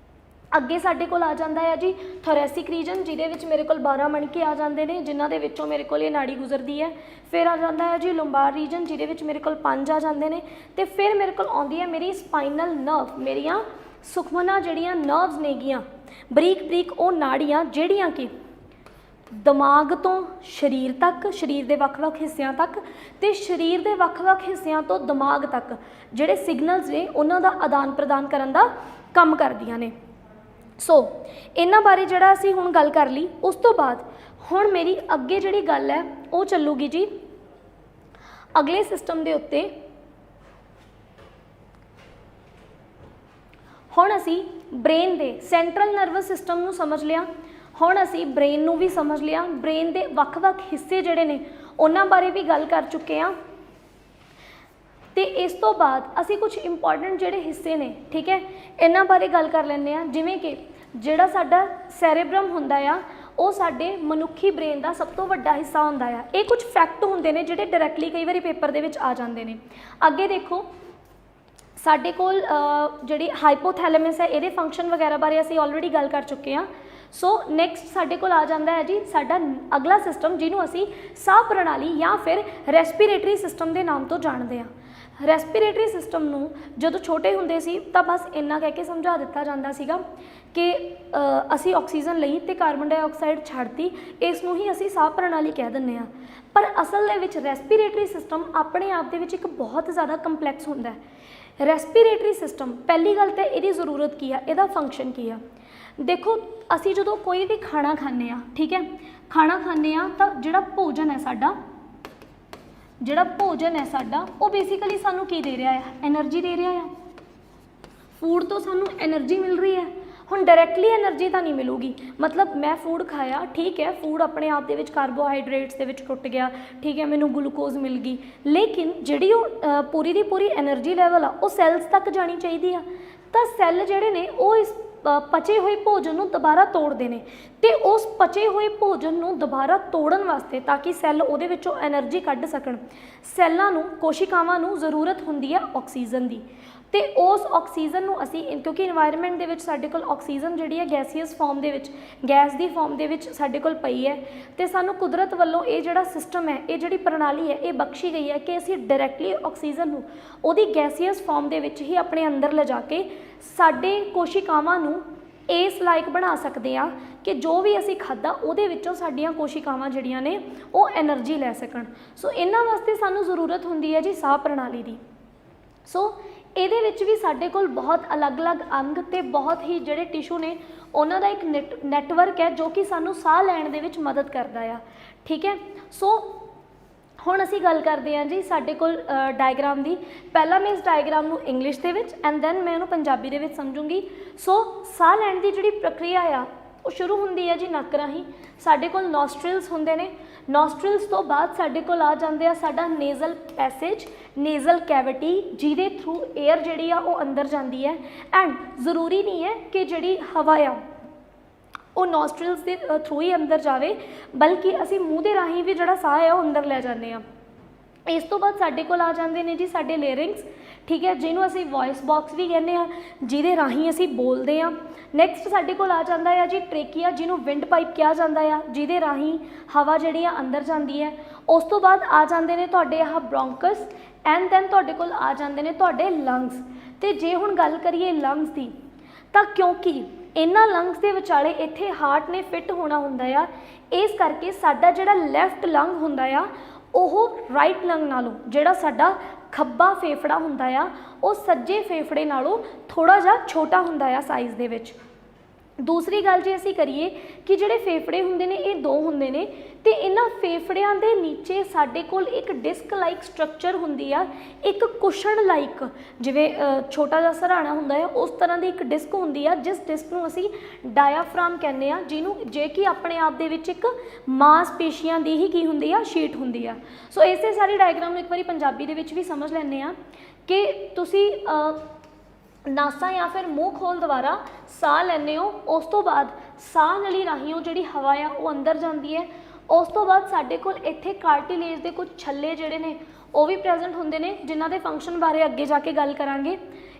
ਅੱਗੇ ਸਾਡੇ ਕੋਲ ਆ ਜਾਂਦਾ ਹੈ ਜੀ ਥੋਰੈਸਿਕ ਰੀਜਨ, ਜਿਹਦੇ ਵਿੱਚ ਮੇਰੇ ਕੋਲ 12 ਮਣਕੇ ਆ ਜਾਂਦੇ ਨੇ, ਜਿਨ੍ਹਾਂ ਦੇ ਵਿੱਚੋਂ ਮੇਰੇ ਕੋਲ ਇਹ ਨਾੜੀ ਗੁਜ਼ਰਦੀ ਹੈ। ਫਿਰ ਆ ਜਾਂਦਾ ਹੈ ਜੀ ਲੰਬਾਰ ਰੀਜਨ, ਜਿਹਦੇ ਵਿੱਚ ਮੇਰੇ ਕੋਲ 5 ਆ ਜਾਂਦੇ ਨੇ, ਤੇ ਫਿਰ ਮੇਰੇ ਕੋਲ ਆਉਂਦੀ ਹੈ ਮੇਰੀ ਸਪਾਈਨਲ ਨਰਵ, ਮੇਰੀਆਂ ਸੁਖਮਨਾ ਜਿਹੜੀਆਂ ਨਰਵਸ ਨੇਗੀਆਂ, ਬਰੀਕ ਬਰੀਕ ਉਹ ਨਾੜੀਆਂ ਜਿਹੜੀਆਂ ਕਿ ਦਿਮਾਗ ਤੋਂ ਸਰੀਰ ਤੱਕ, ਸਰੀਰ ਦੇ ਵੱਖ-ਵੱਖ ਹਿੱਸਿਆਂ ਤੱਕ, ਤੇ ਸਰੀਰ ਦੇ ਵੱਖ-ਵੱਖ ਹਿੱਸਿਆਂ ਤੋਂ ਦਿਮਾਗ ਤੱਕ ਜਿਹੜੇ ਸਿਗਨਲਸ ਨੇ ਉਹਨਾਂ ਦਾ ਆਦਾਨ ਪ੍ਰਦਾਨ ਕਰਨ ਦਾ ਕੰਮ ਕਰਦੀਆਂ ਨੇ। ਸੋ ਇਹਨਾਂ ਬਾਰੇ ਜਿਹੜਾ ਅਸੀਂ ਹੁਣ ਗੱਲ ਕਰ ਲਈ। ਉਸ ਤੋਂ ਬਾਅਦ ਹੁਣ ਮੇਰੀ ਅੱਗੇ ਜਿਹੜੀ ਗੱਲ ਹੈ ਉਹ ਚੱਲੂਗੀ ਜੀ ਅਗਲੇ ਸਿਸਟਮ ਦੇ ਉੱਤੇ। ਹੁਣ ਅਸੀਂ ਬ੍ਰੇਨ ਦੇ ਸੈਂਟਰਲ ਨਰਵਸ ਸਿਸਟਮ ਨੂੰ ਸਮਝ ਲਿਆ, ਹੁਣ ਅਸੀਂ ਬ੍ਰੇਨ ਨੂੰ ਵੀ ਸਮਝ ਲਿਆ, ਬ੍ਰੇਨ ਦੇ ਵੱਖ-ਵੱਖ ਹਿੱਸੇ ਜਿਹੜੇ ਨੇ ਉਹਨਾਂ ਬਾਰੇ ਵੀ ਗੱਲ ਕਰ ਚੁੱਕੇ ਹਾਂ। ਤੇ ਇਸ ਤੋਂ ਬਾਅਦ ਅਸੀਂ ਕੁਝ ਇੰਪੋਰਟੈਂਟ ਜਿਹੜੇ ਹਿੱਸੇ ਨੇ, ਠੀਕ ਹੈ, ਇਹਨਾਂ ਬਾਰੇ ਗੱਲ ਕਰ ਲੈਂਦੇ ਹਾਂ। ਜਿਵੇਂ ਕਿ ਜਿਹੜਾ ਸਾਡਾ ਸੈਰੇਬਰਮ ਹੁੰਦਾ ਆ ਉਹ ਸਾਡੇ ਮਨੁੱਖੀ ਬ੍ਰੇਨ ਦਾ ਸਭ ਤੋਂ ਵੱਡਾ ਹਿੱਸਾ ਹੁੰਦਾ ਆ। ਇਹ ਕੁਝ ਫੈਕਟ ਹੁੰਦੇ ਨੇ ਜਿਹੜੇ ਡਾਇਰੈਕਟਲੀ ਕਈ ਵਾਰੀ ਪੇਪਰ ਦੇ ਵਿੱਚ ਆ ਜਾਂਦੇ ਨੇ। ਅੱਗੇ ਦੇਖੋ ਸਾਡੇ ਕੋਲ ਜਿਹੜੀ ਹਾਈਪੋਥੈਲੇਮਸ ਹੈ ਇਹਦੇ ਫੰਕਸ਼ਨ ਵਗੈਰਾ ਬਾਰੇ ਅਸੀਂ ਆਲਰੇਡੀ ਗੱਲ ਕਰ ਚੁੱਕੇ ਹਾਂ। ਸੋ ਨੈਕਸਟ ਸਾਡੇ ਕੋਲ ਆ ਜਾਂਦਾ ਹੈ ਜੀ ਸਾਡਾ ਅਗਲਾ ਸਿਸਟਮ, ਜਿਹਨੂੰ ਅਸੀਂ ਸਾਹ ਪ੍ਰਣਾਲੀ ਜਾਂ ਫਿਰ ਰੈਸਪੀਰੇਟਰੀ ਸਿਸਟਮ ਦੇ ਨਾਮ ਤੋਂ ਜਾਣਦੇ ਹਾਂ। ਰੈਸਪੀਰੇਟਰੀ ਸਿਸਟਮ ਨੂੰ ਜਦੋਂ ਛੋਟੇ ਹੁੰਦੇ ਸੀ ਤਾਂ ਬਸ ਇੰਨਾ ਕਹਿ ਕੇ ਸਮਝਾ ਦਿੱਤਾ ਜਾਂਦਾ ਸੀਗਾ ਕਿ ਅਸੀਂ ਆਕਸੀਜਨ ਲਈ ਤੇ ਕਾਰਬਨ ਡਾਈਆਕਸਾਈਡ ਛੱਡਤੀ, ਇਸ ਨੂੰ ਹੀ ਅਸੀਂ ਸਾਹ ਪ੍ਰਣਾਲੀ ਕਹਿ ਦਿੰਦੇ ਹਾਂ। ਪਰ ਅਸਲ ਦੇ ਵਿੱਚ ਰੈਸਪੀਰੇਟਰੀ ਸਿਸਟਮ ਆਪਣੇ ਆਪ ਦੇ ਵਿੱਚ ਇੱਕ ਬਹੁਤ ਜ਼ਿਆਦਾ ਕੰਪਲੈਕਸ ਹੁੰਦਾ ਹੈ। ਰੈਸਪੀਰੇਟਰੀ ਸਿਸਟਮ, ਪਹਿਲੀ ਗੱਲ ਤਾਂ ਇਹਦੀ ਜ਼ਰੂਰਤ ਕੀ ਆ, ਇਹਦਾ ਫੰਕਸ਼ਨ ਕੀ ਆ। ਦੇਖੋ ਅਸੀਂ ਜਦੋਂ ਕੋਈ ਵੀ ਖਾਣਾ ਖਾਂਦੇ ਹਾਂ, ਠੀਕ ਹੈ, ਖਾਣਾ ਖਾਂਦੇ ਹਾਂ ਤਾਂ ਜਿਹੜਾ ਭੋਜਨ ਹੈ ਸਾਡਾ ਉਹ ਬੇਸਿਕਲੀ ਸਾਨੂੰ ਕੀ ਦੇ ਰਿਹਾ ਹੈ, ਐਨਰਜੀ ਦੇ ਰਿਹਾ ਆ। ਫੂਡ ਤੋਂ ਸਾਨੂੰ ਐਨਰਜੀ ਮਿਲ ਰਹੀ ਹੈ। ਹੁਣ ਡਾਇਰੈਕਟਲੀ ਐਨਰਜੀ ਤਾਂ ਨਹੀਂ ਮਿਲੂਗੀ, ਮਤਲਬ ਮੈਂ ਫੂਡ ਖਾਇਆ, ਠੀਕ ਹੈ, ਫੂਡ ਆਪਣੇ ਆਪ ਦੇ ਵਿੱਚ ਕਾਰਬੋਹਾਈਡਰੇਟਸ ਦੇ ਵਿੱਚ ਟੁੱਟ ਗਿਆ, ਠੀਕ ਹੈ, ਮੈਨੂੰ ਗਲੂਕੋਜ਼ ਮਿਲ ਗਈ, ਲੇਕਿਨ ਜਿਹੜੀ ਉਹ ਪੂਰੀ ਦੀ ਪੂਰੀ ਐਨਰਜੀ ਲੈਵਲ ਆ ਉਹ ਸੈਲਸ ਤੱਕ ਜਾਣੀ ਚਾਹੀਦੀ ਆ। ਤਾਂ ਸੈੱਲ ਜਿਹੜੇ ਨੇ ਉਹ ਇਸ ਪਚੇ ਹੋਏ ਭੋਜਨ ਨੂੰ ਦੁਬਾਰਾ ਤੋੜਦੇ ਨੇ, ਤੇ ਉਸ ਪਚੇ ਹੋਏ ਭੋਜਨ ਨੂੰ ਦੁਬਾਰਾ ਤੋੜਨ ਵਾਸਤੇ ਤਾਂ ਕਿ ਸੈੱਲ ਉਹਦੇ ਵਿੱਚੋਂ ਐਨਰਜੀ ਕੱਢ ਸਕਣ, ਸੈੱਲਾਂ ਨੂੰ, ਕੋਸ਼ਿਕਾਵਾਂ ਨੂੰ ਜ਼ਰੂਰਤ ਹੁੰਦੀ ਹੈ ਆਕਸੀਜਨ ਦੀ। ਤੇ ਉਸ ਆਕਸੀਜਨ ਨੂੰ ਅਸੀਂ, ਕਿਉਂਕਿ ਇਨਵਾਇਰਨਮੈਂਟ ਦੇ ਵਿੱਚ ਸਾਡੇ ਕੋਲ ਆਕਸੀਜਨ ਜਿਹੜੀ ਹੈ ਗੈਸੀਅਸ ਫਾਰਮ ਦੇ ਵਿੱਚ, ਗੈਸ ਦੀ ਫਾਰਮ ਦੇ ਵਿੱਚ ਸਾਡੇ ਕੋਲ ਪਈ ਹੈ, ਤੇ ਸਾਨੂੰ ਕੁਦਰਤ ਵੱਲੋਂ ਇਹ ਜਿਹੜਾ ਸਿਸਟਮ ਹੈ, ਇਹ ਜਿਹੜੀ ਪ੍ਰਣਾਲੀ ਹੈ, ਇਹ ਬਖਸ਼ੀ ਗਈ ਹੈ ਕਿ ਅਸੀਂ ਡਾਇਰੈਕਟਲੀ ਆਕਸੀਜਨ ਨੂੰ ਉਹਦੀ ਗੈਸੀਅਸ ਫਾਰਮ ਦੇ ਵਿੱਚ ਹੀ ਆਪਣੇ ਅੰਦਰ ਲਿਜਾ ਕੇ ਸਾਡੇ ਕੋਸ਼ਿਕਾਵਾਂ ਨੂੰ ਇਸ ਲਾਇਕ ਬਣਾ ਸਕਦੇ ਹਾਂ ਕਿ ਜੋ ਵੀ ਅਸੀਂ ਖਾਧਾ ਉਹਦੇ ਵਿੱਚੋਂ ਸਾਡੀਆਂ ਕੋਸ਼ਿਕਾਵਾਂ ਜਿਹੜੀਆਂ ਨੇ ਉਹ ਐਨਰਜੀ ਲੈ ਸਕਣ। ਸੋ ਇਹਨਾਂ ਵਾਸਤੇ ਸਾਨੂੰ ਜ਼ਰੂਰਤ ਹੁੰਦੀ ਹੈ ਜੀ ਸਾਹ ਪ੍ਰਣਾਲੀ ਦੀ। ਸੋ ਇਹਦੇ ਵਿੱਚ ਵੀ ਸਾਡੇ ਕੋਲ ਬਹੁਤ ਅਲੱਗ-ਅਲੱਗ ਅੰਗ ਤੇ ਬਹੁਤ ਹੀ ਜਿਹੜੇ ਟਿਸ਼ੂ ਨੇ ਉਹਨਾਂ ਦਾ ਇੱਕ ਨੈਟਵਰਕ ਹੈ ਜੋ ਕਿ ਸਾਨੂੰ ਸਾਹ ਲੈਣ ਦੇ ਵਿੱਚ ਮਦਦ ਕਰਦਾ ਆ, ਠੀਕ ਹੈ। ਸੋ ਹੁਣ ਅਸੀਂ ਗੱਲ ਕਰਦੇ ਹਾਂ ਜੀ ਸਾਡੇ ਕੋਲ ਡਾਇਗਰਾਮ ਦੀ। ਪਹਿਲਾਂ ਮੈਂ ਇਸ ਡਾਇਗਰਾਮ ਨੂੰ ਇੰਗਲਿਸ਼ ਦੇ ਵਿੱਚ ਐਂਡ ਦੈਨ ਮੈਂ ਉਹਨੂੰ ਪੰਜਾਬੀ ਦੇ ਵਿੱਚ ਸਮਝੂੰਗੀ। ਸੋ ਸਾਹ ਲੈਣ ਦੀ ਜਿਹੜੀ ਪ੍ਰਕਿਰਿਆ ਆ ਉਹ ਸ਼ੁਰੂ ਹੁੰਦੀ ਹੈ ਜੀ ਨੱਕ ਰਾਹੀਂ। ਸਾਡੇ ਕੋਲ ਨੋਸਟ੍ਰਿਲਸ ਹੁੰਦੇ ਨੇ, ਨੋਸਟ੍ਰਿਲਸ ਤੋਂ ਬਾਅਦ ਸਾਡੇ ਕੋਲ ਆ ਜਾਂਦੇ ਆ ਸਾਡਾ ਨੇਜ਼ਲ ਪੈਸੇਜ, ਨੇਜ਼ਲ ਕੈਵਿਟੀ, ਜਿਹਦੇ ਥਰੂ ਏਅਰ ਜਿਹੜੀ ਆ ਉਹ ਅੰਦਰ ਜਾਂਦੀ ਹੈ। ਐਂਡ ਜ਼ਰੂਰੀ ਨਹੀਂ ਹੈ ਕਿ ਜਿਹੜੀ ਹਵਾ ਆ ਉਹ ਨੋਸਟ੍ਰਿਲਸ ਦੇ ਥਰੂ ਹੀ ਅੰਦਰ ਜਾਵੇ, ਬਲਕਿ ਅਸੀਂ ਮੂੰਹ ਦੇ ਰਾਹੀਂ ਵੀ ਜਿਹੜਾ ਸਾਹ ਹੈ ਉਹ ਅੰਦਰ ਲੈ ਜਾਂਦੇ ਹਾਂ। ਇਸ ਤੋਂ ਬਾਅਦ ਸਾਡੇ ਕੋਲ ਆ ਜਾਂਦੇ ਨੇ ਜੀ ਸਾਡੇ ਲੇਰਿੰਗਸ, ਠੀਕ ਹੈ, ਜਿਹਨੂੰ ਅਸੀਂ ਵੌਇਸ ਬਾਕਸ ਵੀ ਕਹਿੰਦੇ ਹਾਂ, ਜਿਹਦੇ ਰਾਹੀਂ ਅਸੀਂ ਬੋਲਦੇ ਹਾਂ। ਨੈਕਸਟ ਸਾਡੇ ਕੋਲ ਆ ਜਾਂਦਾ ਆ ਜੀ ਟ੍ਰੇਕੀਆ, ਜਿਹਨੂੰ ਵਿੰਡ ਪਾਈਪ ਕਿਹਾ ਜਾਂਦਾ ਆ, ਜਿਹਦੇ ਰਾਹੀਂ ਹਵਾ ਜਿਹੜੀ ਆ ਅੰਦਰ ਜਾਂਦੀ ਹੈ। ਉਸ ਤੋਂ ਬਾਅਦ ਆ ਜਾਂਦੇ ਨੇ ਤੁਹਾਡੇ ਆਹ ਬ੍ਰੌਂਕਸ ਐਂਡ ਦੈਨ ਤੁਹਾਡੇ ਕੋਲ ਆ ਜਾਂਦੇ ਨੇ ਤੁਹਾਡੇ ਲੰਗਸ। ਤੇ ਜੇ ਹੁਣ ਗੱਲ ਕਰੀਏ ਲੰਗਸ ਦੀ ਤਾਂ ਕਿਉਂਕਿ ਇਹਨਾਂ ਲੰਗਸ ਦੇ ਵਿਚਾਲੇ ਇੱਥੇ ਹਾਰਟ ਨੇ ਫਿੱਟ ਹੋਣਾ ਹੁੰਦਾ ਆ, ਇਸ ਕਰਕੇ ਸਾਡਾ ਜਿਹੜਾ ਲੈਫਟ ਲੰਗ ਹੁੰਦਾ ਆ ਉਹ ਰਾਈਟ ਲੰਗ ਨਾਲੋਂ, ਜਿਹੜਾ ਸਾਡਾ ਖੱਬਾ ਫੇਫੜਾ ਹੁੰਦਾ ਆ ਉਹ ਸੱਜੇ ਫੇਫੜੇ ਨਾਲੋਂ ਥੋੜ੍ਹਾ ਜਿਹਾ ਛੋਟਾ ਹੁੰਦਾ ਆ ਸਾਈਜ਼ ਦੇ ਵਿੱਚ। ਦੂਸਰੀ ਗੱਲ ਜੇ ਅਸੀਂ ਕਰੀਏ ਕਿ ਜਿਹੜੇ ਫੇਫੜੇ ਹੁੰਦੇ ਨੇ ਇਹ ਦੋ ਹੁੰਦੇ ਨੇ ਤੇ ਇਹਨਾਂ ਫੇਫੜਿਆਂ ਦੇ ਨੀਚੇ ਸਾਡੇ ਕੋਲ ਇੱਕ ਡਿਸਕ ਲਾਈਕ ਸਟਰਕਚਰ ਹੁੰਦੀ ਆ, ਇੱਕ ਕੁਸ਼ਨ ਲਾਈਕ, ਜਿਵੇਂ ਛੋਟਾ ਜਿਹਾ ਸਰਾਣਾ ਹੁੰਦਾ ਆ ਉਸ ਤਰ੍ਹਾਂ ਦੀ ਇੱਕ ਡਿਸਕ ਹੁੰਦੀ ਆ, ਜਿਸ ਡਿਸਕ ਨੂੰ ਅਸੀਂ ਡਾਇਆਫ੍ਰਾਮ ਕਹਿੰਦੇ ਆ, ਜਿਹਨੂੰ ਜੇ ਕਿ ਆਪਣੇ ਆਪ ਦੇ ਵਿੱਚ ਇੱਕ ਮਾਸਪੇਸ਼ੀਆਂ ਦੀ ਹੀ ਕੀ ਹੁੰਦੀ ਆ, ਸ਼ੀਟ ਹੁੰਦੀ ਆ। ਸੋ ਇਸੇ ਸਾਰੀ ਡਾਇਗਰਾਮ ਨੂੰ ਇੱਕ ਵਾਰੀ ਪੰਜਾਬੀ ਦੇ ਵਿੱਚ ਵੀ ਸਮਝ ਲੈਂਦੇ ਆ ਕਿ ਤੁਸੀਂ ਨਾਸਾ ਜਾਂ ਫਿਰ ਮੂੰਹ ਖੋਲ ਦੁਆਰਾ ਸਾਹ ਲੈਂਦੇ ਹੋ, ਉਸ ਤੋਂ ਬਾਅਦ ਸਾਹ ਨਲੀ ਰਾਹੀਂ ਉਹ ਜਿਹੜੀ ਹਵਾ ਆ ਉਹ ਅੰਦਰ ਜਾਂਦੀ ਹੈ। ਉਸ ਤੋਂ ਬਾਅਦ ਸਾਡੇ ਕੋਲ ਇੱਥੇ ਕਾਰਟਿਲੇਜ ਦੇ ਕੁਝ ਛੱਲੇ ਜਿਹੜੇ ਨੇ ਉਹ ਵੀ ਪ੍ਰੈਜ਼ੈਂਟ ਹੁੰਦੇ ਨੇ, ਜਿਨ੍ਹਾਂ ਦੇ ਫੰਕਸ਼ਨ ਬਾਰੇ ਅੱਗੇ ਜਾ ਕੇ ਗੱਲ ਕਰਾਂਗੇ।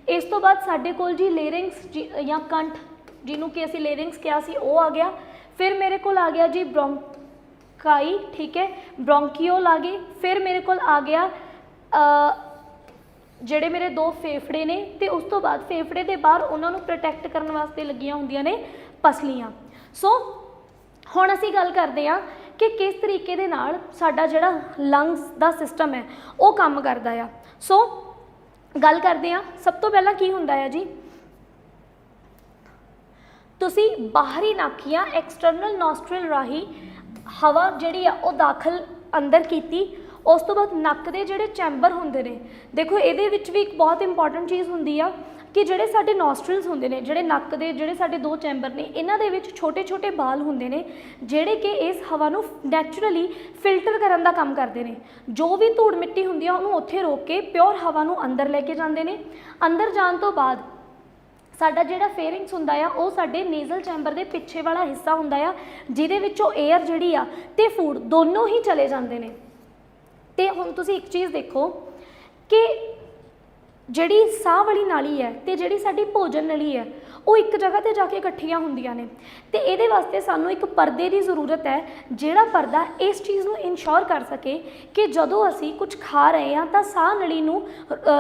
ਇਸ ਤੋਂ ਬਾਅਦ ਸਾਡੇ ਕੋਲ ਜੀ ਲੇਰਿੰਗਸ ਜਾਂ ਕੰਠ, ਜਿਹਨੂੰ ਕਿ ਅਸੀਂ ਲੇਰਿੰਗਸ ਕਿਹਾ ਸੀ, ਉਹ ਆ ਗਿਆ। ਫਿਰ ਮੇਰੇ ਕੋਲ ਆ ਗਿਆ ਜੀ ਬ੍ਰੌਂਕਾਈ, ਠੀਕ ਹੈ, ਬ੍ਰੌਂਕੀਓਲ ਆ ਗਏ। ਫਿਰ ਮੇਰੇ ਕੋਲ ਆ ਗਿਆ ਜਿਹੜੇ ਮੇਰੇ ਦੋ ਫੇਫੜੇ ਨੇ, ਤੇ ਉਸ ਤੋਂ ਬਾਅਦ ਫੇਫੜੇ ਦੇ ਬਾਹਰ ਉਹਨਾਂ ਨੂੰ ਪ੍ਰੋਟੈਕਟ ਕਰਨ ਵਾਸਤੇ ਲੱਗੀਆਂ ਹੁੰਦੀਆਂ ਨੇ ਪਸਲੀਆਂ। ਸੋ ਹੁਣ ਅਸੀਂ ਗੱਲ ਕਰਦੇ ਹਾਂ ਕਿ ਕਿਸ ਤਰੀਕੇ ਦੇ ਨਾਲ ਸਾਡਾ ਜਿਹੜਾ ਲੰਗਸ ਦਾ ਸਿਸਟਮ ਹੈ ਉਹ ਕੰਮ ਕਰਦਾ ਆ। ਸੋ ਗੱਲ ਕਰਦੇ ਹਾਂ, ਸਭ ਤੋਂ ਪਹਿਲਾਂ ਕੀ ਹੁੰਦਾ ਹੈ ਜੀ, ਤੁਸੀਂ ਬਾਹਰੀ ਨਾਕੀਆਂ ਐਕਸਟਰਨਲ ਨੋਸਟ੍ਰਲ ਰਾਹੀਂ ਹਵਾ ਜਿਹੜੀ ਆ ਉਹ ਦਾਖਲ ਅੰਦਰ ਕੀਤੀ। ਉਸ ਤੋਂ ਬਾਅਦ ਨੱਕ ਦੇ ਜਿਹੜੇ ਚੈਂਬਰ ਹੁੰਦੇ ਨੇ, ਦੇਖੋ ਇਹਦੇ ਵਿੱਚ ਵੀ ਇੱਕ ਬਹੁਤ ਇੰਪੋਰਟੈਂਟ ਚੀਜ਼ ਹੁੰਦੀ ਆ ਕਿ ਜਿਹੜੇ ਸਾਡੇ ਨੋਸਟ੍ਰਲਸ ਹੁੰਦੇ ਨੇ, ਜਿਹੜੇ ਨੱਕ ਦੇ ਜਿਹੜੇ ਸਾਡੇ ਦੋ ਚੈਂਬਰ ਨੇ, ਇਹਨਾਂ ਦੇ ਵਿੱਚ ਛੋਟੇ ਛੋਟੇ ਬਾਲ ਹੁੰਦੇ ਨੇ ਜਿਹੜੇ ਕਿ ਇਸ ਹਵਾ ਨੂੰ ਨੈਚੁਰਲੀ ਫਿਲਟਰ ਕਰਨ ਦਾ ਕੰਮ ਕਰਦੇ ਨੇ। ਜੋ ਵੀ ਧੂੜ ਮਿੱਟੀ ਹੁੰਦੀ ਆ ਉਹਨੂੰ ਉੱਥੇ ਰੋਕ ਕੇ ਪਿਓਰ ਹਵਾ ਨੂੰ ਅੰਦਰ ਲੈ ਕੇ ਜਾਂਦੇ ਨੇ। ਅੰਦਰ ਜਾਣ ਤੋਂ ਬਾਅਦ ਸਾਡਾ ਜਿਹੜਾ ਫੇਰਿੰਗਸ ਹੁੰਦਾ ਆ ਉਹ ਸਾਡੇ ਨੇਜ਼ਲ ਚੈਂਬਰ ਦੇ ਪਿੱਛੇ ਵਾਲਾ ਹਿੱਸਾ ਹੁੰਦਾ ਆ, ਜਿਹਦੇ ਵਿੱਚੋਂ ਏਅਰ ਜਿਹੜੀ ਆ ਤੇ ਫੂਡ ਦੋਨੋਂ ਹੀ ਚਲੇ ਜਾਂਦੇ ਨੇ। ਤੇ ਹੁਣ ਤੁਸੀਂ ਇੱਕ ਚੀਜ਼ ਦੇਖੋ ਕਿ ਜਿਹੜੀ ਸਾਹ ਵਾਲੀ ਨਾਲੀ ਹੈ ਤੇ ਜਿਹੜੀ ਸਾਡੀ ਭੋਜਨ ਨਲੀ ਹੈ ਉਹ ਇੱਕ ਜਗ੍ਹਾ ਤੇ ਜਾ ਕੇ ਇਕੱਠੀਆਂ ਹੁੰਦੀਆਂ ਨੇ, ਤੇ ਇਹਦੇ ਵਾਸਤੇ ਸਾਨੂੰ ਇੱਕ ਪਰਦੇ ਦੀ ਜ਼ਰੂਰਤ ਹੈ, ਜਿਹੜਾ ਪਰਦਾ ਇਸ ਚੀਜ਼ ਨੂੰ ਇਨਸ਼ੋਰ ਕਰ ਸਕੇ ਕਿ ਜਦੋਂ ਅਸੀਂ ਕੁਝ ਖਾ ਰਹੇ ਹਾਂ ਤਾਂ ਸਾਹ ਨਲੀ ਨੂੰ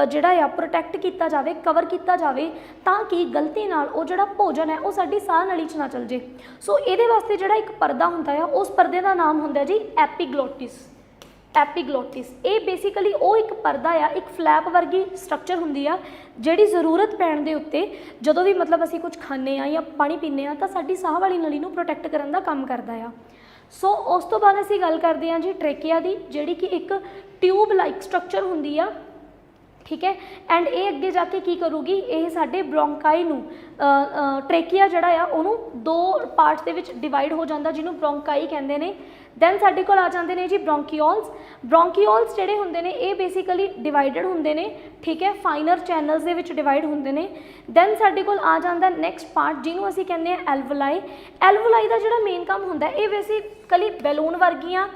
ਜਿਹੜਾ ਆ ਪ੍ਰੋਟੈਕਟ ਕੀਤਾ ਜਾਵੇ, ਕਵਰ ਕੀਤਾ ਜਾਵੇ, ਤਾਂ ਕਿ ਗਲਤੀ ਨਾਲ ਉਹ ਜਿਹੜਾ ਭੋਜਨ ਹੈ ਉਹ ਸਾਡੀ ਸਾਹ ਨਲੀ 'ਚ ਨਾ ਚਲ ਜੇ। ਸੋ ਇਹਦੇ ਵਾਸਤੇ ਜਿਹੜਾ ਇੱਕ ਪਰਦਾ ਹੁੰਦਾ ਆ, ਉਸ ਪਰਦੇ ਦਾ ਨਾਮ ਹੁੰਦਾ ਜੀ ਐਪੀਗਲੋਟਿਸ। ਐਪੀਗਲੋਟਿਸ ਇਹ ਬੇਸਿਕਲੀ ਉਹ ਇੱਕ ਪਰਦਾ ਆ, ਇੱਕ ਫਲੈਪ ਵਰਗੀ ਸਟਰਕਚਰ ਹੁੰਦੀ ਆ, ਜਿਹੜੀ ਜ਼ਰੂਰਤ ਪੈਣ ਦੇ ਉੱਤੇ ਜਦੋਂ ਵੀ ਮਤਲਬ ਅਸੀਂ ਕੁਝ ਖਾਂਦੇ ਆ ਜਾਂ ਪਾਣੀ ਪੀਂਦੇ ਆ ਤਾਂ ਸਾਡੀ ਸਾਹ ਵਾਲੀ ਨਲੀ ਨੂੰ ਪ੍ਰੋਟੈਕਟ ਕਰਨ ਦਾ ਕੰਮ ਕਰਦਾ ਆ। ਸੋ ਉਸ ਤੋਂ ਬਾਅਦ ਅਸੀਂ ਗੱਲ ਕਰਦੇ ਹਾਂ ਜੀ ਟ੍ਰੇਕੀਆ ਦੀ, ਜਿਹੜੀ ਕਿ ਇੱਕ ਟਿਊਬ ਲਾਈਕ ਸਟਰਕਚਰ ਹੁੰਦੀ ਆ, ਠੀਕ ਹੈ। ਐਂਡ ਇਹ ਅੱਗੇ ਜਾ ਕੇ ਕੀ ਕਰੂਗੀ, ਇਹ ਸਾਡੇ ਬ੍ਰੌਂਕਾਈ ਨੂੰ ਟ੍ਰੇਕੀਆ ਜਿਹੜਾ ਆ ਉਹਨੂੰ ਦੋ ਪਾਰਟਸ ਦੇ ਵਿੱਚ ਡਿਵਾਈਡ ਹੋ ਜਾਂਦਾ, ਜਿਹਨੂੰ ਬ੍ਰੌਂਕਾਈ ਕਹਿੰਦੇ ਨੇ। ਦੈਨ ਸਾਡੇ ਕੋਲ ਆ ਜਾਂਦੇ ਨੇ ਜੀ ਬ੍ਰੌਂਕੀਓਲਸ। ਬ੍ਰੌਂਕੀਓਲਸ ਜਿਹੜੇ ਹੁੰਦੇ ਨੇ ਇਹ ਬੇਸਿਕਲੀ ਡਿਵਾਈਡਡ ਹੁੰਦੇ ਨੇ, ਠੀਕ ਹੈ, ਫਾਈਨਰ ਚੈਨਲਸ ਦੇ ਵਿੱਚ ਡਿਵਾਈਡ ਹੁੰਦੇ ਨੇ। ਦੈਨ ਸਾਡੇ ਕੋਲ ਆ ਜਾਂਦਾ ਨੈਕਸਟ ਪਾਰਟ, ਜਿਹਨੂੰ ਅਸੀਂ ਕਹਿੰਦੇ ਹਾਂ ਐਲਵੋਲਾਈ। ਐਲਵੋਲਾਈ ਦਾ ਜਿਹੜਾ ਮੇਨ ਕੰਮ ਹੁੰਦਾ, ਇਹ ਬੇਸਿਕਲੀ ਬੈਲੂਨ ਵਰਗੀਆਂ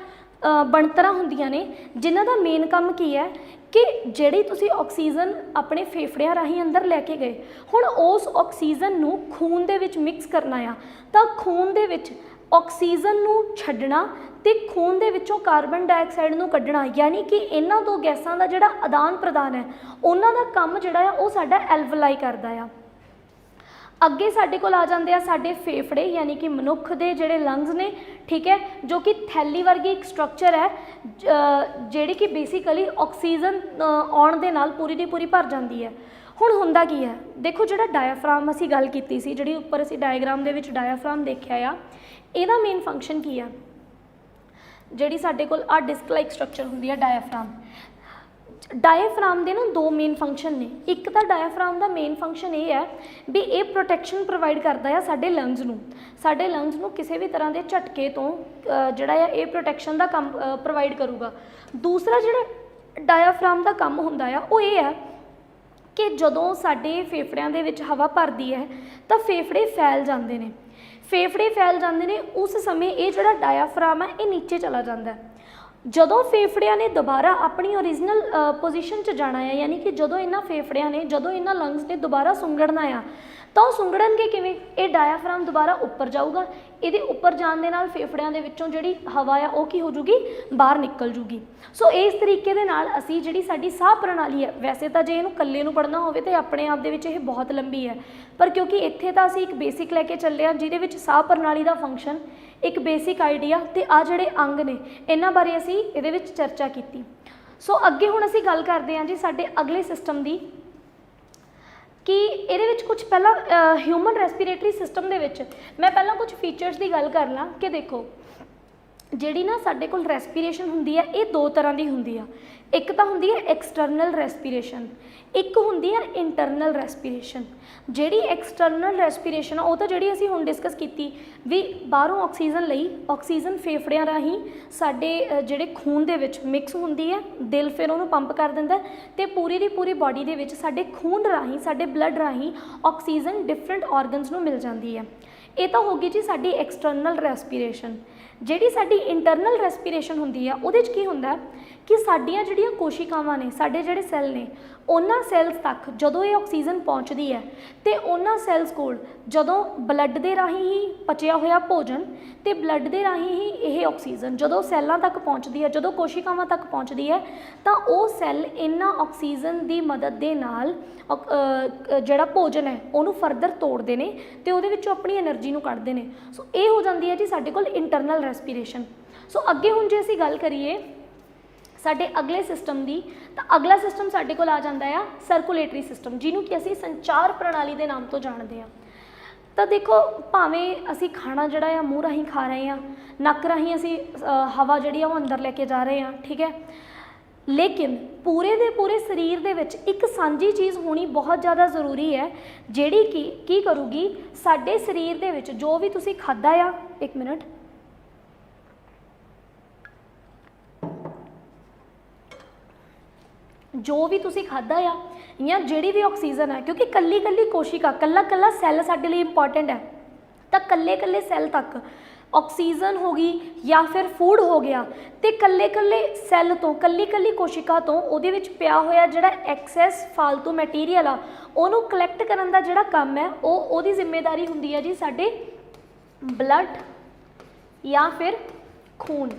ਬਣਤਰਾਂ ਹੁੰਦੀਆਂ ਨੇ, ਜਿਨ੍ਹਾਂ ਦਾ ਮੇਨ ਕੰਮ ਕੀ ਹੈ ਕਿ ਜਿਹੜੀ ਤੁਸੀਂ ਆਕਸੀਜਨ ਆਪਣੇ ਫੇਫੜਿਆਂ ਰਾਹੀਂ ਅੰਦਰ ਲੈ ਕੇ ਗਏ, ਹੁਣ ਉਸ ਆਕਸੀਜਨ ਨੂੰ ਖੂਨ ਦੇ ਵਿੱਚ ਮਿਕਸ ਕਰਨਾ ਆ, ਤਾਂ ਖੂਨ ਦੇ ਵਿੱਚ ਆਕਸੀਜਨ ਨੂੰ ਛੱਡਣਾ ਤੇ ਖੂਨ ਦੇ ਵਿੱਚੋਂ ਕਾਰਬਨ ਡਾਈਆਕਸਾਈਡ ਨੂੰ ਕੱਢਣਾ, ਯਾਨੀ ਕਿ ਇਹਨਾਂ ਦੋ ਗੈਸਾਂ ਦਾ ਜਿਹੜਾ ਆਦਾਨ ਪ੍ਰਦਾਨ ਹੈ ਉਹਨਾਂ ਦਾ ਕੰਮ ਜਿਹੜਾ ਆ ਉਹ ਸਾਡਾ ਐਲਵੋਲਾਈ ਕਰਦਾ ਆ। ਅੱਗੇ ਸਾਡੇ ਕੋਲ ਆ ਜਾਂਦੇ ਆ ਸਾਡੇ ਫੇਫੜੇ, ਯਾਨੀ ਕਿ ਮਨੁੱਖ ਦੇ ਜਿਹੜੇ ਲੰਗਸ ਨੇ, ਠੀਕ ਹੈ, ਜੋ ਕਿ ਥੈਲੀ ਵਰਗੀ ਇੱਕ ਸਟਰਕਚਰ ਹੈ, ਜਿਹੜੀ ਕਿ ਬੇਸਿਕਲੀ ਆਕਸੀਜਨ ਆਉਣ ਦੇ ਨਾਲ ਪੂਰੀ ਦੀ ਪੂਰੀ ਭਰ ਜਾਂਦੀ ਹੈ। ਹੁਣ ਹੁੰਦਾ ਕੀ ਹੈ, ਦੇਖੋ ਜਿਹੜਾ ਡਾਇਆਫ੍ਰਾਮ ਅਸੀਂ ਗੱਲ ਕੀਤੀ ਸੀ, ਜਿਹੜੀ ਉੱਪਰ ਅਸੀਂ ਡਾਇਆਗ੍ਰਾਮ ਦੇ ਵਿੱਚ ਡਾਇਆਫ੍ਰਾਮ ਦੇਖਿਆ ਆ, ਇਹਦਾ ਮੇਨ ਫੰਕਸ਼ਨ ਕੀ ਆ, ਜਿਹੜੀ ਸਾਡੇ ਕੋਲ ਆ ਡਿਸਕ ਲਾਈਕ ਸਟਰਕਚਰ ਹੁੰਦੀ ਹੈ ਡਾਇਆਫ੍ਰਾਮ। ਡਾਇਆਫ੍ਰਾਮ ਦੇ ਨਾ ਦੋ ਮੇਨ ਫੰਕਸ਼ਨ ਨੇ। ਇੱਕ ਤਾਂ ਡਾਇਆਫ੍ਰਾਮ ਦਾ ਮੇਨ ਫੰਕਸ਼ਨ ਇਹ ਹੈ ਵੀ ਇਹ ਪ੍ਰੋਟੈਕਸ਼ਨ ਪ੍ਰੋਵਾਈਡ ਕਰਦਾ ਆ ਸਾਡੇ ਲੰਗਸ ਨੂੰ, ਸਾਡੇ ਲੰਗਸ ਨੂੰ ਕਿਸੇ ਵੀ ਤਰ੍ਹਾਂ ਦੇ ਝਟਕੇ ਤੋਂ ਜਿਹੜਾ ਆ ਇਹ ਪ੍ਰੋਟੈਕਸ਼ਨ ਦਾ ਕੰਮ ਪ੍ਰੋਵਾਈਡ ਕਰੂਗਾ। ਦੂਸਰਾ ਜਿਹੜਾ ਡਾਇਆਫ੍ਰਾਮ ਦਾ ਕੰਮ ਹੁੰਦਾ ਆ ਉਹ ਇਹ ਹੈ ਕਿ ਜਦੋਂ ਸਾਡੇ ਫੇਫੜਿਆਂ ਦੇ ਵਿੱਚ ਹਵਾ ਭਰਦੀ ਹੈ ਤਾਂ ਫੇਫੜੇ ਫੈਲ ਜਾਂਦੇ ਨੇ, ਫੇਫੜੇ ਫੈਲ ਜਾਂਦੇ ਨੇ, ਉਸ ਸਮੇਂ ਇਹ ਜਿਹੜਾ ਡਾਇਆਫ੍ਰਾਮ ਹੈ ਇਹ ਨੀਚੇ ਚਲਾ ਜਾਂਦਾ। ਜਦੋਂ ਫੇਫੜਿਆਂ ਨੇ ਦੁਬਾਰਾ ਆਪਣੀ ਓਰੀਜਨਲ ਪੋਜੀਸ਼ਨ 'ਚ ਜਾਣਾ ਹੈ, ਯਾਨੀ ਕਿ ਜਦੋਂ ਇਹਨਾਂ ਫੇਫੜਿਆਂ ਨੇ, ਜਦੋਂ ਇਹਨਾਂ ਲੰਗਸ ਨੇ ਦੁਬਾਰਾ ਸੁੰਗੜਨਾ ਆ, ਤਾਂ ਉਹ ਸੁੰਗੜਨਗੇ ਕਿਵੇਂ? ਇਹ ਡਾਇਆਫਰਾਮ ਦੁਬਾਰਾ ਉੱਪਰ ਜਾਊਗਾ, ਇਹਦੇ ਉੱਪਰ ਜਾਣ ਦੇ ਨਾਲ ਫੇਫੜਿਆਂ ਦੇ ਵਿੱਚੋਂ ਜਿਹੜੀ ਹਵਾ ਆ ਉਹ ਕੀ ਹੋ ਜੂਗੀ? ਬਾਹਰ ਨਿਕਲ ਜੂਗੀ। ਸੋ ਇਸ ਤਰੀਕੇ ਦੇ ਨਾਲ ਅਸੀਂ ਜਿਹੜੀ ਸਾਡੀ ਸਾਹ ਪ੍ਰਣਾਲੀ ਹੈ, ਵੈਸੇ ਤਾਂ ਜੇ ਇਹਨੂੰ ਇਕੱਲੇ ਨੂੰ ਪੜ੍ਹਨਾ ਹੋਵੇ ਤਾਂ ਆਪਣੇ ਆਪ ਦੇ ਵਿੱਚ ਇਹ ਬਹੁਤ ਲੰਬੀ ਹੈ, ਪਰ ਕਿਉਂਕਿ ਇੱਥੇ ਤਾਂ ਅਸੀਂ ਇੱਕ ਬੇਸਿਕ ਲੈ ਕੇ ਚੱਲੇ ਹਾਂ ਜਿਹਦੇ ਵਿੱਚ ਸਾਹ ਪ੍ਰਣਾਲੀ ਦਾ ਫੰਕਸ਼ਨ, ਇੱਕ ਬੇਸਿਕ ਆਈਡੀਆ ਤੇ ਆ ਜਿਹੜੇ ਅੰਗ ਨੇ ਇਹਨਾਂ ਬਾਰੇ ਅਸੀਂ ਇਹਦੇ ਵਿੱਚ ਚਰਚਾ ਕੀਤੀ। ਸੋ ਅੱਗੇ ਹੁਣ ਅਸੀਂ ਗੱਲ ਕਰਦੇ ਹਾਂ ਜੀ ਸਾਡੇ ਅਗਲੇ ਸਿਸਟਮ ਦੀ, ਕਿ ਇਹਦੇ ਵਿੱਚ ਕੁਝ ਪਹਿਲਾਂ ਹਿਊਮਨ ਰੈਸਪੀਰੇਟਰੀ ਸਿਸਟਮ ਦੇ ਵਿੱਚ ਮੈਂ ਪਹਿਲਾਂ ਕੁਝ ਫੀਚਰਸ ਦੀ ਗੱਲ ਕਰ ਲਾਂ ਕਿ ਦੇਖੋ ਜਿਹੜੀ ਨਾ ਸਾਡੇ ਕੋਲ ਰੈਸਪੀਰੇਸ਼ਨ ਹੁੰਦੀ ਹੈ ਇਹ ਦੋ ਤਰ੍ਹਾਂ ਦੀ ਹੁੰਦੀ ਆ। ਇੱਕ ਤਾਂ ਹੁੰਦੀ ਹੈ ਐਕਸਟਰਨਲ ਰੈਸਪੀਰੇਸ਼ਨ, ਇੱਕ ਹੁੰਦੀ ਹੈ ਇੰਟਰਨਲ ਰੈਸਪੀਰੇਸ਼ਨ। ਜਿਹੜੀ ਐਕਸਟਰਨਲ ਰੈਸਪੀਰੇਸ਼ਨ ਆ ਉਹ ਤਾਂ ਜਿਹੜੀ ਅਸੀਂ ਹੁਣ ਡਿਸਕਸ ਕੀਤੀ ਵੀ ਬਾਹਰੋਂ ਆਕਸੀਜਨ ਲਈ, ਆਕਸੀਜਨ ਫੇਫੜਿਆਂ ਰਾਹੀਂ ਸਾਡੇ ਜਿਹੜੇ ਖੂਨ ਦੇ ਵਿੱਚ ਮਿਕਸ ਹੁੰਦੀ ਹੈ, ਦਿਲ ਫਿਰ ਉਹਨੂੰ ਪੰਪ ਕਰ ਦਿੰਦਾ ਤੇ ਪੂਰੀ ਦੀ ਪੂਰੀ ਬਾਡੀ ਦੇ ਵਿੱਚ ਸਾਡੇ ਖੂਨ ਰਾਹੀਂ, ਸਾਡੇ ਬਲੱਡ ਰਾਹੀਂ ਆਕਸੀਜਨ ਡਿਫਰੈਂਟ ਆਰਗਨਸ ਨੂੰ ਮਿਲ ਜਾਂਦੀ ਹੈ। ਇਹ ਤਾਂ ਹੋ ਗਈ ਜੀ ਸਾਡੀ ਐਕਸਟਰਨਲ ਰੈਸਪੀਰੇਸ਼ਨ। ਜਿਹੜੀ ਸਾਡੀ ਇੰਟਰਨਲ ਰੈਸਪੀਰੇਸ਼ਨ ਹੁੰਦੀ ਆ ਉਹਦੇ 'ਚ ਕੀ ਹੁੰਦਾ ਕਿ ਸਾਡੀਆਂ ਜਿਹੜੀਆਂ ਕੋਸ਼ਿਕਾਵਾਂ ਨੇ, ਸਾਡੇ ਜਿਹੜੇ ਸੈੱਲ ਨੇ, ਉਹਨਾਂ ਸੈੱਲਸ ਤੱਕ ਜਦੋਂ ਇਹ ਆਕਸੀਜਨ ਪਹੁੰਚਦੀ ਹੈ ਤੇ ਉਹਨਾਂ ਸੈੱਲਸ ਕੋਲ ਜਦੋਂ ਬਲੱਡ ਦੇ ਰਾਹੀਂ ਹੀ ਪਚਿਆ ਹੋਇਆ ਭੋਜਨ ਤੇ ਬਲੱਡ ਦੇ ਰਾਹੀਂ ਹੀ ਇਹ ਆਕਸੀਜਨ ਜਦੋਂ ਸੈੱਲਾਂ ਤੱਕ ਪਹੁੰਚਦੀ ਹੈ, ਜਦੋਂ ਕੋਸ਼ਿਕਾਵਾਂ ਤੱਕ ਪਹੁੰਚਦੀ ਹੈ ਤਾਂ ਉਹ ਸੈੱਲ ਇਹਨਾਂ ਆਕਸੀਜਨ ਦੀ ਮਦਦ ਦੇ ਨਾਲ ਜਿਹੜਾ ਭੋਜਨ ਹੈ ਉਹਨੂੰ ਫਰਦਰ ਤੋੜਦੇ ਨੇ ਤੇ ਉਹਦੇ ਵਿੱਚੋਂ ਆਪਣੀ એનર્ਜੀ ਨੂੰ ਕੱਢਦੇ ਨੇ। ਸੋ ਇਹ ਹੋ ਜਾਂਦੀ ਹੈ ਜੀ ਸਾਡੇ ਕੋਲ ਇੰਟਰਨਲ ਰੈਸਪੀਰੇਸ਼ਨ। ਸੋ ਅੱਗੇ ਹੁਣ ਜੇ ਅਸੀਂ ਗੱਲ ਕਰੀਏ ਸਾਡੇ ਅਗਲੇ ਸਿਸਟਮ ਦੀ, ਤਾਂ ਅਗਲਾ ਸਿਸਟਮ ਸਾਡੇ ਕੋਲ ਆ ਜਾਂਦਾ ਆ ਸਰਕੂਲੇਟਰੀ ਸਿਸਟਮ, ਜਿਹਨੂੰ ਕਿ ਅਸੀਂ ਸੰਚਾਰ ਪ੍ਰਣਾਲੀ ਦੇ ਨਾਮ ਤੋਂ ਜਾਣਦੇ ਹਾਂ। ਤਾਂ ਦੇਖੋ ਭਾਵੇਂ ਅਸੀਂ ਖਾਣਾ ਜਿਹੜਾ ਆ ਮੂੰਹ ਰਾਹੀਂ ਖਾ ਰਹੇ ਹਾਂ, ਨੱਕ ਰਾਹੀਂ ਅਸੀਂ ਹਵਾ ਜਿਹੜੀ ਆ ਉਹ ਅੰਦਰ ਲੈ ਕੇ ਜਾ ਰਹੇ ਹਾਂ, ਠੀਕ ਹੈ, ਲੇਕਿਨ ਪੂਰੇ ਦੇ ਪੂਰੇ ਸਰੀਰ ਦੇ ਵਿੱਚ ਇੱਕ ਸਾਂਝੀ ਚੀਜ਼ ਹੋਣੀ ਬਹੁਤ ਜ਼ਿਆਦਾ ਜ਼ਰੂਰੀ ਹੈ, ਜਿਹੜੀ ਕਿ ਕੀ ਕਰੂਗੀ ਸਾਡੇ ਸਰੀਰ ਦੇ ਵਿੱਚ ਜੋ ਵੀ ਤੁਸੀਂ ਖਾਧਾ ਆ, ਇੱਕ ਮਿੰਟ, ਜੋ ਵੀ ਤੁਸੀਂ ਖਾਧਾ ਆ ਜਾਂ ਜਿਹੜੀ ਵੀ ਆਕਸੀਜਨ ਹੈ, ਕਿਉਂਕਿ ਕੱਲੀ ਕੱਲੀ ਕੋਸ਼ਿਕਾ, ਕੱਲਾ ਕੱਲਾ ਸੈੱਲ ਸਾਡੇ ਲਈ ਇੰਪੋਰਟੈਂਟ ਹੈ, ਤਾਂ ਕੱਲੇ ਕੱਲੇ ਸੈੱਲ ਤੱਕ ਆਕਸੀਜਨ ਹੋ ਗਈ ਜਾਂ ਫਿਰ ਫੂਡ ਹੋ ਗਿਆ ਤੇ ਕੱਲੇ ਕੱਲੇ ਸੈੱਲ ਤੋਂ, ਕੱਲੀ ਕੱਲੀ ਕੋਸ਼ਿਕਾ ਤੋਂ ਉਹਦੇ ਵਿੱਚ ਪਿਆ ਹੋਇਆ ਜਿਹੜਾ ਐਕਸੈਸ ਫਾਲਤੂ ਮਟੀਰੀਅਲ ਆ ਉਹਨੂੰ ਕਲੈਕਟ ਕਰਨ ਦਾ ਜਿਹੜਾ ਕੰਮ ਹੈ ਉਹਦੀ ਜ਼ਿੰਮੇਵਾਰੀ ਹੁੰਦੀ ਹੈ ਜੀ ਸਾਡੇ ਬਲੱਡ ਜਾਂ ਫਿਰ ਖੂਨ।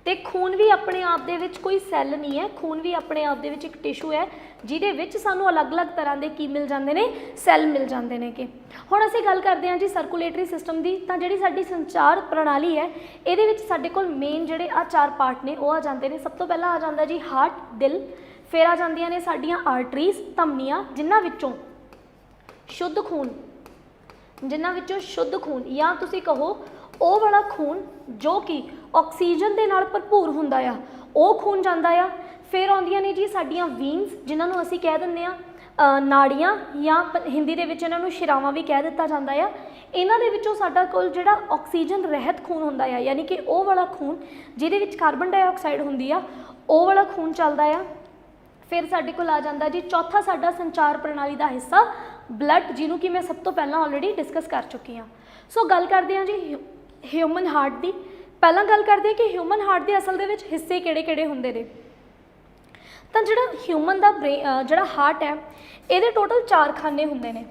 ਤੇ ਖੂਨ ਵੀ ਆਪਣੇ ਆਪ ਦੇ ਵਿੱਚ ਕੋਈ ਸੈੱਲ ਨਹੀਂ ਹੈ, ਖੂਨ ਵੀ ਆਪਣੇ ਆਪ ਦੇ ਵਿੱਚ ਇੱਕ ਟਿਸ਼ੂ ਹੈ ਜਿਹਦੇ ਵਿੱਚ ਸਾਨੂੰ ਅਲੱਗ-ਅਲੱਗ ਤਰ੍ਹਾਂ ਦੇ ਕੀ ਮਿਲ ਜਾਂਦੇ ਨੇ, ਸੈੱਲ ਮਿਲ ਜਾਂਦੇ ਨੇ। ਕਿ ਹੁਣ ਅਸੀਂ ਗੱਲ ਕਰਦੇ ਹਾਂ ਜੀ ਸਰਕੂਲੇਟਰੀ ਸਿਸਟਮ ਦੀ, ਤਾਂ ਜਿਹੜੀ ਸਾਡੀ ਸੰਚਾਰ ਪ੍ਰਣਾਲੀ ਹੈ ਇਹਦੇ ਵਿੱਚ ਸਾਡੇ ਕੋਲ ਮੇਨ ਜਿਹੜੇ ਆ ਚਾਰ ਪਾਰਟ ਨੇ ਉਹ ਆ ਜਾਂਦੇ ਨੇ। ਸਭ ਤੋਂ ਪਹਿਲਾਂ ਆ ਜਾਂਦਾ ਜੀ ਹਾਰਟ, ਦਿਲ, ਫਿਰ ਆ ਜਾਂਦੀਆਂ ਨੇ ਸਾਡੀਆਂ ਆਰਟਰੀਜ਼, ਧਮਨੀਆਂ, ਜਿਨ੍ਹਾਂ ਵਿੱਚੋਂ ਸ਼ੁੱਧ ਖੂਨ ਜਾਂ ਤੁਸੀਂ ਕਹੋ ਉਹ ਵਾਲਾ ਖੂਨ ਜੋ ਕਿ ਆਕਸੀਜਨ ਦੇ ਨਾਲ ਭਰਪੂਰ ਹੁੰਦਾ ਆ, ਉਹ ਖੂਨ ਜਾਂਦਾ ਆ। ਫਿਰ ਆਉਂਦੀਆਂ ਨੇ ਜੀ ਸਾਡੀਆਂ ਵੀਨਸ, ਜਿਨ੍ਹਾਂ ਨੂੰ ਅਸੀਂ ਕਹਿ ਦਿੰਦੇ ਆ ਨਾੜੀਆਂ, ਜਾਂ ਹਿੰਦੀ ਦੇ ਵਿੱਚ ਇਹਨਾਂ ਨੂੰ ਸ਼ਿਰਾਵਾਂ ਵੀ ਕਹਿ ਦਿੱਤਾ ਜਾਂਦਾ ਆ। ਇਹਨਾਂ ਦੇ ਵਿੱਚੋਂ ਸਾਡਾ ਕੋਲ ਜਿਹੜਾ ਆਕਸੀਜਨ ਰਹਿਤ ਖੂਨ ਹੁੰਦਾ ਆ, ਯਾਨੀ ਕਿ ਉਹ ਵਾਲਾ ਖੂਨ ਜਿਹਦੇ ਵਿੱਚ ਕਾਰਬਨ ਡਾਈਆਕਸਾਈਡ ਹੁੰਦੀ ਆ, ਉਹ ਵਾਲਾ ਖੂਨ ਚੱਲਦਾ ਆ। ਫਿਰ ਸਾਡੇ ਕੋਲ ਆ ਜਾਂਦਾ ਜੀ ਚੌਥਾ ਸਾਡਾ ਸੰਚਾਰ ਪ੍ਰਣਾਲੀ ਦਾ ਹਿੱਸਾ ਬਲੱਡ, ਜਿਹਨੂੰ ਕਿ ਮੈਂ ਸਭ ਤੋਂ ਪਹਿਲਾਂ ਆਲਰੇਡੀ ਡਿਸਕਸ ਕਰ ਚੁੱਕੀ ਹਾਂ। ਸੋ ਗੱਲ ਕਰਦੇ ਹਾਂ ਜੀ ਹਿਊਮਨ ਹਾਰਟ ਦੀ। ਪਹਿਲਾਂ ਗੱਲ ਕਰਦੇ ਹਾਂ ਕਿ ਹਿਊਮਨ ਹਾਰਟ ਦੇ ਅਸਲ ਦੇ ਵਿੱਚ ਹਿੱਸੇ ਕਿਹੜੇ-ਕਿਹੜੇ ਹੁੰਦੇ ਨੇ। ਤਾਂ ਜਿਹੜਾ ਹਿਊਮਨ ਦਾ ਜਿਹੜਾ ਹਾਰਟ ਹੈ ਇਹਦੇ ਟੋਟਲ 4 ਖਾਨੇ ਹੁੰਦੇ ਨੇ।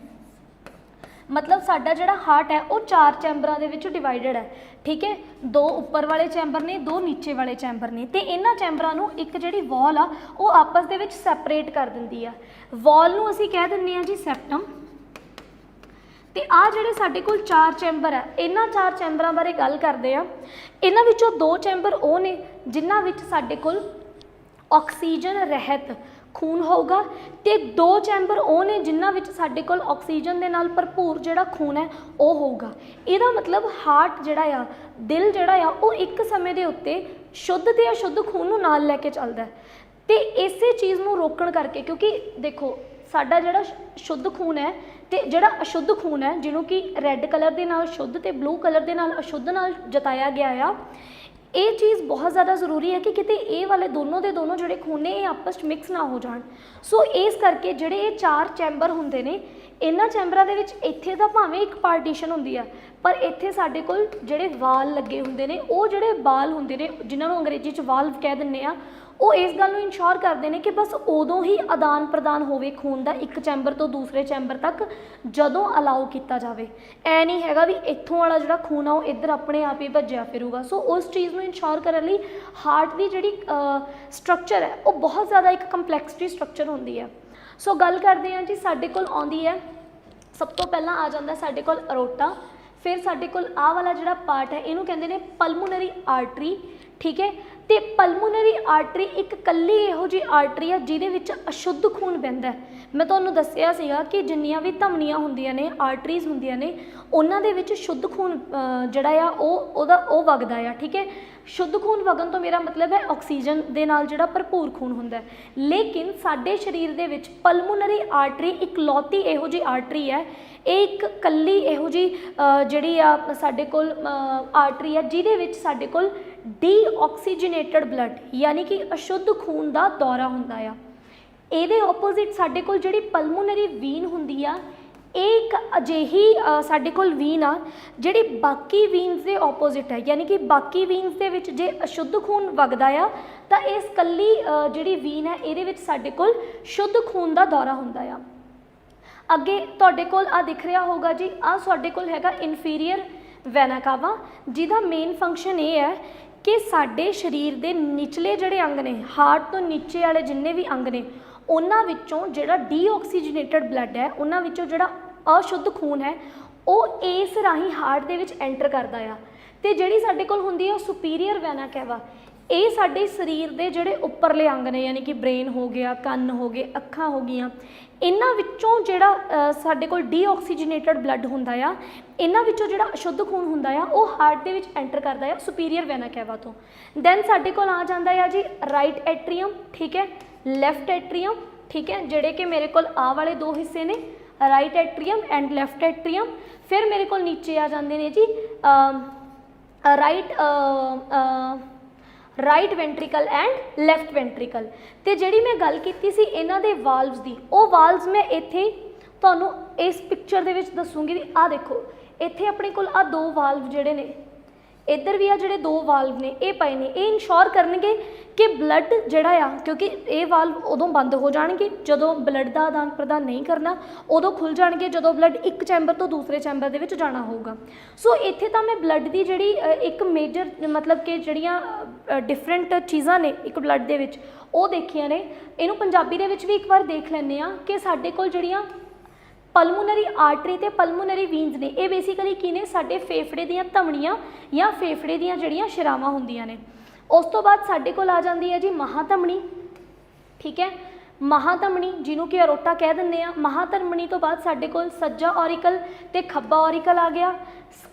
ਮਤਲਬ ਸਾਡਾ ਜਿਹੜਾ ਹਾਰਟ ਹੈ ਉਹ 4 ਚੈਂਬਰਾਂ ਦੇ ਵਿੱਚ ਡਿਵਾਈਡਡ ਹੈ, ਠੀਕ ਹੈ। 2 ਉੱਪਰ ਵਾਲੇ ਚੈਂਬਰ ਨੇ, 2 ਨੀਚੇ ਵਾਲੇ ਚੈਂਬਰ ਨੇ, ਤੇ ਇਹਨਾਂ ਚੈਂਬਰਾਂ ਨੂੰ ਇੱਕ ਜਿਹੜੀ ਵਾਲ ਆ ਉਹ ਆਪਸ ਦੇ ਵਿੱਚ ਸੈਪਰੇਟ ਕਰ ਦਿੰਦੀ ਆ। ਵਾਲ ਨੂੰ ਅਸੀਂ ਕਹਿ ਦਿੰਦੇ ਹਾਂ ਜੀ ਸੈਪਟਮ। ਤੇ ਆ ਜਿਹੜੇ ਸਾਡੇ ਕੋਲ 4 ਚੈਂਬਰ ਹੈ, ਇਹਨਾਂ 4 ਚੈਂਬਰਾਂ ਬਾਰੇ ਗੱਲ ਕਰਦੇ ਆ। ਇਹਨਾਂ ਵਿੱਚੋਂ 2 ਚੈਂਬਰ ਉਹ ਨੇ ਜਿਨ੍ਹਾਂ ਵਿੱਚ ਸਾਡੇ ਕੋਲ ਆਕਸੀਜਨ ਰਹਿਤ ਖੂਨ ਹੋਊਗਾ, ਤੇ 2 ਚੈਂਬਰ ਉਹ ਨੇ ਜਿਨ੍ਹਾਂ ਵਿੱਚ ਸਾਡੇ ਕੋਲ ਆਕਸੀਜਨ ਦੇ ਨਾਲ ਭਰਪੂਰ ਜਿਹੜਾ ਖੂਨ ਹੈ ਉਹ ਹੋਊਗਾ। ਇਹਦਾ ਮਤਲਬ ਹਾਰਟ ਜਿਹੜਾ ਆ, ਦਿਲ ਜਿਹੜਾ ਆ, ਉਹ ਇੱਕ ਸਮੇਂ ਦੇ ਉੱਤੇ ਸ਼ੁੱਧ ਤੇ ਅਸ਼ੁੱਧ ਖੂਨ ਨੂੰ ਨਾਲ ਲੈ ਕੇ ਚੱਲਦਾ। ਤੇ ਇਸੇ ਚੀਜ਼ ਨੂੰ ਰੋਕਣ ਕਰਕੇ, ਕਿਉਂਕਿ ਦੇਖੋ ਸਾਡਾ ਜਿਹੜਾ ਸ਼ੁੱਧ ਖੂਨ ਹੈ ਤੇ ਜਿਹੜਾ ਅਸ਼ੁੱਧ ਖੂਨ ਹੈ, ਜਿਹਨੂੰ ਕਿ ਰੈੱਡ ਕਲਰ ਦੇ ਨਾਲ ਸ਼ੁੱਧ ਤੇ ਬਲੂ ਕਲਰ ਦੇ ਨਾਲ ਅਸ਼ੁੱਧ ਨਾਲ ਜਤਾਇਆ ਗਿਆ ਆ, ਇਹ ਚੀਜ਼ ਬਹੁਤ ਜ਼ਿਆਦਾ ਜ਼ਰੂਰੀ ਹੈ ਕਿ ਕਿਤੇ ਇਹ ਵਾਲੇ ਦੋਨੋਂ ਦੇ ਦੋਨੋਂ ਜਿਹੜੇ ਖੂਨ ਨੇ ਇਹ ਆਪਸ 'ਚ ਮਿਕਸ ਨਾ ਹੋ ਜਾਣ। ਸੋ ਇਸ ਕਰਕੇ ਜਿਹੜੇ ਇਹ 4 ਚੈਂਬਰ ਹੁੰਦੇ ਨੇ, ਇਹਨਾਂ ਚੈਂਬਰਾਂ ਦੇ ਵਿੱਚ ਇੱਥੇ ਤਾਂ ਭਾਵੇਂ ਇੱਕ ਪਾਰਟੀਸ਼ਨ ਹੁੰਦੀ ਆ, ਪਰ ਇੱਥੇ ਸਾਡੇ ਕੋਲ ਜਿਹੜੇ ਵਾਲ ਲੱਗੇ ਹੁੰਦੇ ਨੇ, ਉਹ ਜਿਹੜੇ ਵਾਲ ਹੁੰਦੇ ਨੇ ਜਿਨ੍ਹਾਂ ਨੂੰ ਅੰਗਰੇਜ਼ੀ 'ਚ ਵਾਲਵ ਕਹਿ ਦਿੰਦੇ ਆ, ਉਹ ਇਸ ਗੱਲ ਨੂੰ ਇਨਸ਼ੋਰ ਕਰਦੇ ਨੇ ਕਿ ਬਸ ਉਦੋਂ ਹੀ ਆਦਾਨ ਪ੍ਰਦਾਨ ਹੋਵੇ ਖੂਨ ਦਾ ਇੱਕ ਚੈਂਬਰ ਤੋਂ ਦੂਸਰੇ ਚੈਂਬਰ ਤੱਕ ਜਦੋਂ ਅਲਾਓ ਕੀਤਾ ਜਾਵੇ। ਐ ਨਹੀਂ ਹੈਗਾ ਵੀ ਇੱਥੋਂ ਵਾਲਾ ਜਿਹੜਾ ਖੂਨ ਆ ਉਹ ਇੱਧਰ ਆਪਣੇ ਆਪ ਹੀ ਭੱਜਿਆ ਫਿਰੂਗਾ। ਸੋ ਉਸ ਚੀਜ਼ ਨੂੰ ਇਨਸ਼ੋਰ ਕਰਨ ਲਈ ਹਾਰਟ ਦੀ ਜਿਹੜੀ ਸਟਰਕਚਰ ਹੈ ਉਹ ਬਹੁਤ ਜ਼ਿਆਦਾ ਇੱਕ ਕੰਪਲੈਕਸਿਟੀ ਸਟਰਕਚਰ ਹੁੰਦੀ ਹੈ। ਸੋ ਗੱਲ ਕਰਦੇ ਹਾਂ ਜੀ, ਸਾਡੇ ਕੋਲ ਆਉਂਦੀ ਹੈ ਸਭ ਤੋਂ ਪਹਿਲਾਂ ਆ ਜਾਂਦਾ ਸਾਡੇ ਕੋਲ ਅਰੋਟਾ, ਫਿਰ ਸਾਡੇ ਕੋਲ ਆਹ ਵਾਲਾ ਜਿਹੜਾ ਪਾਰਟ ਹੈ ਇਹਨੂੰ ਕਹਿੰਦੇ ਨੇ ਪਲਮੋਨਰੀ ਆਰਟਰੀ, ਠੀਕ ਹੈ। ਤੇ ਪਲਮੋਨਰੀ ਆਰਟਰੀ ਇੱਕ ਕੱਲੀ ਇਹੋ ਜਿਹੀ ਆਰਟਰੀ ਆ ਜਿਹਦੇ ਵਿੱਚ ਅਸ਼ੁੱਧ ਖੂਨ ਵਹਿੰਦਾ। ਮੈਂ ਤੁਹਾਨੂੰ ਦੱਸਿਆ ਸੀਗਾ ਕਿ ਜਿੰਨੀਆਂ ਵੀ ਧਮਨੀਆਂ ਹੁੰਦੀਆਂ ਨੇ, ਆਰਟਰੀਜ਼ ਹੁੰਦੀਆਂ ਨੇ, ਉਹਨਾਂ ਦੇ ਵਿੱਚ ਸ਼ੁੱਧ ਖੂਨ ਜਿਹੜਾ ਆ ਉਹ ਵਗਦਾ ਆ, ਠੀਕ ਹੈ। ਸ਼ੁੱਧ ਖੂਨ ਵਗਣ ਤੋਂ ਮੇਰਾ ਮਤਲਬ ਹੈ ਆਕਸੀਜਨ ਦੇ ਨਾਲ ਜਿਹੜਾ ਭਰਪੂਰ ਖੂਨ ਹੁੰਦਾ। ਲੇਕਿਨ ਸਾਡੇ ਸਰੀਰ ਦੇ ਵਿੱਚ ਪਲਮੋਨਰੀ ਆਰਟਰੀ ਇਕਲੌਤੀ ਇਹੋ ਜਿਹੀ ਆਰਟਰੀ ਹੈ, ਇਹ ਇੱਕ ਕੱਲੀ ਇਹੋ ਜਿਹੀ ਜਿਹੜੀ ਆ ਸਾਡੇ ਕੋਲ ਆਰਟਰੀ ਹੈ ਜਿਹਦੇ ਵਿੱਚ ਸਾਡੇ ਕੋਲ ਡੀਆਕਸੀਜਨੇਟਡ ਬਲੱਡ ਯਾਨੀ ਕਿ ਅਸ਼ੁੱਧ ਖੂਨ ਦਾ ਦੌਰਾ ਹੁੰਦਾ ਆ। ਇਹਦੇ ਆਪੋਜ਼ਿਟ ਸਾਡੇ ਕੋਲ ਜਿਹੜੀ ਪਲਮੋਨਰੀ ਵੀਨ ਹੁੰਦੀ ਆ, ਇਹ ਇੱਕ ਅਜਿਹੀ ਸਾਡੇ ਕੋਲ ਵੀਨ ਆ ਜਿਹੜੀ ਬਾਕੀ ਵੀਨਸ ਦੇ ਆਪੋਜ਼ਿਟ ਹੈ, ਯਾਨੀ ਕਿ ਬਾਕੀ ਵੀਨਸ ਦੇ ਵਿੱਚ ਜੇ ਅਸ਼ੁੱਧ ਖੂਨ ਵਗਦਾ ਆ ਤਾਂ ਇਸ ਕੱਲੀ ਜਿਹੜੀ ਵੀਨ ਹੈ ਇਹਦੇ ਵਿੱਚ ਸਾਡੇ ਕੋਲ ਸ਼ੁੱਧ ਖੂਨ ਦਾ ਦੌਰਾ ਹੁੰਦਾ ਆ। ਅੱਗੇ ਤੁਹਾਡੇ ਕੋਲ ਆ ਦਿਖ ਰਿਹਾ ਹੋਊਗਾ ਜੀ, ਆ ਸਾਡੇ ਕੋਲ ਹੈਗਾ ਇਨਫੀਰੀਅਰ ਵੈਨਾ ਕਾਵਾ, ਜਿਹਦਾ ਮੇਨ ਫੰਕਸ਼ਨ ਇਹ ਹੈ ਕਿ ਸਾਡੇ ਸਰੀਰ ਦੇ ਨਿਚਲੇ ਜਿਹੜੇ ਅੰਗ ਨੇ, ਹਾਰਟ ਤੋਂ ਨੀਚੇ ਵਾਲੇ ਜਿੰਨੇ ਵੀ ਅੰਗ ਨੇ, ਉਹਨਾਂ ਵਿੱਚੋਂ ਜਿਹੜਾ ਡੀਆਕਸੀਜਨੇਟਡ ਬਲੱਡ ਹੈ, ਉਹਨਾਂ ਵਿੱਚੋਂ ਜਿਹੜਾ ਅਸ਼ੁੱਧ ਖੂਨ ਹੈ ਉਹ ਇਸ ਰਾਹੀਂ ਹਾਰਟ ਦੇ ਵਿੱਚ ਐਂਟਰ ਕਰਦਾ ਆ। ਤੇ ਜਿਹੜੀ ਸਾਡੇ ਕੋਲ ਹੁੰਦੀ ਹੈ ਸੁਪੀਰੀਅਰ ਵੈਨਾ ਕਾਵਾ, ਇਹ ਸਾਡੇ ਸਰੀਰ ਦੇ ਜਿਹੜੇ ਉੱਪਰਲੇ ਅੰਗ ਨੇ, ਯਾਨੀ ਕਿ ਬ੍ਰੇਨ ਹੋ ਗਿਆ, ਕੰਨ ਹੋ ਗਏ, ਅੱਖਾਂ ਹੋ ਗਈਆਂ, ਇਹਨਾਂ ਵਿੱਚੋਂ ਜਿਹੜਾ ਸਾਡੇ ਕੋਲ ਡੀਆਕਸੀਜਨੇਟਡ ਬਲੱਡ ਹੁੰਦਾ ਆ, ਇਹਨਾਂ ਵਿੱਚੋਂ ਜਿਹੜਾ ਅਸ਼ੁੱਧ ਖੂਨ ਹੁੰਦਾ ਆ ਉਹ ਹਾਰਟ ਦੇ ਵਿੱਚ ਐਂਟਰ ਕਰਦਾ ਆ ਸੁਪੀਰੀਅਰ ਵੈਨਾ ਕਾਵਾ ਤੋਂ। ਦੈਨ ਸਾਡੇ ਕੋਲ ਆ ਜਾਂਦਾ ਆ ਜੀ ਰਾਈਟ ਐਟਰੀਅਮ, ਠੀਕ ਹੈ, ਲੈਫਟ ਐਟਰੀਅਮ, ਠੀਕ ਹੈ, ਜਿਹੜੇ ਕਿ ਮੇਰੇ ਕੋਲ ਆਹ ਵਾਲੇ ਦੋ ਹਿੱਸੇ ਨੇ, ਰਾਈਟ ਐਟਰੀਅਮ ਐਂਡ ਲੈਫਟ ਐਟਰੀਅਮ। ਫਿਰ ਮੇਰੇ ਕੋਲ ਨੀਚੇ ਆ ਜਾਂਦੇ ਨੇ ਜੀ ਰਾਈਟ ਵੈਂਟਰੀਕਲ ਐਂਡ ਲੈਫਟ ਵੈਂਟਰੀਕਲ। ਤੇ ਜਿਹੜੀ ਮੈਂ ਗੱਲ ਕੀਤੀ ਸੀ ਇਹਨਾਂ ਦੇ ਵਾਲਵਸ ਦੀ, ਉਹ ਵਾਲਵਸ ਮੈਂ ਇੱਥੇ ਤੁਹਾਨੂੰ ਇਸ ਪਿਕਚਰ ਦੇ ਵਿੱਚ ਦੱਸੂਗੀ ਵੀ ਆਹ ਦੇਖੋ, ਇੱਥੇ ਆਪਣੇ ਕੋਲ ਆਹ ਦੋ ਵਾਲਵ ਜਿਹੜੇ ਨੇ, ਇੱਧਰ ਵੀ ਆ ਜਿਹੜੇ ਦੋ ਵਾਲਵ ਨੇ ਇਹ ਪਏ ਨੇ, ਇਹ ਇਨਸ਼ੋਰ ਕਰਨਗੇ ਕਿ ਬਲੱਡ ਜਿਹੜਾ ਆ, ਕਿਉਂਕਿ ਇਹ ਵਾਲਵ ਉਦੋਂ ਬੰਦ ਹੋ ਜਾਣਗੇ ਜਦੋਂ ਬਲੱਡ ਦਾ ਆਦਾਨ ਪ੍ਰਦਾਨ ਨਹੀਂ ਕਰਨਾ, ਉਦੋਂ ਖੁੱਲ੍ਹ ਜਾਣਗੇ ਜਦੋਂ ਬਲੱਡ ਇੱਕ ਚੈਂਬਰ ਤੋਂ ਦੂਸਰੇ ਚੈਂਬਰ ਦੇ ਵਿੱਚ ਜਾਣਾ ਹੋਊਗਾ। ਸੋ ਇੱਥੇ ਤਾਂ ਮੈਂ ਬਲੱਡ ਦੀ ਜਿਹੜੀ ਇੱਕ ਮੇਜਰ ਮਤਲਬ ਕਿ ਜਿਹੜੀਆਂ ਡਿਫਰੈਂਟ ਚੀਜ਼ਾਂ ਨੇ ਇੱਕ ਬਲੱਡ ਦੇ ਵਿੱਚ ਉਹ ਦੇਖੀਆਂ ਨੇ। ਇਹਨੂੰ ਪੰਜਾਬੀ ਦੇ ਵਿੱਚ ਵੀ ਇੱਕ ਵਾਰ ਦੇਖ ਲੈਂਦੇ ਹਾਂ ਕਿ ਸਾਡੇ ਕੋਲ ਜਿਹੜੀਆਂ ਪਲਮੋਨਰੀ ਆਰਟਰੀ ਤੇ ਪਲਮੋਨਰੀ ਵੀਨਸ ਨੇ, ਇਹ ਬੇਸਿਕਲੀ ਕੀ ਨੇ, ਸਾਡੇ ਫੇਫੜੇ ਦੀਆਂ ਧਮਨੀਆਂ ਜਾਂ ਫੇਫੜੇ ਦੀਆਂ ਜਿਹੜੀਆਂ ਸ਼ਿਰਾਵਾਂ ਹੁੰਦੀਆਂ ਨੇ। ਉਸ ਤੋਂ ਬਾਅਦ ਸਾਡੇ ਕੋਲ ਆ ਜਾਂਦੀ ਹੈ ਜੀ ਮਹਾਧਮਣੀ, ਠੀਕ ਹੈ, ਮਹਾਧਮਣੀ ਜਿਹਨੂੰ ਕਿ ਅਰੋਟਾ ਕਹਿ ਦਿੰਦੇ ਆ। ਮਹਾਧਮਣੀ ਤੋਂ ਬਾਅਦ ਸਾਡੇ ਕੋਲ ਸੱਜਾ ਔਰੀਕਲ ਤੇ ਖੱਬਾ ਔਰੀਕਲ ਆ ਗਿਆ,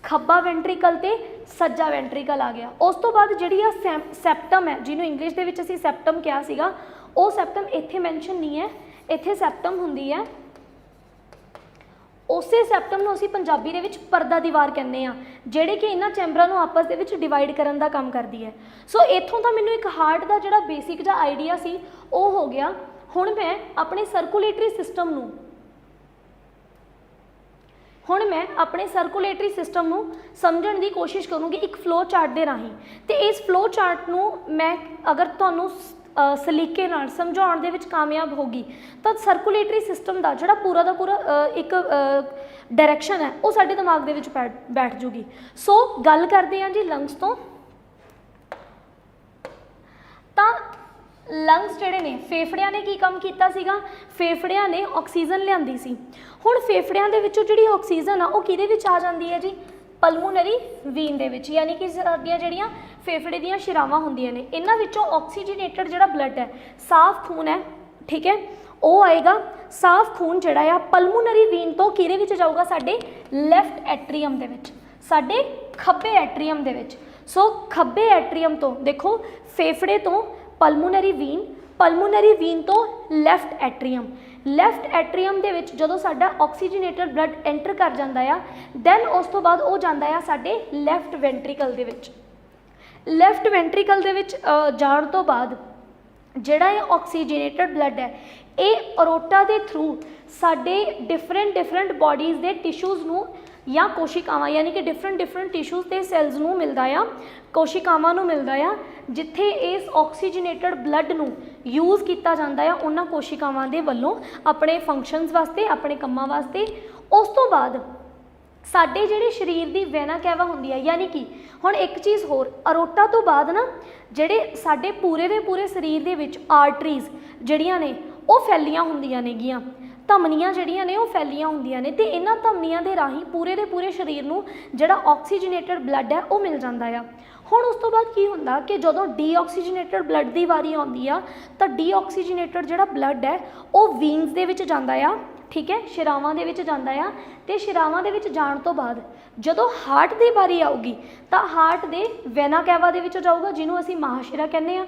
ਖੱਬਾ ਵੈਂਟਰੀਕਲ ਤੇ ਸੱਜਾ ਵੈਂਟਰੀਕਲ ਆ ਗਿਆ। ਉਸ ਤੋਂ ਬਾਅਦ ਜਿਹੜੀ ਆ ਸੈਪਟਮ ਹੈ, ਜਿਹਨੂੰ ਇੰਗਲਿਸ਼ ਦੇ ਵਿੱਚ ਅਸੀਂ ਸੈਪਟਮ ਕਿਹਾ ਸੀਗਾ, ਉਹ ਸੈਪਟਮ ਇੱਥੇ ਮੈਂਸ਼ਨ ਨਹੀਂ ਹੈ, ਇੱਥੇ ਸੈਪਟਮ ਹੁੰਦੀ ਹੈ। ਉਸੇ ਸੈਪਟਮ ਨੂੰ ਅਸੀਂ ਪੰਜਾਬੀ ਦੇ ਵਿੱਚ ਪਰਦਾ ਦੀਵਾਰ ਕਹਿੰਦੇ ਆ, ਜਿਹੜੇ ਕਿ ਇਹਨਾਂ ਚੈਂਬਰਾਂ ਨੂੰ ਆਪਸ ਦੇ ਵਿੱਚ ਡਿਵਾਈਡ ਕਰਨ ਦਾ ਕੰਮ ਕਰਦੀ ਹੈ। ਸੋ ਇੱਥੋਂ ਤਾਂ ਮੈਨੂੰ ਇੱਕ ਹਾਰਟ ਦਾ ਜਿਹੜਾ ਬੇਸਿਕ ਜਿਹਾ ਆਈਡੀਆ ਸੀ ਉਹ ਹੋ ਗਿਆ। ਹੁਣ ਮੈਂ ਆਪਣੇ ਸਰਕੂਲੇਟਰੀ ਸਿਸਟਮ ਨੂੰ ਸਮਝਣ ਦੀ ਕੋਸ਼ਿਸ਼ ਕਰੂੰਗੀ ਇੱਕ ਫਲੋ ਚਾਰਟ ਦੇ ਰਾਹੀਂ। ਤੇ ਇਸ ਫਲੋ ਚਾਰਟ ਨੂੰ ਮੈਂ ਅਗਰ ਤੁਹਾਨੂੰ ਸਲੀਕੇ ਨਾਲ ਸਮਝਾਉਣ ਦੇ ਵਿੱਚ ਕਾਮਯਾਬ ਹੋਗੀ ਤਾਂ ਸਰਕੂਲੇਟਰੀ ਸਿਸਟਮ ਦਾ ਜਿਹੜਾ ਪੂਰਾ ਦਾ ਪੂਰਾ ਇੱਕ ਡਾਇਰੈਕਸ਼ਨ ਹੈ ਉਹ ਸਾਡੇ ਦਿਮਾਗ ਦੇ ਵਿੱਚ ਬੈਠ ਜੂਗੀ। ਸੋ ਗੱਲ ਕਰਦੇ ਹਾਂ ਜੀ ਲੰਗਸ ਤੋਂ। ਤਾਂ ਲੰਗਸ ਜਿਹੜੇ ਨੇ, ਫੇਫੜਿਆਂ ਨੇ ਕੀ ਕੰਮ ਕੀਤਾ ਸੀਗਾ, ਫੇਫੜਿਆਂ ਨੇ ਆਕਸੀਜਨ ਲਿਆਂਦੀ ਸੀ। ਹੁਣ ਫੇਫੜਿਆਂ ਦੇ ਵਿੱਚੋਂ ਜਿਹੜੀ ਆਕਸੀਜਨ ਆ ਉਹ ਕਿਹਦੇ ਵਿੱਚ ਆ ਜਾਂਦੀ ਹੈ ਜੀ, ਪਲਮੋਨਰੀ ਵੀਨ ਦੇ ਵਿੱਚ, ਯਾਨੀ ਕਿ ਸਾਡੀਆਂ ਜਿਹੜੀਆਂ ਫੇਫੜੇ ਦੀਆਂ ਸ਼ਿਰਾਵਾਂ ਹੁੰਦੀਆਂ ਨੇ ਇਹਨਾਂ ਵਿੱਚੋਂ ਆਕਸੀਜਨੇਟਡ ਜਿਹੜਾ ਬਲੱਡ ਹੈ, ਸਾਫ਼ ਖੂਨ ਹੈ, ਠੀਕ ਹੈ, ਉਹ ਆਏਗਾ। ਸਾਫ਼ ਖੂਨ ਜਿਹੜਾ ਆ ਪਲਮੋਨਰੀ ਵੀਨ ਤੋਂ ਕਿਹਦੇ ਵਿੱਚ ਜਾਊਗਾ, ਸਾਡੇ ਲੈਫਟ ਐਟਰੀਅਮ ਦੇ ਵਿੱਚ, ਸਾਡੇ ਖੱਬੇ ਐਟਰੀਅਮ ਦੇ ਵਿੱਚ। ਸੋ ਖੱਬੇ ਐਟਰੀਅਮ ਤੋਂ ਦੇਖੋ, ਫੇਫੜੇ ਤੋਂ ਪਲਮੋਨਰੀ ਵੀਨ ਤੋਂ ਲੈਫਟ ਐਟਰੀਅਮ ਦੇ ਵਿੱਚ ਜਦੋਂ ਸਾਡਾ ਆਕਸੀਜਨੇਟਡ ਬਲੱਡ ਐਂਟਰ ਕਰ ਜਾਂਦਾ ਆ, ਦੈਨ ਉਸ ਤੋਂ ਬਾਅਦ ਉਹ ਜਾਂਦਾ ਆ ਸਾਡੇ ਲੈਫਟ ਵੈਂਟਰੀਕਲ ਦੇ ਵਿੱਚ। ਲੈਫਟ ਵੈਂਟਰੀਕਲ ਦੇ ਵਿੱਚ ਜਾਣ ਤੋਂ ਬਾਅਦ ਜਿਹੜਾ ਇਹ ਆਕਸੀਜਨੇਟਡ ਬਲੱਡ ਹੈ ਇਹ ਅਰੋਟਾ ਦੇ ਥਰੂ ਸਾਡੇ ਡਿਫਰੈਂਟ ਬੋਡੀਜ਼ ਦੇ ਟਿਸ਼ੂਜ਼ ਨੂੰ ਜਾਂ ਕੋਸ਼ਿਕਾਵਾਂ यानी कि डिफरेंट टिश्यूज़ ते सैल्स नूं मिलदा आ, कोशिकावां नूं मिलदा आ, जिथे इस ऑक्सीजनेटेड ब्लड नूं यूज़ किया जाता है उन्हां कोशिकावां दे वल्लों अपने फंक्शनस वास्ते, अपने कम्मां वास्ते। उस तो बाद साडे जिहड़े शरीर की वैना कैवा हुंदी है, यानी कि हुण एक चीज़ होर, अरोटा तो बाद ना जिहड़े साडे पूरे दे पूरे शरीर दे विच आर्टरीज़ जिहड़ियां ने वो फैलियां हुंदियां नेगियां, धमनियां जिहड़ियां ने वो फैलियां हुंदियां ने, ते इन्हां धमनियां दे राहीं पूरे दे पूरे शरीर नूं जिहड़ा ऑक्सीजनेटेड ब्लड है वो मिल जाता है। हुण उस तो बाद की हुंदा कि जदों डीऑक्सीजनेटेड ब्लड की वारी आउंदी आ तां डीऑक्सीजनेटेड जिहड़ा ब्लड है वो वीन्स दे विच जांदा आ, ठीक है, शिरावां दे विच जांदा आ, ते शिरावां दे विच जाण तो बाद जदों हार्ट की बारी आऊगी तां हार्ट दे वेना कैवा दे विच जाऊगा, जिन्हों असीं महाशिरा कहने आ।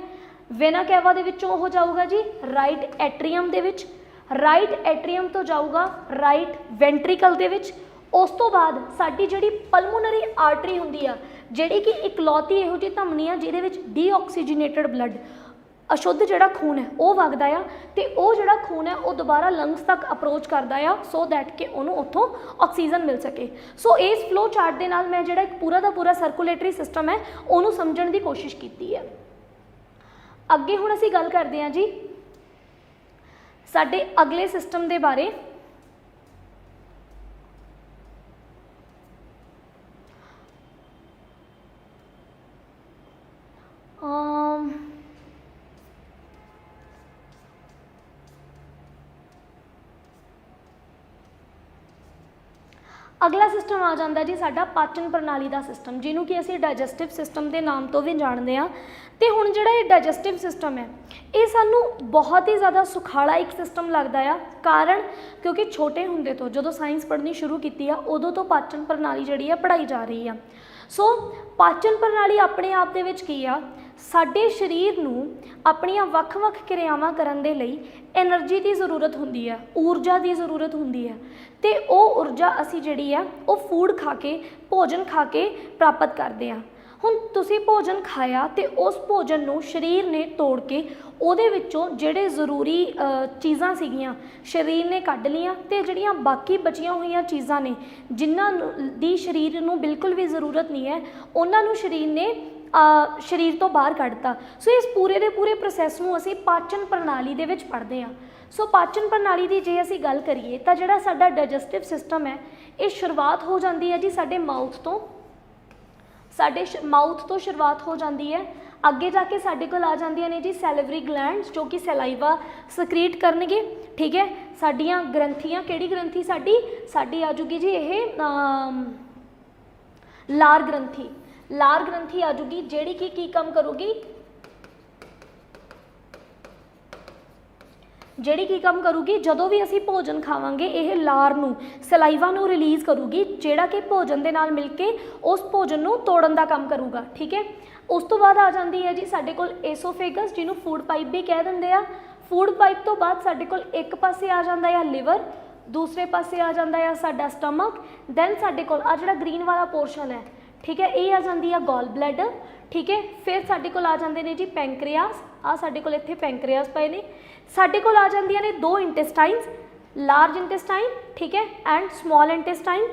वेना कैवा दे विचों हो जाऊगा जी राइट एट्रीयम दे विच, राइट एट्रीयम तो जाऊगा राइट वेंट्रिकल दे विच। उस तो बाद साडी जिहड़ी पलमोनरी आर्टरी हुंदी आ, जिहड़ी कि इकलौती इहो जी धमनी आ जिहदे विच डीऑक्सीजनेटेड ब्लड अशुद्ध जिहड़ा खून है वो वगदा आ, ते वो जिहड़ा खून है वो दोबारा लंग्स तक अप्रोच करदा आ, सो दैट कि उन्होंने उत्थों ऑक्सीजन मिल सके। सो इस फ्लो चार्ट दे नाल मैं जिहड़ा एक पूरा दा पूरा सर्कुलेटरी सिस्टम है उन्होंने समझण दी कोशिश कीती है। अगे हुण असीं गल करदे हां जी साडे अगले सिस्टम दे बारे। अगला सिस्टम आ जाता जी साडा पाचन प्रणाली का सिस्टम, जिन्हों कि असीं डाइजेस्टिव सिस्टम के नाम तो भी जानते हैं। तो हुण जिहड़ा ये डाइजेस्टिव सिस्टम है ये सानू बहुत ही ज़्यादा सुखाला एक सिस्टम लगता है, कारण क्योंकि छोटे हुंदे तो जो साइंस पढ़नी शुरू की है उदों तो पाचन प्रणाली जिहड़ी है पढ़ाई जा रही है। सो पाचन प्रणाली अपने आप दे विच की आ, साडे शरीर नूं अपणियां वख-वख क्रियावां करन दे लई एनर्जी की जरूरत हुंदी है, ऊर्जा की जरूरत हुंदी है, तो वो ऊर्जा असी जिहड़ी है वो फूड खा के, भोजन खा के प्राप्त करते हैं। हुण तुसीं भोजन खाया तो उस भोजन नूं शरीर ने तोड़ के उहदे विच्चों जिहड़े जरूरी चीज़ां सीगियां शरीर ने कढ लियां, ते जिहड़ियां बाकी बचियां होईयां चीज़ां ने जिन्हां दी शरीर नूं बिल्कुल भी जरूरत नहीं है उन्हां नूं शरीर ने शरीर तो बाहर कढ़ता। सो इस पूरे दे पूरे प्रोसैस नूं असीं पाचन प्रणाली दे विच पढ़दे हां। सो पाचन प्रणाली की जे असीं गल करिए तां जिहड़ा साडा डाइजेस्टिव सिस्टम है ये शुरुआत हो जाती है जी साडे माउथ तो, साडे माउथ तो शुरुआत हो जाती है। अगे जाके साडे कोल आ जांदियां ने जी सैलिवरी ग्लैंड्स जो कि सलाइवा सक्रीट करनगे, ठीक है। साडियां ग्रंथियां, किहड़ी ग्रंथि साडी आ जूगी जी ये लार ग्रंथि, लार ग्रंथि आ जूगी जिहड़ी कि की काम करूगी, जिहड़ी की काम करूगी जदों भी असी भोजन खावांगे यह लार नूं सलाइवा नूं रिलीज़ करूगी, जिहड़ा कि भोजन दे नाल मिल के उस भोजन नूं तोड़न दा काम करूगा, ठीक है। उस तो बाद आ जाती है जी साडे कोल एसोफेगस जिन्हों फूड पाइप भी कह दिंदे आ। फूड पाइप तो बाद साडे कोल एक पासे आ जाता है लिवर, दूसरे पासे आ जाता है साडा स्टमक, दैन साडे कोल आ जिहड़ा ग्रीन वाला पोर्शन है, ठीक है, ये आ जाती है गॉल ब्लैडर, ठीक है। फिर साडे कोल आ जाते हैं जी पैंक्रियास, आ साडे कोल इत्थे पैंक्रियास पए ने। साडे कोल आ जांदियां ने दो इंटेस्टाइनस, लार्ज इंटेस्टाइन, ठीक है, एंड स्मॉल इंटेस्टाइन।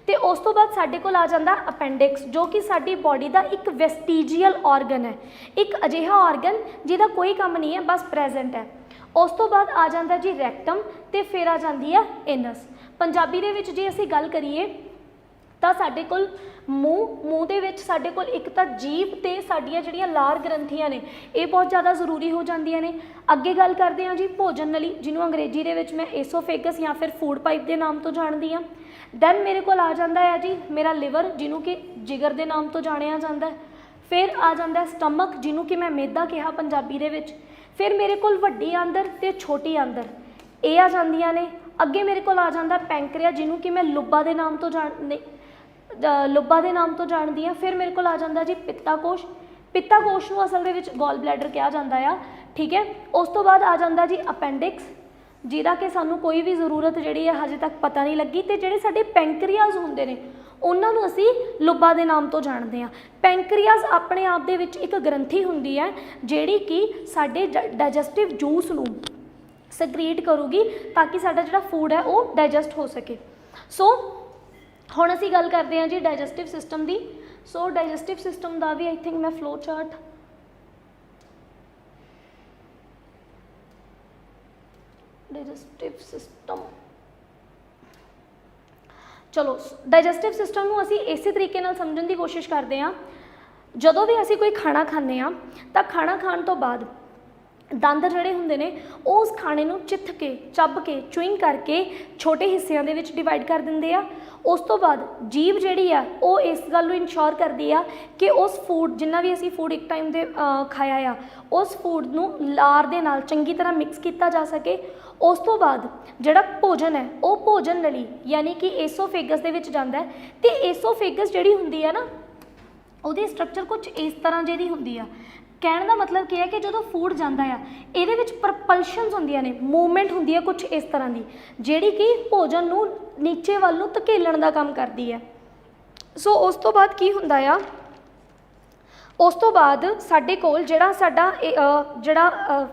तो उस तो बाद साडे कोल आ जांदा अपेंडिक्स जो कि साडी बॉडी का एक वेस्टिजियल ऑर्गन है, एक अजिहा ऑर्गन जिहदा कोई काम नहीं है, बस प्रेजेंट है। उस तो बाद आ जांदा जी रैक्टम, तो फिर आ जांदी है एनस। पंजाबी दे विच जे असीं गल करिए तो साडे कोल मूँह दे विच साडे कोल एक तो जीभ ते साडियां जिहड़ियां लार ग्रंथियां ने ये बहुत ज़्यादा जरूरी हो जांदियां ने। अगे गल करते हैं जी भोजन नली, जिन्हों अंग्रेजी दे विच मैं एसोफेगस या फिर फूड पाइप के नाम तो जानती हाँ। दैन मेरे को आ जाता है जी मेरा लिवर जिन्हों कि जिगर के नाम तो जानिया जाता है। फिर आ जाता है स्टमक जिन्हों कि मैं मैदा कहा पंजाबी दे विच। फिर मेरे को वड्डी आंदर ते छोटी आंदर ये आ जांदियां ने। अगे मेरे को आ जाता पैंक्रिया जिन्हों कि मैं लुब्बा के नाम तो लुब्बा के नाम तो जानती हाँ। फिर मेरे को आ जाता जी पित्ताकोश, पित्ताकोश को असल में गॉल ब्लैडर कहा जाता है, ठीक है। उस तो बाद आ जाता जी अपेंडिक्स जिहदा कि सानू कोई भी जरूरत जिहड़ी है हजे तक पता नहीं लगी। तो जिहड़े साडे पैंक्रियाज हुंदे ने उन्होंने असी लुब्बा के नाम तो जानते हैं। पैंक्रियाज अपने आप दे विच एक ग्रंथि हुंदी है जिहड़ी कि साडे डाइजेस्टिव जूस नूं सक्रीट करूगी ताकि साडा जिहड़ा फूड है वो डाइजेस्ट हो सके। सो ਹੁਣ ਅਸੀਂ ਗੱਲ ਕਰਦੇ ਹਾਂ ਜੀ ਡਾइजेस्टिव सिस्टम ਦੀ। सो डाइजेस्टिव सिस्टम का भी आई थिंक मैं फ्लो चार्ट डाइजेस्टिव सिस्टम, चलो डाइजेस्टिव सिस्टम ਨੂੰ ਅਸੀਂ ਇਸੇ ਤਰੀਕੇ ਨਾਲ ਸਮਝਣ ਦੀ ਕੋਸ਼ਿਸ਼ ਕਰਦੇ ਹਾਂ। ਜਦੋਂ ਵੀ ਅਸੀਂ ਕੋਈ ਖਾਣਾ ਖਾਂਦੇ ਹਾਂ ਤਾਂ ਖਾਣਾ ਖਾਣ ਤੋਂ ਬਾਅਦ ਦੰਦ ਜਿਹੜੇ ਹੁੰਦੇ ਨੇ ਉਹ ਉਸ ਖਾਣੇ ਨੂੰ ਚਿੱਥ ਕੇ, ਚੱਬ ਕੇ, ਚੂਇੰਗ ਕਰਕੇ ਛੋਟੇ ਹਿੱਸਿਆਂ ਦੇ ਵਿੱਚ ਡਿਵਾਈਡ ਕਰ ਦਿੰਦੇ ਆ। ਉਸ ਤੋਂ ਬਾਅਦ ਜੀਭ ਜਿਹੜੀ ਆ ਉਹ ਇਸ ਗੱਲ ਨੂੰ ਇਨਸ਼ੋਰ ਕਰਦੀ ਆ ਕਿ ਉਸ ਫੂਡ, ਜਿੰਨਾ ਵੀ ਅਸੀਂ ਫੂਡ ਇੱਕ ਟਾਈਮ ਦੇ ਖਾਇਆ ਆ, ਉਸ ਫੂਡ ਨੂੰ ਲਾਰ ਦੇ ਨਾਲ ਚੰਗੀ ਤਰ੍ਹਾਂ ਮਿਕਸ ਕੀਤਾ ਜਾ ਸਕੇ। ਉਸ ਤੋਂ ਬਾਅਦ ਜਿਹੜਾ ਭੋਜਨ ਹੈ ਉਹ ਭੋਜਨ ਨਲੀ ਯਾਨੀ ਕਿ ਏਸੋਫੇਗਸ ਦੇ ਵਿੱਚ ਜਾਂਦਾ ਹੈ। ਅਤੇ ਏਸੋਫੇਗਸ ਜਿਹੜੀ ਹੁੰਦੀ ਆ ਨਾ, ਉਹਦੀ ਸਟਰਕਚਰ ਕੁਝ ਇਸ ਤਰ੍ਹਾਂ ਜਿਹੀ ਹੁੰਦੀ ਆ। ਕਹਿਣ ਦਾ ਮਤਲਬ ਕੀ ਹੈ ਕਿ ਜਦੋਂ ਫੂਡ ਜਾਂਦਾ ਆ ਇਹਦੇ ਵਿੱਚ ਪ੍ਰਪਲਸ਼ਨਸ ਹੁੰਦੀਆਂ ਨੇ, ਮੂਵਮੈਂਟ ਹੁੰਦੀ ਹੈ ਕੁਝ ਇਸ ਤਰ੍ਹਾਂ ਦੀ, ਜਿਹੜੀ ਕਿ ਭੋਜਨ ਨੂੰ ਨੀਚੇ ਵੱਲ ਨੂੰ ਧਕੇਲਣ ਦਾ ਕੰਮ ਕਰਦੀ ਹੈ। ਸੋ ਉਸ ਤੋਂ ਬਾਅਦ ਕੀ ਹੁੰਦਾ ਆ, ਉਸ ਤੋਂ ਬਾਅਦ ਸਾਡੇ ਕੋਲ ਜਿਹੜਾ ਸਾਡਾ ਜਿਹੜਾ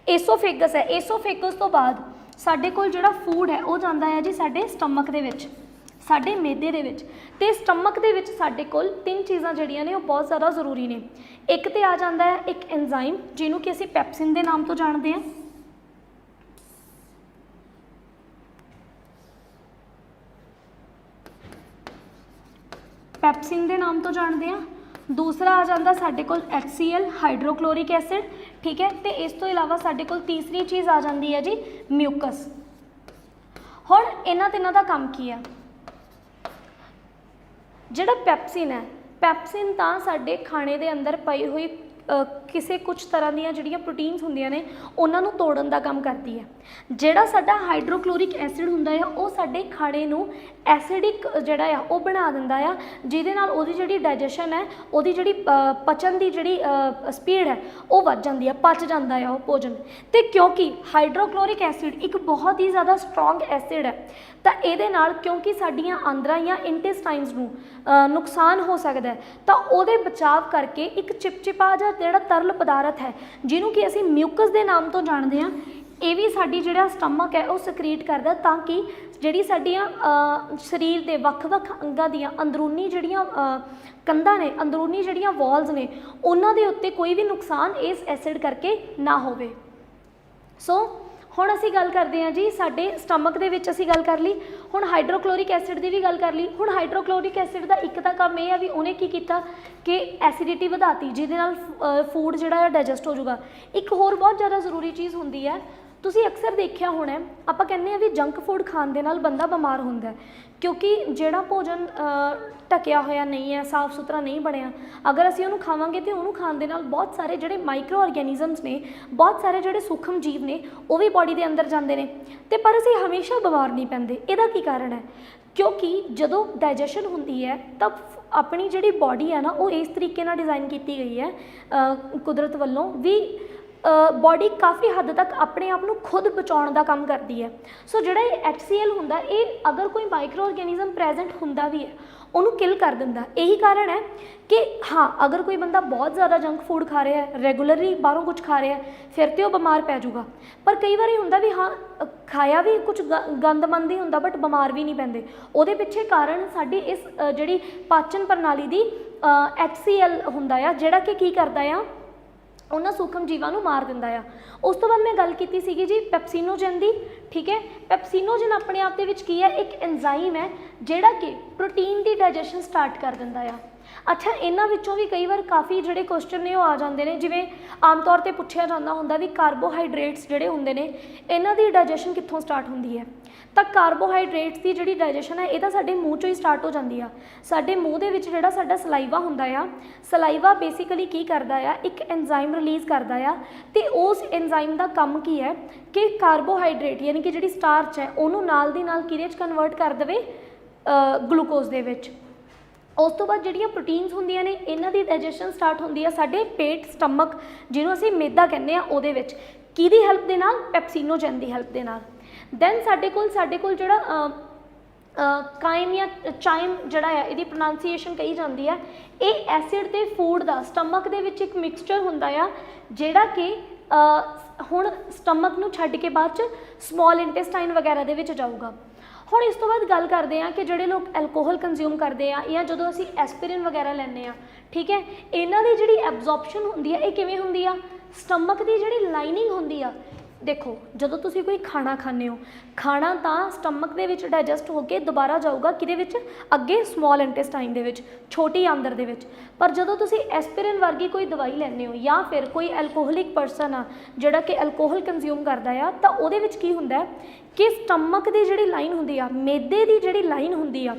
ਏਸੋਫੇਗਸ ਹੈ, ਏਸੋਫੇਗਸ ਤੋਂ ਬਾਅਦ ਸਾਡੇ ਕੋਲ ਜਿਹੜਾ ਫੂਡ ਹੈ ਉਹ ਜਾਂਦਾ ਹੈ ਜੀ ਸਾਡੇ ਸਟਮਕ ਦੇ ਵਿੱਚ, ਸਾਡੇ ਮੈਦੇ ਦੇ ਵਿੱਚ। ਅਤੇ ਸਟਮਕ ਦੇ ਵਿੱਚ ਸਾਡੇ ਕੋਲ 3 ਚੀਜ਼ਾਂ ਜਿਹੜੀਆਂ ਨੇ ਉਹ ਬਹੁਤ ਜ਼ਿਆਦਾ ਜ਼ਰੂਰੀ ਨੇ। ਇੱਕ ਤੇ ਆ ਜਾਂਦਾ ਹੈ ਇੱਕ ਐਂਜ਼ਾਈਮ ਜਿਹਨੂੰ ਕਿ ਅਸੀਂ ਪੈਪਸਿਨ ਦੇ ਨਾਮ ਤੋਂ ਜਾਣਦੇ ਹਾਂ। ਪੈਪਸਿਨ ਦੇ ਨਾਮ ਤੋਂ ਜਾਣਦੇ ਹਾਂ। ਦੂਸਰਾ ਆ ਜਾਂਦਾ ਸਾਡੇ ਕੋਲ HCl, ਹਾਈਡਰੋਕਲੋਰਿਕ ਐਸਿਡ, ਠੀਕ ਹੈ। ਅਤੇ ਇਸ ਤੋਂ ਇਲਾਵਾ ਸਾਡੇ ਕੋਲ ਤੀਸਰੀ ਚੀਜ਼ ਆ ਜਾਂਦੀ ਹੈ ਜੀ ਮਿਊਕਸ। ਹੁਣ ਇਹਨਾਂ ਤਿੰਨਾਂ ਦਾ ਕੰਮ ਕੀ ਹੈ? ਜਿਹੜਾ ਪੈਪਸਿਨ ਹੈ, ਪੈਪਸਿਨ ਤਾਂ ਸਾਡੇ ਖਾਣੇ ਦੇ ਅੰਦਰ ਪਈ ਹੋਈ ਕਿਸੇ ਕੁਝ ਤਰ੍ਹਾਂ ਦੀਆਂ ਜਿਹੜੀਆਂ ਪ੍ਰੋਟੀਨਸ ਹੁੰਦੀਆਂ ਨੇ ਉਹਨਾਂ ਨੂੰ ਤੋੜਨ ਦਾ ਕੰਮ ਕਰਦੀ ਹੈ। ਜਿਹੜਾ ਸਾਡਾ ਹਾਈਡਰੋਕਲੋਰਿਕ ਐਸਿਡ ਹੁੰਦਾ ਆ ਉਹ ਸਾਡੇ ਖਾਣੇ ਨੂੰ ਐਸਿਡਿਕ ਜਿਹੜਾ ਆ ਉਹ ਬਣਾ ਦਿੰਦਾ ਆ, ਜਿਹਦੇ ਨਾਲ ਉਹਦੀ ਜਿਹੜੀ ਡਾਈਜੈਸ਼ਨ ਹੈ, ਉਹਦੀ ਜਿਹੜੀ ਪਚਣ ਦੀ ਜਿਹੜੀ ਸਪੀਡ ਹੈ ਉਹ ਵੱਧ ਜਾਂਦੀ ਹੈ, ਪਚ ਜਾਂਦਾ ਆ ਉਹ ਭੋਜਨ। ਅਤੇ ਕਿਉਂਕਿ ਹਾਈਡਰੋਕਲੋਰਿਕ ਐਸਿਡ ਇੱਕ ਬਹੁਤ ਹੀ ਜ਼ਿਆਦਾ ਸਟਰੋਂਗ ਐਸਿਡ ਹੈ, ਤਾਂ ਇਹਦੇ ਨਾਲ ਕਿਉਂਕਿ ਸਾਡੀਆਂ ਆਂਦਰਾਂ ਜਾਂ ਇੰਟੈਸਟਾਈਨਸ ਨੂੰ ਨੁਕਸਾਨ ਹੋ ਸਕਦਾ ਹੈ, ਤਾਂ ਉਹਦੇ ਬਚਾਅ ਕਰਕੇ ਇੱਕ ਚਿਪਚਿਪਾ ਜਿਹਾ ਜਿਹੜਾ ਤਰਲ ਪਦਾਰਥ ਹੈ ਜਿਹਨੂੰ ਕਿ ਅਸੀਂ ਮਿਊਕਸ ਦੇ ਨਾਮ ਤੋਂ ਜਾਣਦੇ ਹਾਂ, ਇਹ ਵੀ ਸਾਡੀ ਜਿਹੜਾ ਸਟਮਕ ਹੈ ਉਹ ਸਕਰੀਟ ਕਰਦਾ, ਤਾਂ ਕਿ ਜਿਹੜੀ ਸਾਡੀਆਂ ਸਰੀਰ ਦੇ ਵੱਖ-ਵੱਖ ਅੰਗਾਂ ਦੀਆਂ ਅੰਦਰੂਨੀ ਜਿਹੜੀਆਂ ਕੰਧਾਂ ਨੇ, ਅੰਦਰੂਨੀ ਜਿਹੜੀਆਂ ਵਾਲਸ ਨੇ, ਉਹਨਾਂ ਦੇ ਉੱਤੇ ਕੋਈ ਵੀ ਨੁਕਸਾਨ ਇਸ ਐਸਿਡ ਕਰਕੇ ਨਾ ਹੋਵੇ। ਸੋ ਹੁਣ ਅਸੀਂ ਗੱਲ ਕਰਦੇ ਹਾਂ ਜੀ ਸਾਡੇ ਸਟਮਕ ਦੇ ਵਿੱਚ ਅਸੀਂ ਗੱਲ ਕਰ ਲਈ, ਹੁਣ ਹਾਈਡਰੋਕਲੋਰਿਕ ਐਸਿਡ ਦੀ ਵੀ ਗੱਲ ਕਰ ਲਈ। ਹੁਣ ਹਾਈਡਰੋਕਲੋਰਿਕ ਐਸਿਡ ਦਾ ਇੱਕ ਤਾਂ ਕੰਮ ਇਹ ਆ ਵੀ ਉਹਨੇ ਕੀ ਕੀਤਾ ਕਿ ਐਸਿਡਿਟੀ ਵਧਾਤੀ, ਜਿਹਦੇ ਨਾਲ ਫੂਡ ਜਿਹੜਾ ਹੈ ਡਾਈਜੈਸਟ ਹੋ ਜਾਊਗਾ। ਇੱਕ ਹੋਰ ਬਹੁਤ ਜ਼ਿਆਦਾ ਜ਼ਰੂਰੀ ਚੀਜ਼ ਹੁੰਦੀ ਹੈ, ਤੁਸੀਂ ਅਕਸਰ ਦੇਖਿਆ ਹੋਣਾ, ਆਪਾਂ ਕਹਿੰਦੇ ਹਾਂ ਵੀ ਜੰਕ ਫੂਡ ਖਾਣ ਦੇ ਨਾਲ ਬੰਦਾ ਬਿਮਾਰ ਹੁੰਦਾ, ਕਿਉਂਕਿ ਜਿਹੜਾ ਭੋਜਨ ਢਕਿਆ ਹੋਇਆ ਨਹੀਂ ਹੈ, ਸਾਫ਼ ਸੁਥਰਾ ਨਹੀਂ ਬਣਿਆ, ਅਗਰ ਅਸੀਂ ਉਹਨੂੰ ਖਾਵਾਂਗੇ ਤਾਂ ਉਹਨੂੰ ਖਾਣ ਦੇ ਨਾਲ ਬਹੁਤ ਸਾਰੇ ਜਿਹੜੇ ਮਾਈਕਰੋ ਆਰਗੈਨਿਜ਼ਮਸ ਨੇ, ਬਹੁਤ ਸਾਰੇ ਜਿਹੜੇ ਸੂਖਮ ਜੀਵ ਨੇ ਉਹ ਵੀ ਬੋਡੀ ਦੇ ਅੰਦਰ ਜਾਂਦੇ ਨੇ, ਅਤੇ ਪਰ ਅਸੀਂ ਹਮੇਸ਼ਾ ਬਿਮਾਰ ਨਹੀਂ ਪੈਂਦੇ। ਇਹਦਾ ਕੀ ਕਾਰਨ ਹੈ? ਕਿਉਂਕਿ ਜਦੋਂ ਡਾਈਜੈਸ਼ਨ ਹੁੰਦੀ ਹੈ ਤਾਂ ਆਪਣੀ ਜਿਹੜੀ ਬੋਡੀ ਹੈ ਨਾ ਉਹ ਇਸ ਤਰੀਕੇ ਨਾਲ ਡਿਜ਼ਾਈਨ ਕੀਤੀ ਗਈ ਹੈ ਕੁਦਰਤ ਵੱਲੋਂ ਵੀ ਬੋਡੀ ਕਾਫੀ ਹੱਦ ਤੱਕ ਆਪਣੇ ਆਪ ਨੂੰ ਖੁਦ ਬਚਾਉਣ ਦਾ ਕੰਮ ਕਰਦੀ ਹੈ। ਸੋ ਜਿਹੜਾ ਇਹ HCl ਹੁੰਦਾ, ਇਹ ਅਗਰ ਕੋਈ ਮਾਈਕਰੋ ਆਰਗੈਨਿਜ਼ਮ ਪ੍ਰੈਜ਼ੈਂਟ ਹੁੰਦਾ ਵੀ ਹੈ ਉਹਨੂੰ ਕਿਲ ਕਰ ਦਿੰਦਾ। ਇਹੀ ਕਾਰਨ ਹੈ ਕਿ ਹਾਂ, ਅਗਰ ਕੋਈ ਬੰਦਾ ਬਹੁਤ ਜ਼ਿਆਦਾ ਜੰਕ ਫੂਡ ਖਾ ਰਿਹਾ ਹੈ, ਰੈਗੂਲਰਲੀ ਬਾਹਰੋਂ ਕੁਝ ਖਾ ਰਿਹਾ, ਫਿਰ ਤਾਂ ਉਹ ਬਿਮਾਰ ਪੈ ਜਾਊਗਾ। ਪਰ ਕਈ ਵਾਰੀ ਹੁੰਦਾ ਵੀ ਹਾਂ ਖਾਇਆ ਵੀ ਕੁਝ ਗੰਦਮੰਦ ਹੀ ਹੁੰਦਾ ਬਟ ਬਿਮਾਰ ਵੀ ਨਹੀਂ ਪੈਂਦੇ। ਉਹਦੇ ਪਿੱਛੇ ਕਾਰਨ ਸਾਡੀ ਇਸ ਜਿਹੜੀ ਪਾਚਨ ਪ੍ਰਣਾਲੀ ਦੀ HCl ਹੁੰਦਾ ਆ, ਜਿਹੜਾ ਕਿ ਕੀ ਕਰਦਾ ਆ, ਉਹਨਾਂ ਸੂਖਮ ਜੀਵਾਂ ਨੂੰ ਮਾਰ ਦਿੰਦਾ ਆ। ਉਸ ਤੋਂ ਬਾਅਦ ਮੈਂ ਗੱਲ ਕੀਤੀ ਸੀਗੀ ਜੀ ਪੈਪਸੀਨੋਜਨ ਦੀ, ਠੀਕ ਹੈ। ਪੈਪਸੀਨੋਜਨ ਆਪਣੇ ਆਪ ਦੇ ਵਿੱਚ ਕੀ ਹੈ, ਇੱਕ ਐਂਜ਼ਾਈਮ ਹੈ ਜਿਹੜਾ ਕਿ ਪ੍ਰੋਟੀਨ ਦੀ ਡਾਈਜੈਸ਼ਨ ਸਟਾਰਟ ਕਰ ਦਿੰਦਾ ਆ। ਅੱਛਾ, ਇਹਨਾਂ ਵਿੱਚੋਂ ਵੀ ਕਈ ਵਾਰ ਕਾਫੀ ਜਿਹੜੇ ਕੁਐਸਚਨ ਨੇ ਉਹ ਆ ਜਾਂਦੇ ਨੇ, ਜਿਵੇਂ ਆਮ ਤੌਰ 'ਤੇ ਪੁੱਛਿਆ ਜਾਂਦਾ ਹੁੰਦਾ ਵੀ ਕਾਰਬੋਹਾਈਡਰੇਟਸ ਜਿਹੜੇ ਹੁੰਦੇ ਨੇ ਇਹਨਾਂ ਦੀ ਡਾਈਜੈਸ਼ਨ ਕਿੱਥੋਂ ਸਟਾਰਟ ਹੁੰਦੀ ਹੈ? ਤਾਂ ਕਾਰਬੋਹਾਈਡਰੇਟਸ ਦੀ ਜਿਹੜੀ ਡਾਈਜੈਸ਼ਨ ਹੈ ਇਹ ਤਾਂ ਸਾਡੇ ਮੂੰਹ 'ਚੋਂ ਹੀ ਸਟਾਰਟ ਹੋ ਜਾਂਦੀ ਆ। ਸਾਡੇ ਮੂੰਹ ਦੇ ਵਿੱਚ ਜਿਹੜਾ ਸਾਡਾ ਸਲਾਈਵਾ ਹੁੰਦਾ ਆ, ਸਲਾਈਵਾ ਬੇਸਿਕਲੀ ਕੀ ਕਰਦਾ ਆ, ਇੱਕ ਐਂਜ਼ਾਈਮ ਰਿਲੀਜ਼ ਕਰਦਾ ਆ, ਅਤੇ ਉਸ ਐਂਜ਼ਾਈਮ ਦਾ ਕੰਮ ਕੀ ਹੈ ਕਿ ਕਾਰਬੋਹਾਈਡਰੇਟ ਯਾਨੀ ਕਿ ਜਿਹੜੀ ਸਟਾਰਚ ਹੈ ਉਹਨੂੰ ਨਾਲ ਦੀ ਨਾਲ ਕਿਹਦੇ 'ਚ ਕਨਵਰਟ ਕਰ ਦੇਵੇ, ਗਲੂਕੋਜ਼ ਦੇ ਵਿੱਚ। ਉਸ ਤੋਂ ਬਾਅਦ ਜਿਹੜੀਆਂ ਪ੍ਰੋਟੀਨਸ ਹੁੰਦੀਆਂ ਨੇ ਇਹਨਾਂ ਦੀ ਡਾਈਜੈਸ਼ਨ ਸਟਾਰਟ ਹੁੰਦੀ ਆ ਸਾਡੇ ਪੇਟ, ਸਟਮਕ, ਜਿਹਨੂੰ ਅਸੀਂ ਮੈਦਾ ਕਹਿੰਦੇ ਆ, ਉਹਦੇ ਵਿੱਚ। ਕਿਹਦੀ ਹੈਲਪ ਦੇ ਨਾਲ? ਪੈਪਸੀਨੋਜਨ ਦੀ ਹੈਲਪ ਦੇ ਨਾਲ। ਦੈਨ ਸਾਡੇ ਕੋਲ ਜਿਹੜਾ ਕਾਇਮ ਜਾਂ ਚਾਈਮ ਜਿਹੜਾ ਆ, ਇਹਦੀ ਪ੍ਰੋਨਾਂਸੀਏਸ਼ਨ ਕਹੀ ਜਾਂਦੀ ਹੈ, ਇਹ ਐਸਿਡ ਅਤੇ ਫੂਡ ਦਾ ਸਟਮਕ ਦੇ ਵਿੱਚ ਇੱਕ ਮਿਕਸਚਰ ਹੁੰਦਾ ਆ, ਜਿਹੜਾ ਕਿ ਹੁਣ ਸਟਮਕ ਨੂੰ ਛੱਡ ਕੇ ਬਾਅਦ 'ਚ ਸਮੋਲ ਇੰਟੈਸਟਾਈਨ ਵਗੈਰਾ ਦੇ ਵਿੱਚ ਜਾਊਗਾ। ਹੁਣ ਇਸ ਤੋਂ ਬਾਅਦ ਗੱਲ ਕਰਦੇ ਹਾਂ ਕਿ ਜਿਹੜੇ ਲੋਕ ਐਲਕੋਹਲ ਕੰਜ਼ਿਊਮ ਕਰਦੇ ਆ ਜਾਂ ਜਦੋਂ ਅਸੀਂ ਐਸਪਿਰਿਨ ਵਗੈਰਾ ਲੈਂਦੇ ਆ, ਠੀਕ ਹੈ, ਇਹਨਾਂ ਦੀ ਜਿਹੜੀ ਐਬਜ਼ੌਰਪਸ਼ਨ ਹੁੰਦੀ ਆ ਇਹ ਕਿਵੇਂ ਹੁੰਦੀ ਆ? ਸਟਮਕ ਦੀ ਜਿਹੜੀ ਲਾਈਨਿੰਗ ਹੁੰਦੀ ਆ, ਦੇਖੋ ਜਦੋਂ ਤੁਸੀਂ ਕੋਈ ਖਾਣਾ ਖਾਂਦੇ ਹੋ, ਖਾਣਾ ਤਾਂ ਸਟਮਕ ਦੇ ਵਿੱਚ ਡਾਈਜੈਸਟ ਹੋ ਕੇ ਦੁਬਾਰਾ ਜਾਊਗਾ ਕਿਹਦੇ ਵਿੱਚ? ਅੱਗੇ ਸਮੋਲ ਇੰਟੈਸਟਾਈਨ ਦੇ ਵਿੱਚ, ਛੋਟੀ ਆਂਦਰ ਦੇ ਵਿੱਚ। ਪਰ ਜਦੋਂ ਤੁਸੀਂ ਐਸਪਿਰਿਨ ਵਰਗੀ ਕੋਈ ਦਵਾਈ ਲੈਂਦੇ ਹੋ ਜਾਂ ਫਿਰ ਕੋਈ ਐਲਕੋਹਲਿਕ ਪਰਸਨ ਆ ਜਿਹੜਾ ਕਿ ਐਲਕੋਹਲ ਕੰਜ਼ਿਊਮ ਕਰਦਾ ਆ, ਤਾਂ ਉਹਦੇ ਵਿੱਚ ਕੀ ਹੁੰਦਾ ਕਿ ਸਟਮਕ ਦੀ ਜਿਹੜੀ ਲਾਈਨ ਹੁੰਦੀ ਆ, ਮੈਦੇ ਦੀ ਜਿਹੜੀ ਲਾਈਨ ਹੁੰਦੀ ਆ,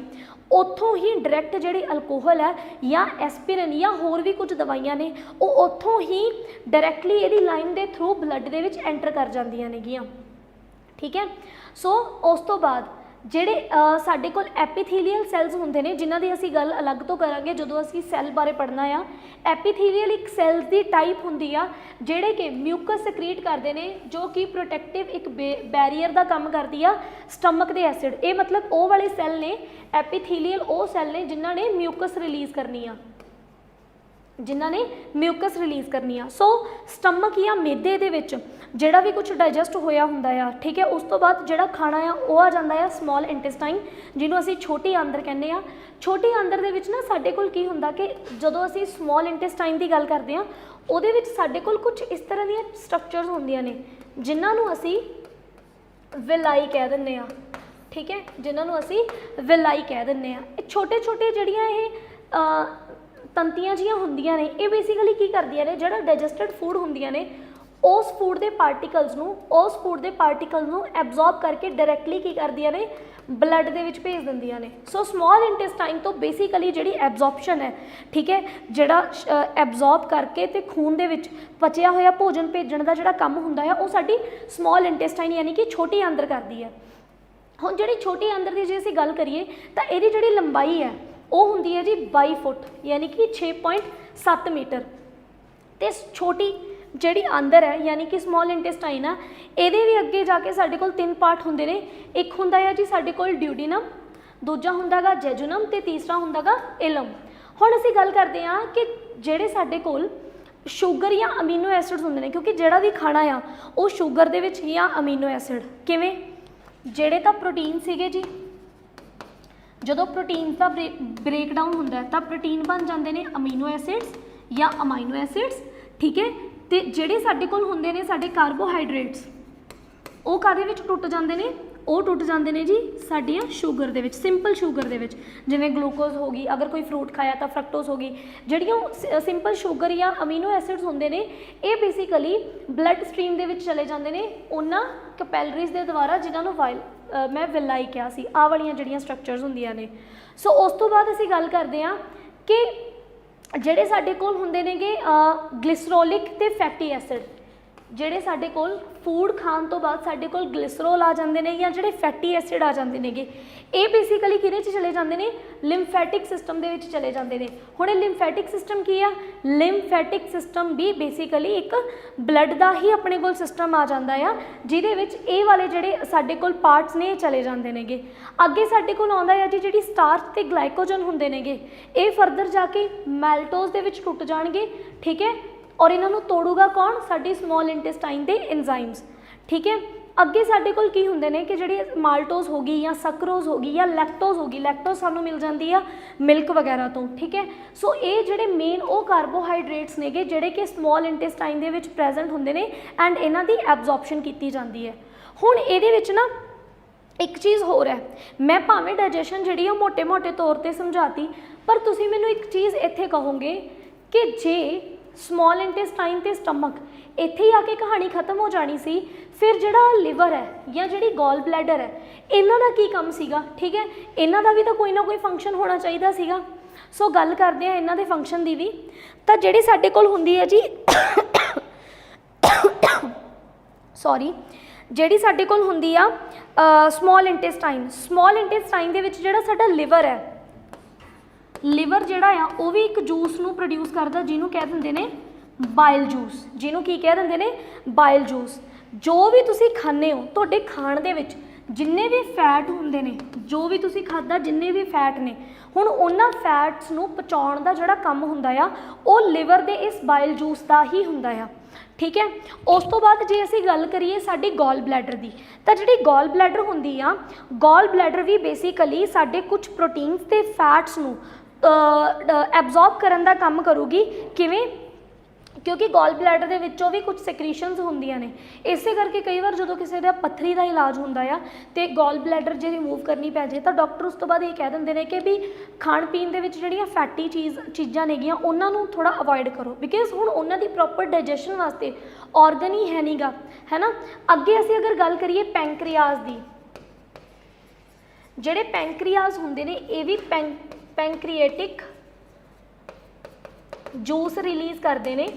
ਉੱਥੋਂ ਹੀ ਡਾਇਰੈਕਟ ਜਿਹੜੀ ਅਲਕੋਹਲ ਹੈ ਜਾਂ ਐਸਪਿਰਿਨ ਜਾਂ ਹੋਰ ਵੀ ਕੁਝ ਦਵਾਈਆਂ ਨੇ ਉਹ ਉੱਥੋਂ ਹੀ ਡਾਇਰੈਕਟਲੀ ਇਹਦੀ ਲਾਈਨ ਦੇ ਥਰੂ ਬਲੱਡ ਦੇ ਵਿੱਚ ਐਂਟਰ ਕਰ ਜਾਂਦੀਆਂ ਨੇਗੀਆਂ, ਠੀਕ ਹੈ। ਸੋ ਉਸ ਤੋਂ ਬਾਅਦ ਜਿਹੜੇ ਸਾਡੇ ਕੋਲ ਐਪੀਥੀਲੀਅਲ ਸੈੱਲਸ ਹੁੰਦੇ ਨੇ, ਜਿਨ੍ਹਾਂ ਦੀ ਅਸੀਂ ਗੱਲ ਅਲੱਗ ਤੋਂ ਕਰਾਂਗੇ ਜਦੋਂ ਅਸੀਂ ਸੈੱਲ ਬਾਰੇ ਪੜ੍ਹਨਾ ਆ। ਐਪੀਥੀਲੀਅਲ ਇੱਕ ਸੈੱਲਸ ਦੀ ਟਾਈਪ ਹੁੰਦੀ ਆ ਜਿਹੜੇ ਕਿ ਮਿਊਕਸ ਸਕਰੀਟ ਕਰਦੇ ਨੇ, ਜੋ ਕਿ ਪ੍ਰੋਟੈਕਟਿਵ ਇੱਕ ਬੈਰੀਅਰ ਦਾ ਕੰਮ ਕਰਦੀ ਆ ਸਟਮਕ ਦੇ ਐਸਿਡ। ਇਹ ਮਤਲਬ ਉਹ ਵਾਲੇ ਸੈੱਲ ਨੇ, ਐਪੀਥੀਲੀਅਲ ਉਹ ਸੈੱਲ ਨੇ ਜਿਨ੍ਹਾਂ ਨੇ ਮਿਊਕਸ ਰਿਲੀਜ਼ ਕਰਨੀ ਆ, ਜਿਨ੍ਹਾਂ ਨੇ ਮਿਊਕਸ ਰਿਲੀਜ਼ ਕਰਨੀ ਆ। ਸੋ ਸਟਮਕ ਜਾਂ ਮੈਦੇ ਦੇ ਵਿੱਚ ਜਿਹੜਾ ਵੀ ਕੁਝ ਡਾਈਜੈਸਟ ਹੋਇਆ ਹੁੰਦਾ ਆ, ਠੀਕ ਹੈ, ਉਸ ਤੋਂ ਬਾਅਦ ਜਿਹੜਾ ਖਾਣਾ ਆ ਉਹ ਆ ਜਾਂਦਾ ਆ ਸਮੋਲ ਇੰਟੈਸਟਾਈਨ, ਜਿਹਨੂੰ ਅਸੀਂ ਛੋਟੀ ਆਂਦਰ ਕਹਿੰਦੇ ਆ। ਛੋਟੀ ਆਂਦਰ ਦੇ ਵਿੱਚ ਨਾ ਸਾਡੇ ਕੋਲ ਕੀ ਹੁੰਦਾ ਕਿ ਜਦੋਂ ਅਸੀਂ ਸਮੋਲ ਇੰਟੈਸਟਾਈਨ ਦੀ ਗੱਲ ਕਰਦੇ ਆ, ਉਹਦੇ ਵਿੱਚ ਸਾਡੇ ਕੋਲ ਕੁਝ ਇਸ ਤਰ੍ਹਾਂ ਦੀਆਂ ਸਟਰਕਚਰਸ ਹੁੰਦੀਆਂ ਨੇ ਜਿਨ੍ਹਾਂ ਨੂੰ ਅਸੀਂ ਵਿਲਾਈ ਕਹਿ ਦਿੰਦੇ ਆ, ਠੀਕ ਹੈ, ਜਿਨ੍ਹਾਂ ਨੂੰ ਅਸੀਂ ਵਿਲਾਈ ਕਹਿ ਦਿੰਦੇ ਆ। ਇਹ ਛੋਟੇ ਛੋਟੇ ਜਿਹੜੀਆਂ ਇਹ ਤੰਤੀਆਂ ਜਿਹੀਆਂ ਹੁੰਦੀਆਂ ਨੇ, ਇਹ ਬੇਸਿਕਲੀ ਕੀ ਕਰਦੀਆਂ ਨੇ, ਜਿਹੜਾ ਡਾਈਜੈਸਟਡ ਫੂਡ ਹੁੰਦੀਆਂ ਨੇ ਉਸ ਫੂਡ ਦੇ ਪਾਰਟੀਕਲਸ ਨੂੰ ਐਬਜ਼ੌਰਬ ਕਰਕੇ ਡਾਇਰੈਕਟਲੀ ਕੀ ਕਰਦੀਆਂ ਨੇ, ਬਲੱਡ ਦੇ ਵਿੱਚ ਭੇਜ ਦਿੰਦੀਆਂ ਨੇ। ਸੋ ਸਮੋਲ ਇੰਟੈਸਟਾਈਨ ਤੋਂ ਬੇਸਿਕਲੀ ਜਿਹੜੀ ਐਬਜ਼ੌਰਪਸ਼ਨ ਹੈ, ਠੀਕ ਹੈ, ਜਿਹੜਾ ਐਬਜ਼ੌਰਬ ਕਰਕੇ ਤੇ ਖੂਨ ਦੇ ਵਿੱਚ ਪਚਿਆ ਹੋਇਆ ਭੋਜਨ ਭੇਜਣ ਦਾ ਜਿਹੜਾ ਕੰਮ ਹੁੰਦਾ ਹੈ ਉਹ ਸਾਡੀ ਸਮੋਲ ਇੰਟੈਸਟਾਈਨ ਯਾਨੀ ਕਿ ਛੋਟੀ ਆਂਦਰ ਕਰਦੀ ਹੈ। ਹੁਣ ਜਿਹੜੀ ਛੋਟੀ ਆਂਦਰ ਦੀ ਜੇ ਅਸੀਂ ਗੱਲ ਕਰੀਏ ਤਾਂ ਇਹਦੀ ਜਿਹੜੀ ਲੰਬਾਈ ਹੈ ਉਹ ਹੁੰਦੀ ਹੈ ਜੀ 22 ਫੁੱਟ ਯਾਨੀ ਕਿ 6.7 ਮੀਟਰ। ਤੇ ਛੋਟੀ ਜਿਹੜੀ ਆਂਦਰ ਹੈ ਯਾਨੀ ਕਿ ਸਮੋਲ ਇੰਟੈਸਟਾਈਨ ਆ, ਇਹਦੇ ਵੀ ਅੱਗੇ ਜਾ ਕੇ ਸਾਡੇ ਕੋਲ 3 ਪਾਰਟ ਹੁੰਦੇ ਨੇ। ਇੱਕ ਹੁੰਦਾ ਹੈ ਜੀ ਸਾਡੇ ਕੋਲ ਡਿਊਡੀਨਮ, ਦੂਜਾ ਹੁੰਦਾ ਗਾ ਜੈਜੂਨਮ ਤੇ ਤੀਸਰਾ ਹੁੰਦਾ ਗਾ ਇਲਮ। ਹੁਣ ਅਸੀਂ ਗੱਲ ਕਰਦੇ ਹਾਂ ਕਿ ਜਿਹੜੇ ਸਾਡੇ ਕੋਲ ਸ਼ੂਗਰ ਜਾਂ ਅਮੀਨੋ ਐਸਿਡਸ ਹੁੰਦੇ ਨੇ, ਕਿਉਂਕਿ ਜਿਹੜਾ ਵੀ ਖਾਣਾ ਆ ਉਹ ਸ਼ੂਗਰ ਦੇ ਵਿੱਚ ਜਾਂ ਅਮੀਨੋ ਐਸਿਡ, ਕਿਵੇਂ, ਜਿਹੜੇ ਤਾਂ ਪ੍ਰੋਟੀਨ ਸੀਗੇ ਜੀ, ਜਦੋਂ ਪ੍ਰੋਟੀਨ ਦਾ ਬ੍ਰੇਕਡਾਊਨ ਹੁੰਦਾ ਤਾਂ ਪ੍ਰੋਟੀਨ ਬਣ ਜਾਂਦੇ ਨੇ ਅਮੀਨੋ ਐਸਿਡਸ ਜਾਂ ਅਮਾਈਨੋ ਐਸਿਡਸ, ਠੀਕ ਹੈ। ਤੇ ਜਿਹੜੇ ਸਾਡੇ ਕੋਲ ਹੁੰਦੇ ਨੇ ਸਾਡੇ ਕਾਰਬੋਹਾਈਡਰੇਟਸ, ਉਹ ਕਾਹਦੇ ਵਿੱਚ ਟੁੱਟ ਜਾਂਦੇ ਨੇ, ਉਹ ਟੁੱਟ ਜਾਂਦੇ ਨੇ ਜੀ ਸਾਡੀਆਂ ਸ਼ੂਗਰ ਦੇ ਵਿੱਚ, ਸਿੰਪਲ ਸ਼ੂਗਰ ਦੇ ਵਿੱਚ, ਜਿਵੇਂ ਗਲੂਕੋਜ਼ ਹੋ ਗਈ, ਅਗਰ ਕੋਈ ਫਰੂਟ ਖਾਇਆ ਤਾਂ ਫਰਕਟੋਜ਼ ਹੋ ਗਈ। ਜਿਹੜੀਆਂ ਸਿੰਪਲ ਸ਼ੂਗਰ ਜਾਂ ਅਮੀਨੋ ਐਸਿਡਸ ਹੁੰਦੇ ਨੇ ਇਹ ਬੇਸਿਕਲੀ ਬਲੱਡ ਸਟਰੀਮ ਦੇ ਵਿੱਚ ਚਲੇ ਜਾਂਦੇ ਨੇ ਉਹਨਾਂ ਕੈਪੈਲਰੀਜ਼ ਦੇ ਦੁਆਰਾ ਜਿਨ੍ਹਾਂ ਨੂੰ ਮੈਂ ਵਿਲਾਈ ਕਿਹਾ ਸੀ, ਆਹ ਵਾਲੀਆਂ ਜਿਹੜੀਆਂ ਸਟਰਕਚਰਸ ਹੁੰਦੀਆਂ ਨੇ। ਸੋ ਉਸ ਤੋਂ ਬਾਅਦ ਅਸੀਂ ਗੱਲ ਕਰਦੇ ਹਾਂ ਕਿ ਜਿਹੜੇ ਸਾਡੇ ਕੋਲ ਹੁੰਦੇ ਨੇਗੇ ਗਲਿਸਰੋਲਿਕ ਤੇ ਫੈਟੀ ਐਸਿਡ, ਜਿਹੜੇ ਸਾਡੇ ਕੋਲ ਫੂਡ ਖਾਣ ਤੋਂ ਬਾਅਦ ਸਾਡੇ ਕੋਲ ਗਲਿਸਰੋਲ ਆ ਜਾਂਦੇ ਨੇ ਜਾਂ ਜਿਹੜੇ ਫੈਟੀ ਐਸਿਡ ਆ ਜਾਂਦੇ ਨੇਗੇ, ਇਹ ਬੇਸਿਕਲੀ ਕਿਹਦੇ 'ਚ ਚਲੇ ਜਾਂਦੇ ਨੇ, ਲਿੰਫੈਟਿਕ ਸਿਸਟਮ ਦੇ ਵਿੱਚ ਚਲੇ ਜਾਂਦੇ ਨੇ। ਹੁਣ ਇਹ ਲਿੰਫੈਟਿਕ ਸਿਸਟਮ ਕੀ ਆ, ਲਿੰਫੈਟਿਕ ਸਿਸਟਮ ਵੀ ਬੇਸਿਕਲੀ ਇੱਕ ਬਲੱਡ ਦਾ ਹੀ ਆਪਣੇ ਕੋਲ ਸਿਸਟਮ ਆ ਜਾਂਦਾ ਆ, ਜਿਹਦੇ ਵਿੱਚ ਇਹ ਵਾਲੇ ਜਿਹੜੇ ਸਾਡੇ ਕੋਲ ਪਾਰਟਸ ਨੇ ਇਹ ਚਲੇ ਜਾਂਦੇ ਨੇਗੇ। ਅੱਗੇ ਸਾਡੇ ਕੋਲ ਆਉਂਦਾ ਆ ਜੀ ਜਿਹੜੀ ਸਟਾਰਚ ਤੇ ਗਲਾਈਕੋਜਨ ਹੁੰਦੇ ਨੇਗੇ, ਇਹ ਫਰਦਰ ਜਾ ਕੇ ਮੈਲਟੋਜ਼ ਦੇ ਵਿੱਚ ਟੁੱਟ ਜਾਣਗੇ, ਠੀਕ ਹੈ, ਔਰ ਇਹਨਾਂ ਨੂੰ ਤੋੜੂਗਾ ਕੌਣ, ਸਾਡੀ ਸਮੋਲ ਇੰਟੈਸਟਾਈਨ ਦੇ ਐਂਜ਼ਾਈਮਸ, ਠੀਕ ਹੈ। ਅੱਗੇ ਸਾਡੇ ਕੋਲ ਕੀ ਹੁੰਦੇ ਨੇ ਕਿ ਜਿਹੜੀ ਮਾਲਟੋਜ਼ ਹੋ ਗਈ ਜਾਂ ਸਕਰੋਜ਼ ਹੋ ਗਈ ਜਾਂ ਲੈਕਟੋਜ਼ ਹੋ ਗਈ, ਲੈਕਟੋਜ਼ ਸਾਨੂੰ ਮਿਲ ਜਾਂਦੀ ਆ ਮਿਲਕ ਵਗੈਰਾ ਤੋਂ, ਠੀਕ ਹੈ। ਸੋ ਇਹ ਜਿਹੜੇ ਮੇਨ ਉਹ ਕਾਰਬੋਹਾਈਡਰੇਟਸ ਨੇਗੇ ਜਿਹੜੇ ਕਿ ਸਮੋਲ ਇੰਟੈਸਟਾਈਨ ਦੇ ਵਿੱਚ ਪ੍ਰੈਜ਼ੈਂਟ ਹੁੰਦੇ ਨੇ ਐਂਡ ਇਹਨਾਂ ਦੀ ਐਬਜ਼ੌਰਪਸ਼ਨ ਕੀਤੀ ਜਾਂਦੀ ਹੈ। ਹੁਣ ਇਹਦੇ ਵਿੱਚ ਨਾ ਇੱਕ ਚੀਜ਼ ਹੋਰ ਹੈ, ਮੈਂ ਭਾਵੇਂ ਡਾਈਜੈਸ਼ਨ ਜਿਹੜੀ ਆ ਮੋਟੇ-ਮੋਟੇ ਤੌਰ 'ਤੇ ਸਮਝਾਤੀ, ਪਰ ਤੁਸੀਂ ਮੈਨੂੰ ਇੱਕ ਚੀਜ਼ ਇੱਥੇ ਕਹੋਗੇ ਕਿ ਜੇ ਸਮੋਲ ਇੰਟੈਸਟਾਈਨ ਤੇ ਸਟਮਕ ਇੱਥੇ ਹੀ ਆ ਕੇ ਕਹਾਣੀ ਖਤਮ ਹੋ ਜਾਣੀ ਸੀ, ਫਿਰ ਜਿਹੜਾ ਲਿਵਰ ਹੈ ਜਾਂ ਜਿਹੜੀ ਗੋਲ ਬਲੈਡਰ ਹੈ ਇਹਨਾਂ ਦਾ ਕੀ ਕੰਮ ਸੀਗਾ, ਠੀਕ ਹੈ, ਇਹਨਾਂ ਦਾ ਵੀ ਤਾਂ ਕੋਈ ਨਾ ਕੋਈ ਫੰਕਸ਼ਨ ਹੋਣਾ ਚਾਹੀਦਾ ਸੀਗਾ। ਸੋ ਗੱਲ ਕਰਦੇ ਹਾਂ ਇਹਨਾਂ ਦੇ ਫੰਕਸ਼ਨ ਦੀ ਵੀ, ਤਾਂ ਜਿਹੜੀ ਸਾਡੇ ਕੋਲ ਹੁੰਦੀ ਹੈ ਜੀ ਸੌਰੀ, ਜਿਹੜੀ ਸਾਡੇ ਕੋਲ ਹੁੰਦੀ ਆ ਸਮੋਲ ਇੰਟੈਸਟਾਈਨ ਦੇ ਵਿੱਚ ਜਿਹੜਾ ਸਾਡਾ ਲਿਵਰ ਹੈ, ਲਿਵਰ ਜਿਹੜਾ ਆ ਉਹ ਵੀ ਇੱਕ ਜੂਸ ਨੂੰ ਪ੍ਰੋਡਿਊਸ ਕਰਦਾ ਜਿਹਨੂੰ ਕਹਿ ਦਿੰਦੇ ਨੇ ਬਾਇਲ ਜੂਸ, ਜਿਹਨੂੰ ਕੀ ਕਹਿ ਦਿੰਦੇ ਨੇ, ਬਾਇਲ ਜੂਸ। ਜੋ ਵੀ ਤੁਸੀਂ ਖਾਂਦੇ ਹੋ ਤੁਹਾਡੇ ਖਾਣ ਦੇ ਵਿੱਚ ਜਿੰਨੇ ਵੀ ਫੈਟ ਹੁੰਦੇ ਨੇ, ਜੋ ਵੀ ਤੁਸੀਂ ਖਾਧਾ, ਜਿੰਨੇ ਵੀ ਫੈਟ ਨੇ, ਹੁਣ ਉਹਨਾਂ ਫੈਟਸ ਨੂੰ ਪਚਾਉਣ ਦਾ ਜਿਹੜਾ ਕੰਮ ਹੁੰਦਾ ਆ ਉਹ ਲਿਵਰ ਦੇ ਇਸ ਬਾਇਲ ਜੂਸ ਦਾ ਹੀ ਹੁੰਦਾ ਆ। ਠੀਕ ਹੈ। ਉਸ ਤੋਂ ਬਾਅਦ ਜੇ ਅਸੀਂ ਗੱਲ ਕਰੀਏ ਸਾਡੀ ਗੋਲ ਬਲੈਡਰ ਦੀ, ਤਾਂ ਜਿਹੜੀ ਗੋਲ ਬਲੈਡਰ ਹੁੰਦੀ ਆ, ਗੋਲ ਬਲੈਡਰ ਵੀ ਬੇਸਿਕਲੀ ਸਾਡੇ ਕੁਝ ਪ੍ਰੋਟੀਨਸ ਤੇ ਫੈਟਸ ਨੂੰ ਐਬਜ਼ੌਰਬ ਕਰਨ ਦਾ ਕੰਮ ਕਰੂਗੀ। ਕਿਵੇਂ? ਕਿਉਂਕਿ ਗੋਲ ਬਲੈਡਰ ਦੇ ਵਿੱਚੋਂ ਵੀ ਕੁਝ ਸੈਕਰੀਸ਼ਨਸ ਹੁੰਦੀਆਂ ਨੇ, ਇਸੇ ਕਰਕੇ ਕਈ ਵਾਰ ਜਦੋਂ ਕਿਸੇ ਦਾ ਪੱਥਰੀ ਦਾ ਇਲਾਜ ਹੁੰਦਾ ਆ ਤੇ ਗੋਲ ਬਲੈਡਰ ਜੇ ਰਿਮੂਵ ਕਰਨੀ ਪੈ ਜੇ ਤਾਂ ਡਾਕਟਰ ਉਸ ਤੋਂ ਬਾਅਦ ਇਹ ਕਹਿ ਦਿੰਦੇ ਨੇ ਕਿ ਵੀ ਖਾਣ ਪੀਣ ਦੇ ਵਿੱਚ ਜਿਹੜੀਆਂ ਫੈਟੀ ਚੀਜ਼ਾਂ ਨੇਗੀਆਂ ਉਹਨਾਂ ਨੂੰ ਥੋੜ੍ਹਾ ਅਵੋਇਡ ਕਰੋ, ਬਿਕਾਜ਼ ਹੁਣ ਉਹਨਾਂ ਦੀ ਪ੍ਰੋਪਰ ਡਾਈਜੈਸ਼ਨ ਵਾਸਤੇ ਔਰਗਨ ਹੀ ਹੈ ਨੀਗਾ, ਹੈ ਨਾ। ਅੱਗੇ ਅਸੀਂ ਅਗਰ ਗੱਲ ਕਰੀਏ ਪੈਂਕਰੀਆਸ ਦੀ, ਜਿਹੜੇ ਪੈਂਕਰੀਆਸ ਹੁੰਦੇ ਨੇ ਇਹ ਵੀ ਪੈਂਕਰੀਏਟਿਕ ਜੂਸ ਰਿਲੀਜ਼ ਕਰਦੇ ਨੇ,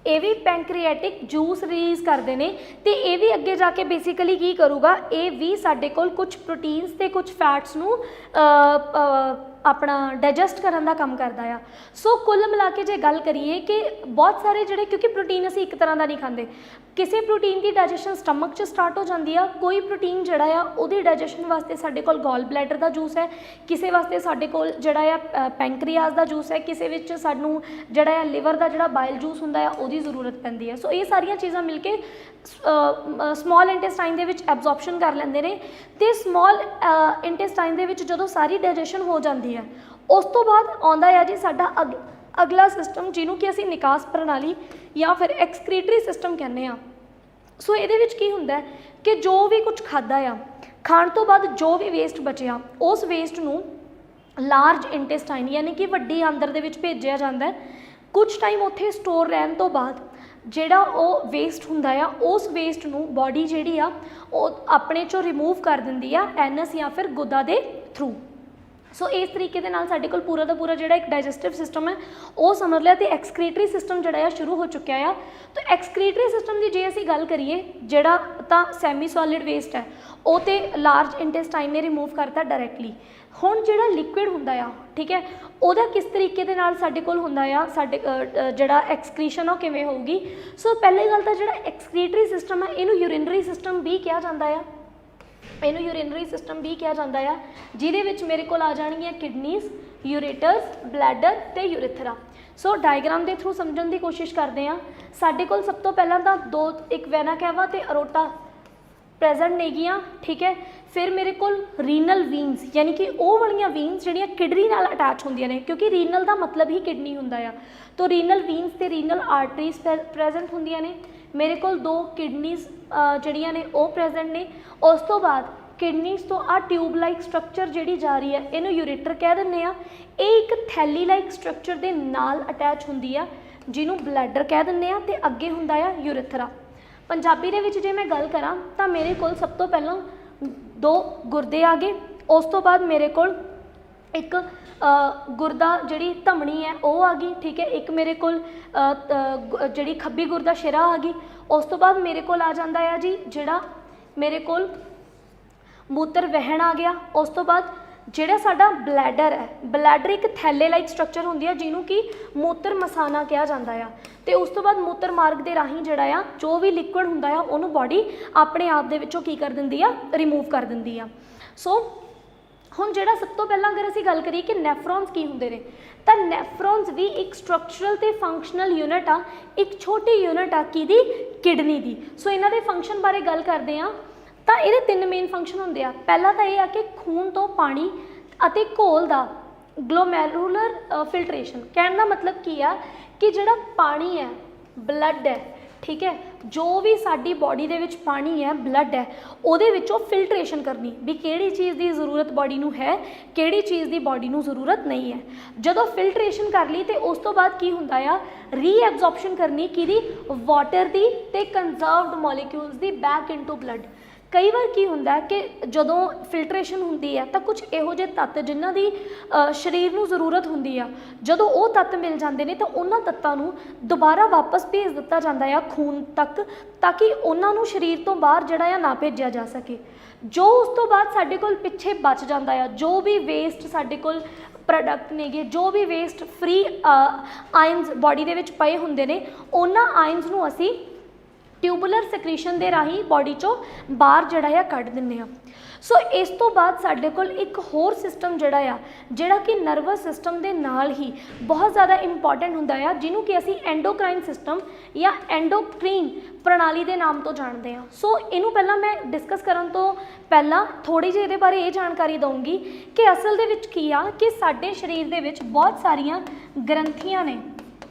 ਇਹ ਵੀ ਪੈਂਕਰੀਏਟਿਕ ਜੂਸ ਰਿਲੀਜ਼ ਕਰਦੇ ਨੇ ਤੇ ਇਹ ਵੀ ਅੱਗੇ ਜਾ ਕੇ ਬੇਸਿਕਲੀ ਕੀ ਕਰੂਗਾ, ਇਹ ਵੀ ਸਾਡੇ ਕੋਲ ਕੁਝ ਪ੍ਰੋਟੀਨਸ ਤੇ ਕੁਝ ਫੈਟਸ ਨੂੰ ਆਪਣਾ ਡਾਈਜੈਸਟ ਕਰਨ ਦਾ ਕੰਮ ਕਰਦਾ ਆ। ਸੋ ਕੁੱਲ ਮਿਲਾ ਕੇ ਜੇ ਗੱਲ ਕਰੀਏ ਕਿ ਬਹੁਤ ਸਾਰੇ ਜਿਹੜੇ, ਕਿਉਂਕਿ ਪ੍ਰੋਟੀਨ ਅਸੀਂ ਇੱਕ ਤਰ੍ਹਾਂ ਦਾ ਨਹੀਂ ਖਾਂਦੇ, ਕਿਸੇ ਪ੍ਰੋਟੀਨ ਦੀ ਡਾਈਜੈਸ਼ਨ ਸਟਮਕ 'ਚ ਸਟਾਰਟ ਹੋ ਜਾਂਦੀ ਆ, ਕੋਈ ਪ੍ਰੋਟੀਨ ਜਿਹੜਾ ਆ ਉਹਦੀ ਡਾਈਜੈਸ਼ਨ ਵਾਸਤੇ ਸਾਡੇ ਕੋਲ ਗੋਲ ਬਲੈਡਰ ਦਾ ਜੂਸ ਹੈ, ਕਿਸੇ ਵਾਸਤੇ ਸਾਡੇ ਕੋਲ ਜਿਹੜਾ ਆ ਪੈਂਕਰੀਆਸ ਦਾ ਜੂਸ ਹੈ, ਕਿਸੇ ਵਿੱਚ ਸਾਨੂੰ ਜਿਹੜਾ ਆ ਲਿਵਰ ਦਾ ਜਿਹੜਾ ਬਾਇਲ ਜੂਸ ਹੁੰਦਾ ਆ ਉਹਦੀ ਜ਼ਰੂਰਤ ਪੈਂਦੀ ਹੈ। ਸੋ ਇਹ ਸਾਰੀਆਂ ਚੀਜ਼ਾਂ ਮਿਲ ਕੇ ਸਮੌਲ ਇੰਟੈਸਟਾਈਨ ਦੇ ਵਿੱਚ ਐਬਜ਼ੌਰਪਸ਼ਨ ਕਰ ਲੈਂਦੇ ਨੇ ਤੇ ਸਮੌਲ ਇੰਟੈਸਟਾਈਨ ਦੇ ਵਿੱਚ ਜਦੋਂ ਸਾਰੀ ਡਾਈਜੈਸ਼ਨ ਹੋ ਜਾਂਦੀ ਹੈ ਉਸ ਤੋਂ ਬਾਅਦ ਆਉਂਦਾ ਆ ਜੀ ਸਾਡਾ ਅਗਲਾ ਸਿਸਟਮ, ਜਿਹਨੂੰ ਕਿ ਅਸੀਂ ਨਿਕਾਸ ਪ੍ਰਣਾਲੀ ਜਾਂ ਫਿਰ ਐਕਸਕ੍ਰੀਟਰੀ ਸਿਸਟਮ ਕਹਿੰਦੇ ਆ। ਸੋ ਇਹਦੇ ਵਿੱਚ ਕੀ ਹੁੰਦਾ ਹੈ ਕਿ ਜੋ ਵੀ ਕੁਝ ਖਾਧਾ ਆ, ਖਾਣ ਤੋਂ ਬਾਅਦ ਜੋ ਵੀ ਵੇਸਟ ਬਚਿਆ ਉਸ ਵੇਸਟ ਨੂੰ ਲਾਰਜ ਇੰਟੈਸਟਾਈਨ ਯਾਨੀ ਕਿ ਵੱਡੀ ਆਂਦਰ ਦੇ ਵਿੱਚ ਭੇਜਿਆ ਜਾਂਦਾ ਹੈ। ਕੁਝ ਟਾਈਮ ਉੱਥੇ ਸਟੋਰ ਰਹਿਣ ਤੋਂ ਬਾਅਦ ਜਿਹੜਾ ਉਹ ਵੇਸਟ ਹੁੰਦਾ ਆ ਉਸ ਵੇਸਟ ਨੂੰ ਬਾਡੀ ਜਿਹੜੀ ਆ ਉਹ ਆਪਣੇ 'ਚੋਂ ਰਿਮੂਵ ਕਰ ਦਿੰਦੀ ਆ ਐਨਸ ਜਾਂ ਫਿਰ ਗੁਦਾ ਦੇ ਥਰੂ। ਸੋ ਇਸ ਤਰੀਕੇ ਦੇ ਨਾਲ ਸਾਡੇ ਕੋਲ ਪੂਰਾ ਦਾ ਪੂਰਾ ਜਿਹੜਾ ਇੱਕ ਡਾਈਜੈਸਟਿਵ ਸਿਸਟਮ ਹੈ ਉਹ ਸਮਝ ਲਿਆ ਤੇ ਐਕਸਕ੍ਰੀਟਰੀ ਸਿਸਟਮ ਜਿਹੜਾ ਆ ਸ਼ੁਰੂ ਹੋ ਚੁੱਕਿਆ ਆ। ਤਾਂ ਐਕਸਕ੍ਰੀਟਰੀ ਸਿਸਟਮ ਦੀ ਜੇ ਅਸੀਂ ਗੱਲ ਕਰੀਏ, ਜਿਹੜਾ ਤਾਂ ਸੈਮੀ ਸੋਲਿਡ ਵੇਸਟ ਹੈ ਉਹ ਤੇ ਲਾਰਜ ਇੰਟੈਸਟਾਈਨ ਨੇ ਰਿਮੂਵ ਕਰਤਾ ਡਾਇਰੈਕਟਲੀ। ਹੁਣ ਜਿਹੜਾ ਲਿਕੁਇਡ ਹੁੰਦਾ ਆ, ਠੀਕ ਹੈ, ਉਹਦਾ ਕਿਸ ਤਰੀਕੇ ਦੇ ਨਾਲ ਸਾਡੇ ਕੋਲ ਹੁੰਦਾ ਆ, ਸਾਡੇ ਜਿਹੜਾ ਐਕਸਕ੍ਰੀਸ਼ਨ ਉਹ ਕਿਵੇਂ ਹੋਊਗੀ। ਸੋ ਪਹਿਲੀ ਗੱਲ ਤਾਂ ਜਿਹੜਾ ਐਕਸਕ੍ਰੀਟਰੀ ਸਿਸਟਮ ਹੈ ਇਹਨੂੰ ਯੂਰਿਨਰੀ ਸਿਸਟਮ ਵੀ ਕਿਹਾ ਜਾਂਦਾ ਆ, ਇਹਨੂੰ ਯੂਰਿਨਰੀ ਸਿਸਟਮ ਵੀ ਕਿਹਾ ਜਾਂਦਾ ਆ, ਜਿਹਦੇ ਵਿੱਚ ਮੇਰੇ ਕੋਲ ਆ ਜਾਣਗੀਆਂ ਕਿਡਨੀਜ਼, ਯੂਰੇਟਰਸ, ਬਲੈਡਰ ਤੇ ਯੂਰੇਥਰਾ। ਸੋ ਡਾਇਗਰਾਮ ਦੇ ਥਰੂ ਸਮਝਣ ਦੀ ਕੋਸ਼ਿਸ਼ ਕਰਦੇ ਹਾਂ। ਸਾਡੇ ਕੋਲ ਸਭ ਤੋਂ ਪਹਿਲਾਂ ਤਾਂ ਇੱਕ ਵੈਨਾ ਕੈਵਾ ਤੇ ਅਰੋਟਾ ਪ੍ਰੈਜ਼ੈਂਟ ਨੇਗੀਆਂ, ਠੀਕ ਹੈ। ਫਿਰ ਮੇਰੇ ਕੋਲ ਰੀਨਲ ਵੀਨਸ ਯਾਨੀ ਕਿ ਉਹ ਵਾਲੀਆਂ ਵੀਨਸ ਜਿਹੜੀਆਂ ਕਿਡਨੀ ਨਾਲ ਅਟੈਚ ਹੁੰਦੀਆਂ ਨੇ, ਕਿਉਂਕਿ ਰੀਨਲ ਦਾ ਮਤਲਬ ਹੀ ਕਿਡਨੀ ਹੁੰਦਾ ਆ। ਤੋ ਰੀਨਲ ਵੀਨਸ ਤੇ ਰੀਨਲ ਆਰਟਰੀਜ਼ ਪ੍ਰੈਜ਼ੈਂਟ ਹੁੰਦੀਆਂ ਨੇ। ਮੇਰੇ ਕੋਲ 2 ਕਿਡਨੀਜ਼ ਜਿਹੜੀਆਂ ਨੇ ਉਹ ਪ੍ਰੈਜ਼ੈਂਟ ਨੇ। ਉਸ ਤੋਂ ਬਾਅਦ ਕਿਡਨੀਜ਼ ਤੋਂ ਆ ਟਿਊਬ ਲਾਈਕ ਸਟਰਕਚਰ ਜਿਹੜੀ ਜਾ ਰਹੀ ਹੈ ਇਹਨੂੰ ਯੂਰੇਟਰ ਕਹਿ ਦਿੰਦੇ ਆ। ਇਹ ਇੱਕ ਥੈਲੀ ਲਾਈਕ ਸਟਰਕਚਰ ਦੇ ਨਾਲ ਅਟੈਚ ਹੁੰਦੀ ਆ ਜਿਹਨੂੰ ਬਲੈਡਰ ਕਹਿ ਦਿੰਦੇ ਆ ਤੇ ਅੱਗੇ ਹੁੰਦਾ ਆ ਯੂਰੇਥਰਾ। ਪੰਜਾਬੀ ਦੇ ਵਿੱਚ ਜੇ ਮੈਂ ਗੱਲ ਕਰਾਂ ਤਾਂ ਮੇਰੇ ਕੋਲ ਸਭ ਤੋਂ ਪਹਿਲਾਂ 2 ਗੁਰਦੇ ਆ ਗਏ। ਉਸ ਤੋਂ ਬਾਅਦ ਮੇਰੇ ਕੋਲ ਇੱਕ ਗੁਰਦਾ ਜਿਹੜੀ ਧਮਣੀ ਹੈ ਉਹ ਆ ਗਈ, ਠੀਕ ਹੈ। ਇੱਕ ਮੇਰੇ ਕੋਲ ਜਿਹੜੀ ਖੱਬੀ ਗੁਰਦਾ ਸ਼ਿਰਾ ਆ ਗਈ। ਉਸ ਤੋਂ ਬਾਅਦ ਮੇਰੇ ਕੋਲ ਆ ਜਾਂਦਾ ਆ ਜੀ ਜਿਹੜਾ ਮੇਰੇ ਕੋਲ ਮੂਤਰ ਵਹਿਣ ਆ ਗਿਆ। ਉਸ ਤੋਂ ਬਾਅਦ ਜਿਹੜਾ ਸਾਡਾ ਬਲੈਡਰ ਹੈ, ਬਲੈਡਰ ਇੱਕ ਥੈਲੇ ਲਾਈਕ ਸਟਰਕਚਰ ਹੁੰਦੀ ਆ ਜਿਹਨੂੰ ਕਿ ਮੂਤਰ ਮਸਾਨਾ ਕਿਹਾ ਜਾਂਦਾ ਆ। ਤੇ ਉਸ ਤੋਂ ਬਾਅਦ ਮੂਤਰ ਮਾਰਗ ਦੇ ਰਾਹੀਂ ਜਿਹੜਾ ਆ ਜੋ ਵੀ ਲਿਕੁਇਡ ਹੁੰਦਾ ਆ ਉਹਨੂੰ ਬਾਡੀ ਆਪਣੇ ਆਪ ਦੇ ਵਿੱਚੋਂ ਕੀ ਕਰ ਦਿੰਦੀ ਆ, ਰਿਮੂਵ ਕਰ ਦਿੰਦੀ ਆ। ਸੋ ਹੁਣ ਜਿਹੜਾ ਸਭ ਤੋਂ ਪਹਿਲਾਂ ਅਗਰ ਅਸੀਂ ਗੱਲ ਕਰੀਏ ਕਿ ਨੈਫਰੋਨਸ ਕੀ ਹੁੰਦੇ ਨੇ, ਤਾਂ ਨੈਫਰੋਨਸ ਵੀ ਇੱਕ ਸਟਰਕਚਰਲ ਤੇ ਫੰਕਸ਼ਨਲ ਯੂਨਿਟ ਆ, ਇੱਕ ਛੋਟੀ ਯੂਨਿਟ ਆ ਕਿਹਦੀ, ਕਿਡਨੀ ਦੀ। ਸੋ ਇਹਨਾਂ ਦੇ ਫੰਕਸ਼ਨ ਬਾਰੇ ਗੱਲ ਕਰਦੇ ਆ ਤਾਂ ਇਹਦੇ 3 ਮੇਨ ਫੰਕਸ਼ਨ ਹੁੰਦੇ ਆ। ਪਹਿਲਾ ਤਾਂ ਇਹ ਆ ਕਿ ਖੂਨ ਤੋਂ ਪਾਣੀ ਅਤੇ ਘੋਲ ਦਾ ਗਲੋਮੈਰੂਲਰ ਫਿਲਟਰੇਸ਼ਨ। ਕਹਿਣ ਦਾ ਮਤਲਬ ਕੀ ਆ ਕਿ ਜਿਹੜਾ ਪਾਣੀ ਹੈ, ਬਲੱਡ ਹੈ, ਠੀਕ ਹੈ, ਜੋ ਵੀ ਸਾਡੀ ਬਾਡੀ ਦੇ ਵਿੱਚ ਪਾਣੀ ਹੈ, ਬਲੱਡ ਹੈ, ਉਹਦੇ ਵਿੱਚੋਂ ਫਿਲਟਰੇਸ਼ਨ ਕਰਨੀ ਵੀ ਕਿਹੜੀ ਚੀਜ਼ ਦੀ ਜ਼ਰੂਰਤ ਬਾਡੀ ਨੂੰ ਹੈ, ਕਿਹੜੀ ਚੀਜ਼ ਦੀ ਬਾਡੀ ਨੂੰ ਜ਼ਰੂਰਤ ਨਹੀਂ ਹੈ। ਜਦੋਂ ਫਿਲਟਰੇਸ਼ਨ ਕਰ ਲਈ ਤੇ ਉਸ ਤੋਂ ਬਾਅਦ ਕੀ ਹੁੰਦਾ ਆ, ਰੀਐਬਜ਼ੌਰਪਸ਼ਨ ਕਰਨੀ ਕਿਹਦੀ, ਵਾਟਰ ਦੀ ਤੇ ਕੰਜ਼ਰਵਡ ਮੋਲੀਕਿਊਲਸ ਦੀ ਬੈਕ ਇਨਟੂ ਬਲੱਡ। ਕਈ ਵਾਰ ਕੀ ਹੁੰਦਾ ਕਿ ਜਦੋਂ ਫਿਲਟਰੇਸ਼ਨ ਹੁੰਦੀ ਹੈ ਤਾਂ ਕੁਝ ਇਹੋ ਜਿਹੇ ਤੱਤ ਜਿਨ੍ਹਾਂ ਦੀ ਸਰੀਰ ਨੂੰ ਜ਼ਰੂਰਤ ਹੁੰਦੀ ਆ, ਜਦੋਂ ਉਹ ਤੱਤ ਮਿਲ ਜਾਂਦੇ ਨੇ ਤਾਂ ਉਹਨਾਂ ਤੱਤਾਂ ਨੂੰ ਦੁਬਾਰਾ ਵਾਪਸ ਭੇਜ ਦਿੱਤਾ ਜਾਂਦਾ ਆ ਖੂਨ ਤੱਕ, ਤਾਂ ਕਿ ਉਹਨਾਂ ਨੂੰ ਸਰੀਰ ਤੋਂ ਬਾਹਰ ਜਿਹੜਾ ਆ ਨਾ ਭੇਜਿਆ ਜਾ ਸਕੇ। ਜੋ ਉਸ ਤੋਂ ਬਾਅਦ ਸਾਡੇ ਕੋਲ ਪਿੱਛੇ ਬਚ ਜਾਂਦਾ ਆ, ਜੋ ਵੀ ਵੇਸਟ ਸਾਡੇ ਕੋਲ ਪ੍ਰੋਡਕਟ ਨੇਗੇ, ਜੋ ਵੀ ਵੇਸਟ ਫ੍ਰੀ ਆਇਨਸ ਬਾਡੀ ਦੇ ਵਿੱਚ ਪਏ ਹੁੰਦੇ ਨੇ, ਉਹਨਾਂ ਆਇਨਸ ਨੂੰ ਅਸੀਂ ਟਿਊਬੂਲਰ ਸੈਕ੍ਰੀਸ਼ਨ ਦੇ ਰਾਹੀਂ ਬੋਡੀ ਚੋਂ ਬਾਹਰ ਜਿਹੜਾ ਆ ਕੱਢ ਦਿੰਦੇ ਆ। ਸੋ ਇਸ ਤੋਂ ਬਾਅਦ ਸਾਡੇ ਕੋਲ ਇੱਕ ਹੋਰ ਸਿਸਟਮ ਜਿਹੜਾ ਕਿ ਨਰਵਸ ਸਿਸਟਮ ਦੇ ਨਾਲ ਹੀ ਬਹੁਤ ਜ਼ਿਆਦਾ ਇੰਪੋਰਟੈਂਟ ਹੁੰਦਾ ਆ, ਜਿਹਨੂੰ ਕਿ ਅਸੀਂ ਐਂਡੋਕਰਾਈਨ ਸਿਸਟਮ ਜਾਂ ਐਂਡੋਕਰੀਨ ਪ੍ਰਣਾਲੀ ਦੇ ਨਾਮ ਤੋਂ ਜਾਣਦੇ ਹਾਂ। ਸੋ ਇਹਨੂੰ ਪਹਿਲਾਂ ਮੈਂ ਡਿਸਕਸ ਕਰਨ ਤੋਂ ਪਹਿਲਾਂ ਥੋੜ੍ਹੀ ਜਿਹੀ ਇਹਦੇ ਬਾਰੇ ਇਹ ਜਾਣਕਾਰੀ ਦਊਂਗੀ ਕਿ ਅਸਲ ਦੇ ਵਿੱਚ ਕੀ ਆ ਕਿ ਸਾਡੇ ਸਰੀਰ ਦੇ ਵਿੱਚ ਬਹੁਤ ਸਾਰੀਆਂ ਗ੍ਰੰਥੀਆਂ ਨੇ,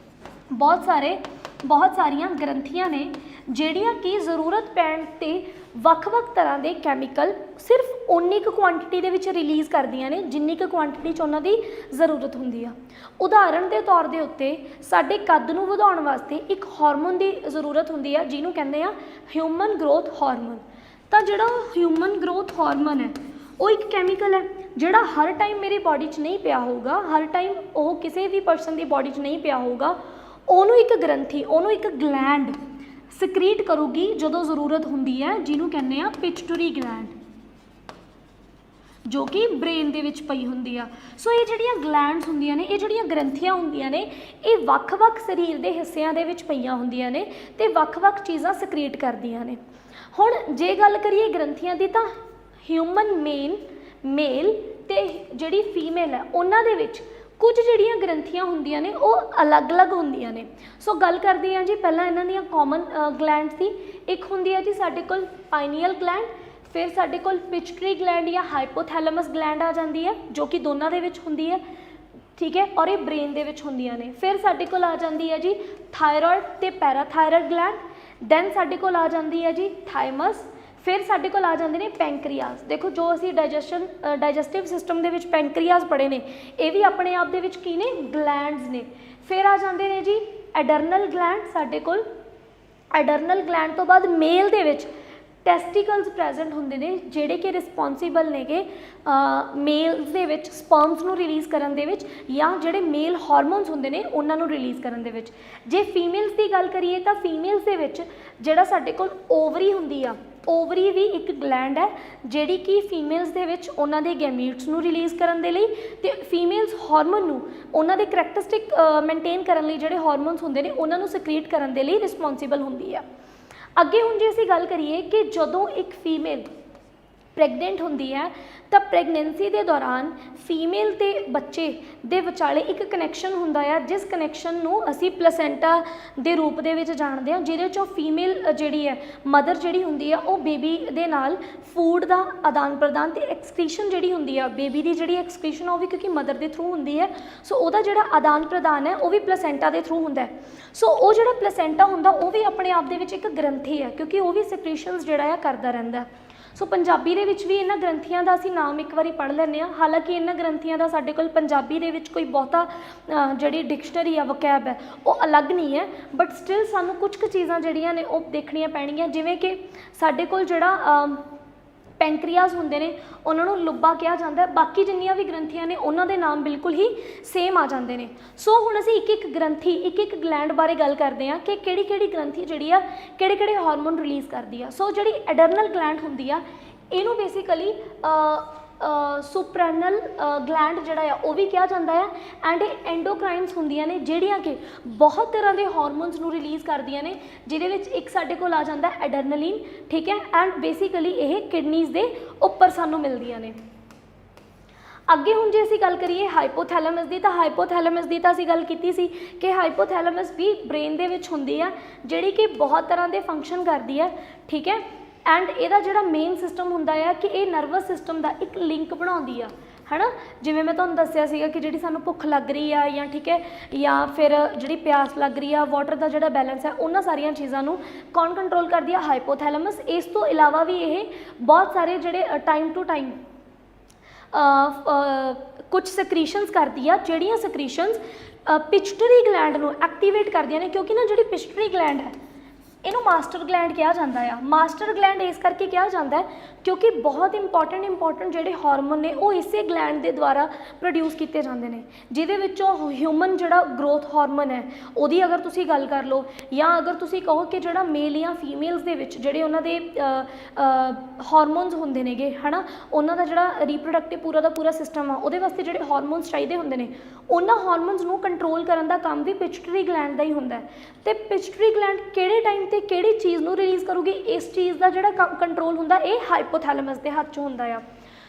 ਬਹੁਤ ਸਾਰੀਆਂ ਗ੍ਰੰਥੀਆਂ ਨੇ ਜਿਹੜੀਆਂ ਕਿ ਜ਼ਰੂਰਤ ਪੈਣ 'ਤੇ ਵੱਖ-ਵੱਖ ਤਰ੍ਹਾਂ ਦੇ ਕੈਮੀਕਲ ਸਿਰਫ ਓਨੀ ਕੁ ਕੁਆਂਟਿਟੀ ਦੇ ਵਿੱਚ ਰਿਲੀਜ਼ ਕਰਦੀਆਂ ਨੇ ਜਿੰਨੀ ਕੁ ਕੁਆਂਟਿਟੀ 'ਚ ਉਹਨਾਂ ਦੀ ਜ਼ਰੂਰਤ ਹੁੰਦੀ ਆ। ਉਦਾਹਰਣ ਦੇ ਤੌਰ ਦੇ ਉੱਤੇ ਸਾਡੇ ਕੱਦ ਨੂੰ ਵਧਾਉਣ ਵਾਸਤੇ ਇੱਕ ਹਾਰਮੋਨ ਦੀ ਜ਼ਰੂਰਤ ਹੁੰਦੀ ਆ ਜਿਹਨੂੰ ਕਹਿੰਦੇ ਆ ਹਿਊਮਨ ਗਰੋਥ ਹਾਰਮੋਨ। ਤਾਂ ਜਿਹੜਾ ਹਿਊਮਨ ਗਰੋਥ ਹਾਰਮੋਨ ਹੈ ਉਹ ਇੱਕ ਕੈਮੀਕਲ ਹੈ ਜਿਹੜਾ ਹਰ ਟਾਈਮ ਮੇਰੀ ਬਾਡੀ 'ਚ ਨਹੀਂ ਪਿਆ ਹੋਊਗਾ, ਹਰ ਟਾਈਮ ਉਹ ਕਿਸੇ ਵੀ ਪਰਸਨ ਦੀ ਬਾਡੀ 'ਚ ਨਹੀਂ ਪਿਆ ਹੋਊਗਾ। ਉਹਨੂੰ ਇੱਕ ਗ੍ਰੰਥੀ, ਉਹਨੂੰ ਇੱਕ ਗਲੈਂਡ ਸਕਰੀਟ ਕਰੂਗੀ ਜਦੋਂ ਜ਼ਰੂਰਤ ਹੁੰਦੀ ਹੈ, ਜਿਹਨੂੰ ਕਹਿੰਦੇ ਆ ਪਿਚਟੂਰੀ ਗਲੈਂਡ, ਜੋ ਕਿ ਬ੍ਰੇਨ ਦੇ ਵਿੱਚ ਪਈ ਹੁੰਦੀ ਆ। ਸੋ ਇਹ ਜਿਹੜੀਆਂ ਗਲੈਂਡਸ ਹੁੰਦੀਆਂ ਨੇ, ਇਹ ਜਿਹੜੀਆਂ ਗ੍ਰੰਥੀਆਂ ਹੁੰਦੀਆਂ ਨੇ, ਇਹ ਵੱਖ-ਵੱਖ ਸਰੀਰ ਦੇ ਹਿੱਸਿਆਂ ਦੇ ਵਿੱਚ ਪਈਆਂ ਹੁੰਦੀਆਂ ਨੇ ਅਤੇ ਵੱਖ-ਵੱਖ ਚੀਜ਼ਾਂ ਸਕਰੀਟ ਕਰਦੀਆਂ ਨੇ। ਹੁਣ ਜੇ ਗੱਲ ਕਰੀਏ ਗ੍ਰੰਥੀਆਂ ਦੀ ਤਾਂ ਹਿਊਮਨ ਮੇਲ ਅਤੇ ਜਿਹੜੀ ਫੀਮੇਲ ਹੈ ਉਹਨਾਂ ਦੇ ਵਿੱਚ ਕੁਝ ਜਿਹੜੀਆਂ ਗ੍ਰੰਥੀਆਂ ਹੁੰਦੀਆਂ ਨੇ ਉਹ ਅਲੱਗ-ਅਲੱਗ ਹੁੰਦੀਆਂ ਨੇ। ਸੋ ਗੱਲ ਕਰਦੇ ਹਾਂ ਜੀ ਪਹਿਲਾਂ ਇਹਨਾਂ ਦੀਆਂ ਕਾਮਨ ਗਲੈਂਡਸ ਦੀ। ਇੱਕ ਹੁੰਦੀ ਹੈ ਜੀ ਸਾਡੇ ਕੋਲ ਪਾਈਨੀਅਲ ਗਲੈਂਡ, ਫਿਰ ਸਾਡੇ ਕੋਲ ਪਿਚਟਰੀ ਗਲੈਂਡ ਜਾਂ ਹਾਈਪੋਥੈਲੇਮਸ ਗਲੈਂਡ ਆ ਜਾਂਦੀ ਹੈ ਜੋ ਕਿ ਦੋਨਾਂ ਦੇ ਵਿੱਚ ਹੁੰਦੀ ਹੈ, ਠੀਕ ਹੈ, ਔਰ ਇਹ ਬ੍ਰੇਨ ਦੇ ਵਿੱਚ ਹੁੰਦੀਆਂ ਨੇ। ਫਿਰ ਸਾਡੇ ਕੋਲ ਆ ਜਾਂਦੀ ਹੈ ਜੀ ਥਾਇਰੋਇਡ ਅਤੇ ਪੈਰਾਥਾਇਰੋਇਡ ਗਲੈਂਡ। ਦੈਨ ਸਾਡੇ ਕੋਲ ਆ ਜਾਂਦੀ ਹੈ ਜੀ ਥਾਈਮਸ। ਫਿਰ ਸਾਡੇ ਕੋਲ ਆ ਜਾਂਦੇ ਨੇ ਪੈਂਕਰੀਆਸ। ਦੇਖੋ ਜੋ ਅਸੀਂ ਡਾਈਜੈਸਟਿਵ ਸਿਸਟਮ ਦੇ ਵਿੱਚ ਪੈਂਕਰੀਆਸ ਪੜ੍ਹੇ ਨੇ, ਇਹ ਵੀ ਆਪਣੇ ਆਪ ਦੇ ਵਿੱਚ ਕੀ ਨੇ, ਗਲੈਂਡਸ ਨੇ। ਫਿਰ ਆ ਜਾਂਦੇ ਨੇ ਜੀ ਐਡਰਨਲ ਗਲੈਂਡ ਸਾਡੇ ਕੋਲ। ਐਡਰਨਲ ਗਲੈਂਡ ਤੋਂ ਬਾਅਦ ਮੇਲ ਦੇ ਵਿੱਚ ਟੈਸਟੀਕਲਸ ਪ੍ਰੈਜ਼ੈਂਟ ਹੁੰਦੇ ਨੇ ਜਿਹੜੇ ਕਿ ਰਿਸਪੋਂਸੀਬਲ ਨੇਗੇ ਮੇਲਸ ਦੇ ਵਿੱਚ ਸਪਰਮਸ ਨੂੰ ਰਿਲੀਜ਼ ਕਰਨ ਦੇ ਵਿੱਚ ਜਾਂ ਜਿਹੜੇ ਮੇਲ ਹਾਰਮੋਨਸ ਹੁੰਦੇ ਨੇ ਉਹਨਾਂ ਨੂੰ ਰਿਲੀਜ਼ ਕਰਨ ਦੇ ਵਿੱਚ। ਜੇ ਫੀਮੇਲਸ ਦੀ ਗੱਲ ਕਰੀਏ ਤਾਂ ਫੀਮੇਲਸ ਦੇ ਵਿੱਚ ਜਿਹੜਾ ਸਾਡੇ ਕੋਲ ਓਵਰੀ ਹੁੰਦੀ ਆ, ਓਵਰੀ ਵੀ ਇੱਕ ਗਲੈਂਡ ਹੈ ਜਿਹੜੀ ਕਿ ਫੀਮੇਲਸ ਦੇ ਵਿੱਚ ਉਹਨਾਂ ਦੇ ਗੈਮੀਟਸ ਨੂੰ ਰਿਲੀਜ਼ ਕਰਨ ਦੇ ਲਈ ਅਤੇ ਫੀਮੇਲਸ ਹਾਰਮੋਨ ਨੂੰ ਉਹਨਾਂ ਦੇ ਕਰੈਕਟਰਿਸਟਿਕ ਮੇਨਟੇਨ ਕਰਨ ਲਈ ਜਿਹੜੇ ਹਾਰਮੋਨਸ ਹੁੰਦੇ ਨੇ ਉਹਨਾਂ ਨੂੰ ਸਕਰੀਟ ਕਰਨ ਦੇ ਲਈ ਰਿਸਪੋਂਸੀਬਲ ਹੁੰਦੀ ਆ। ਅੱਗੇ ਹੁਣ ਜੇ ਅਸੀਂ ਗੱਲ ਕਰੀਏ ਕਿ ਜਦੋਂ ਇੱਕ ਫੀਮੇਲ ਪ੍ਰੈਗਨੈਂਟ ਹੁੰਦੀ ਹੈ ਤਾਂ ਪ੍ਰੈਗਨੈਂਸੀ ਦੇ ਦੌਰਾਨ ਫੀਮੇਲ ਅਤੇ ਬੱਚੇ ਦੇ ਵਿਚਾਲੇ ਇੱਕ ਕਨੈਕਸ਼ਨ ਹੁੰਦਾ ਆ, ਜਿਸ ਕਨੈਕਸ਼ਨ ਨੂੰ ਅਸੀਂ ਪਲੈਸੈਂਟਾ ਦੇ ਰੂਪ ਦੇ ਵਿੱਚ ਜਾਣਦੇ ਹਾਂ, ਜਿਹਦੇ 'ਚੋਂ ਫੀਮੇਲ ਜਿਹੜੀ ਹੈ ਮਦਰ ਜਿਹੜੀ ਹੁੰਦੀ ਆ ਉਹ ਬੇਬੀ ਦੇ ਨਾਲ ਫੂਡ ਦਾ ਆਦਾਨ ਪ੍ਰਦਾਨ ਅਤੇ ਐਕਸਕ੍ਰੀਸ਼ਨ ਜਿਹੜੀ ਹੁੰਦੀ ਆ ਬੇਬੀ ਦੀ ਜਿਹੜੀ ਐਕਸਕ੍ਰੀਸ਼ਨ ਉਹ ਵੀ ਕਿਉਂਕਿ ਮਦਰ ਦੇ ਥਰੂ ਹੁੰਦੀ ਹੈ। ਸੋ ਉਹਦਾ ਜਿਹੜਾ ਆਦਾਨ ਪ੍ਰਦਾਨ ਹੈ ਉਹ ਵੀ ਪਲੈਸੈਂਟਾ ਦੇ ਥਰੂ ਹੁੰਦਾ ਹੈ। ਸੋ ਉਹ ਜਿਹੜਾ ਪਲੈਸੈਂਟਾ ਹੁੰਦਾ ਉਹ ਵੀ ਆਪਣੇ ਆਪ ਦੇ ਵਿੱਚ ਇੱਕ ਗ੍ਰੰਥੀ ਹੈ ਕਿਉਂਕਿ ਉਹ ਵੀ ਸੈਕ੍ਰੀਸ਼ਨਸ ਜਿਹੜਾ ਆ ਕਰਦਾ ਰਹਿੰਦਾ। ਸੋ ਪੰਜਾਬੀ ਦੇ ਵਿੱਚ ਵੀ ਇਹਨਾਂ ਗ੍ਰੰਥੀਆਂ ਦਾ ਅਸੀਂ ਨਾਮ ਇੱਕ ਵਾਰੀ ਪੜ੍ਹ ਲੈਂਦੇ ਹਾਂ। ਹਾਲਾਂਕਿ ਇਹਨਾਂ ਗ੍ਰੰਥੀਆਂ ਦਾ ਸਾਡੇ ਕੋਲ ਪੰਜਾਬੀ ਦੇ ਵਿੱਚ ਕੋਈ ਬਹੁਤਾ ਜਿਹੜੀ ਡਿਕਸ਼ਨਰੀ ਆ ਵਕੈਬ ਹੈ ਉਹ ਅਲੱਗ ਨਹੀਂ ਹੈ, ਬਟ ਸਟਿਲ ਸਾਨੂੰ ਕੁਝ ਕੁ ਚੀਜ਼ਾਂ ਜਿਹੜੀਆਂ ਨੇ ਉਹ ਦੇਖਣੀਆਂ ਪੈਣਗੀਆਂ। ਜਿਵੇਂ ਕਿ ਸਾਡੇ ਕੋਲ ਜਿਹੜਾ ਪੈਂਕਰੀਆਸ ਹੁੰਦੇ ਨੇ ਉਹਨਾਂ ਨੂੰ ਲੁੱਬਾ ਕਿਹਾ ਜਾਂਦਾ ਹੈ, ਬਾਕੀ ਜਿੰਨੀਆਂ ਵੀ ਗ੍ਰੰਥੀਆਂ ਨੇ ਉਹਨਾਂ ਦੇ ਨਾਮ ਬਿਲਕੁਲ ਹੀ ਸੇਮ ਆ ਜਾਂਦੇ ਨੇ। ਸੋ ਹੁਣ ਅਸੀਂ ਇੱਕ ਇੱਕ ਗ੍ਰੰਥੀ, ਇੱਕ ਇੱਕ ਗਲੈਂਡ ਬਾਰੇ ਗੱਲ ਕਰਦੇ ਹਾਂ ਕਿ ਕਿਹੜੀ ਕਿਹੜੀ ਗ੍ਰੰਥੀ ਜਿਹੜੀ ਆ ਕਿਹੜੇ ਕਿਹੜੇ ਹਾਰਮੋਨ ਰਿਲੀਜ਼ ਕਰਦੀ ਆ। ਸੋ ਜਿਹੜੀ ਐਡਰਨਲ ਗਲੈਂਡ ਹੁੰਦੀ ਆ ਇਹਨੂੰ ਬੇਸਿਕਲੀ ਸੁਪਰੈਨਲ ਗਲੈਂਡ ਜਿਹੜਾ ਆ ਉਹ ਵੀ ਕਿਹਾ ਜਾਂਦਾ ਹੈ। ਐਂਡ ਇਹ ਐਂਡੋਕਰਾਈਨਸ ਹੁੰਦੀਆਂ ਨੇ ਜਿਹੜੀਆਂ ਕਿ ਬਹੁਤ ਤਰ੍ਹਾਂ ਦੇ ਹਾਰਮੋਨਸ ਨੂੰ ਰਿਲੀਜ਼ ਕਰਦੀਆਂ ਨੇ, ਜਿਹਦੇ ਵਿੱਚ ਇੱਕ ਸਾਡੇ ਕੋਲ ਆ ਜਾਂਦਾ ਐਡਰਨਲਿਨ, ਠੀਕ ਹੈ। ਐਂਡ ਬੇਸਿਕਲੀ ਇਹ ਕਿਡਨੀਜ਼ ਦੇ ਉੱਪਰ ਸਾਨੂੰ ਮਿਲਦੀਆਂ ਨੇ। ਅੱਗੇ ਹੁਣ ਜੇ ਅਸੀਂ ਗੱਲ ਕਰੀਏ ਹਾਈਪੋਥੈਲੇਮਸ ਦੀ, ਤਾਂ ਹਾਈਪੋਥੈਲੇਮਸ ਦੀ ਤਾਂ ਅਸੀਂ ਗੱਲ ਕੀਤੀ ਸੀ ਕਿ ਹਾਈਪੋਥੈਲੇਮਸ ਵੀ ਬ੍ਰੇਨ ਦੇ ਵਿੱਚ ਹੁੰਦੀ ਆ ਜਿਹੜੀ ਕਿ ਬਹੁਤ ਤਰ੍ਹਾਂ ਦੇ ਫੰਕਸ਼ਨ ਕਰਦੀ ਹੈ, ਠੀਕ ਹੈ। ਐਂਡ ਇਹਦਾ ਜਿਹੜਾ ਮੇਨ ਸਿਸਟਮ ਹੁੰਦਾ ਆ ਕਿ ਇਹ ਨਰਵਸ ਸਿਸਟਮ ਦਾ ਇੱਕ ਲਿੰਕ ਬਣਾਉਂਦੀ ਆ, ਹੈ ਨਾ। ਜਿਵੇਂ ਮੈਂ ਤੁਹਾਨੂੰ ਦੱਸਿਆ ਸੀਗਾ ਕਿ ਜਿਹੜੀ ਸਾਨੂੰ ਭੁੱਖ ਲੱਗ ਰਹੀ ਆ ਜਾਂ ਠੀਕ ਹੈ ਜਾਂ ਫਿਰ ਜਿਹੜੀ ਪਿਆਸ ਲੱਗ ਰਹੀ ਆ, ਵਾਟਰ ਦਾ ਜਿਹੜਾ ਬੈਲੈਂਸ ਹੈ, ਉਹਨਾਂ ਸਾਰੀਆਂ ਚੀਜ਼ਾਂ ਨੂੰ ਕੌਣ ਕੰਟਰੋਲ ਕਰਦੀ ਆ, ਹਾਈਪੋਥੈਲੇਮਸ। ਇਸ ਤੋਂ ਇਲਾਵਾ ਵੀ ਇਹ ਬਹੁਤ ਸਾਰੇ ਜਿਹੜੇ ਟਾਈਮ ਟੂ ਟਾਈਮ ਕੁਝ ਸਕ੍ਰੀਸ਼ਨਸ ਕਰਦੀ ਆ, ਜਿਹੜੀਆਂ ਸਕ੍ਰੀਸ਼ਨਸ ਪਿਚਟਰੀ ਗਲੈਂਡ ਨੂੰ ਐਕਟੀਵੇਟ ਕਰਦੀਆਂ ਨੇ। ਕਿਉਂਕਿ ਨਾ ਜਿਹੜੀ ਪਿਚਟਰੀ ਗਲੈਂਡ ਹੈ ਇਹਨੂੰ ਮਾਸਟਰ ਗਲੈਂਡ ਕਿਹਾ ਜਾਂਦਾ ਆ। ਮਾਸਟਰ ਗਲੈਂਡ ਇਸ ਕਰਕੇ ਕਿਹਾ ਜਾਂਦਾ ਹੈ ਕਿਉਂਕਿ ਬਹੁਤ ਇੰਪੋਰਟੈਂਟ ਜਿਹੜੇ ਹਾਰਮੋਨ ਨੇ ਉਹ ਇਸੇ ਗਲੈਂਡ ਦੇ ਦੁਆਰਾ ਪ੍ਰੋਡਿਊਸ ਕੀਤੇ ਜਾਂਦੇ ਨੇ, ਜਿਹਦੇ ਵਿੱਚੋਂ ਹਿਊਮਨ ਜਿਹੜਾ ਗਰੋਥ ਹਾਰਮੋਨ ਹੈ ਉਹਦੀ ਅਗਰ ਤੁਸੀਂ ਗੱਲ ਕਰ ਲਓ, ਜਾਂ ਅਗਰ ਤੁਸੀਂ ਕਹੋ ਕਿ ਜਿਹੜਾ ਮੇਲ ਜਾਂ ਫੀਮੇਲਸ ਦੇ ਵਿੱਚ ਜਿਹੜੇ ਉਹਨਾਂ ਦੇ ਹਾਰਮੋਨਸ ਹੁੰਦੇ ਨੇਗੇ, ਹੈ ਨਾ, ਉਹਨਾਂ ਦਾ ਜਿਹੜਾ ਰੀਪਰੋਡਕਟਿਵ ਪੂਰਾ ਦਾ ਪੂਰਾ ਸਿਸਟਮ ਆ ਉਹਦੇ ਵਾਸਤੇ ਜਿਹੜੇ ਹਾਰਮੋਨਸ ਚਾਹੀਦੇ ਹੁੰਦੇ ਨੇ, ਉਹਨਾਂ ਹਾਰਮੋਨਸ ਨੂੰ ਕੰਟਰੋਲ ਕਰਨ ਦਾ ਕੰਮ ਵੀ ਪਿਚਟਰੀ ਗਲੈਂਡ ਦਾ ਹੀ ਹੁੰਦਾ ਹੈ। ਅਤੇ ਪਿਚਟਰੀ ਗਲੈਂਡ ਕਿਹੜੇ ਟਾਈਮ उत्ते किहड़ी चीज़ नूं रिलीज़ करूगी, इस चीज़ का जिहड़ा कंट्रोल हुंदा ये हाइपोथैलेमस के हत्थ 'च हुंदा आ।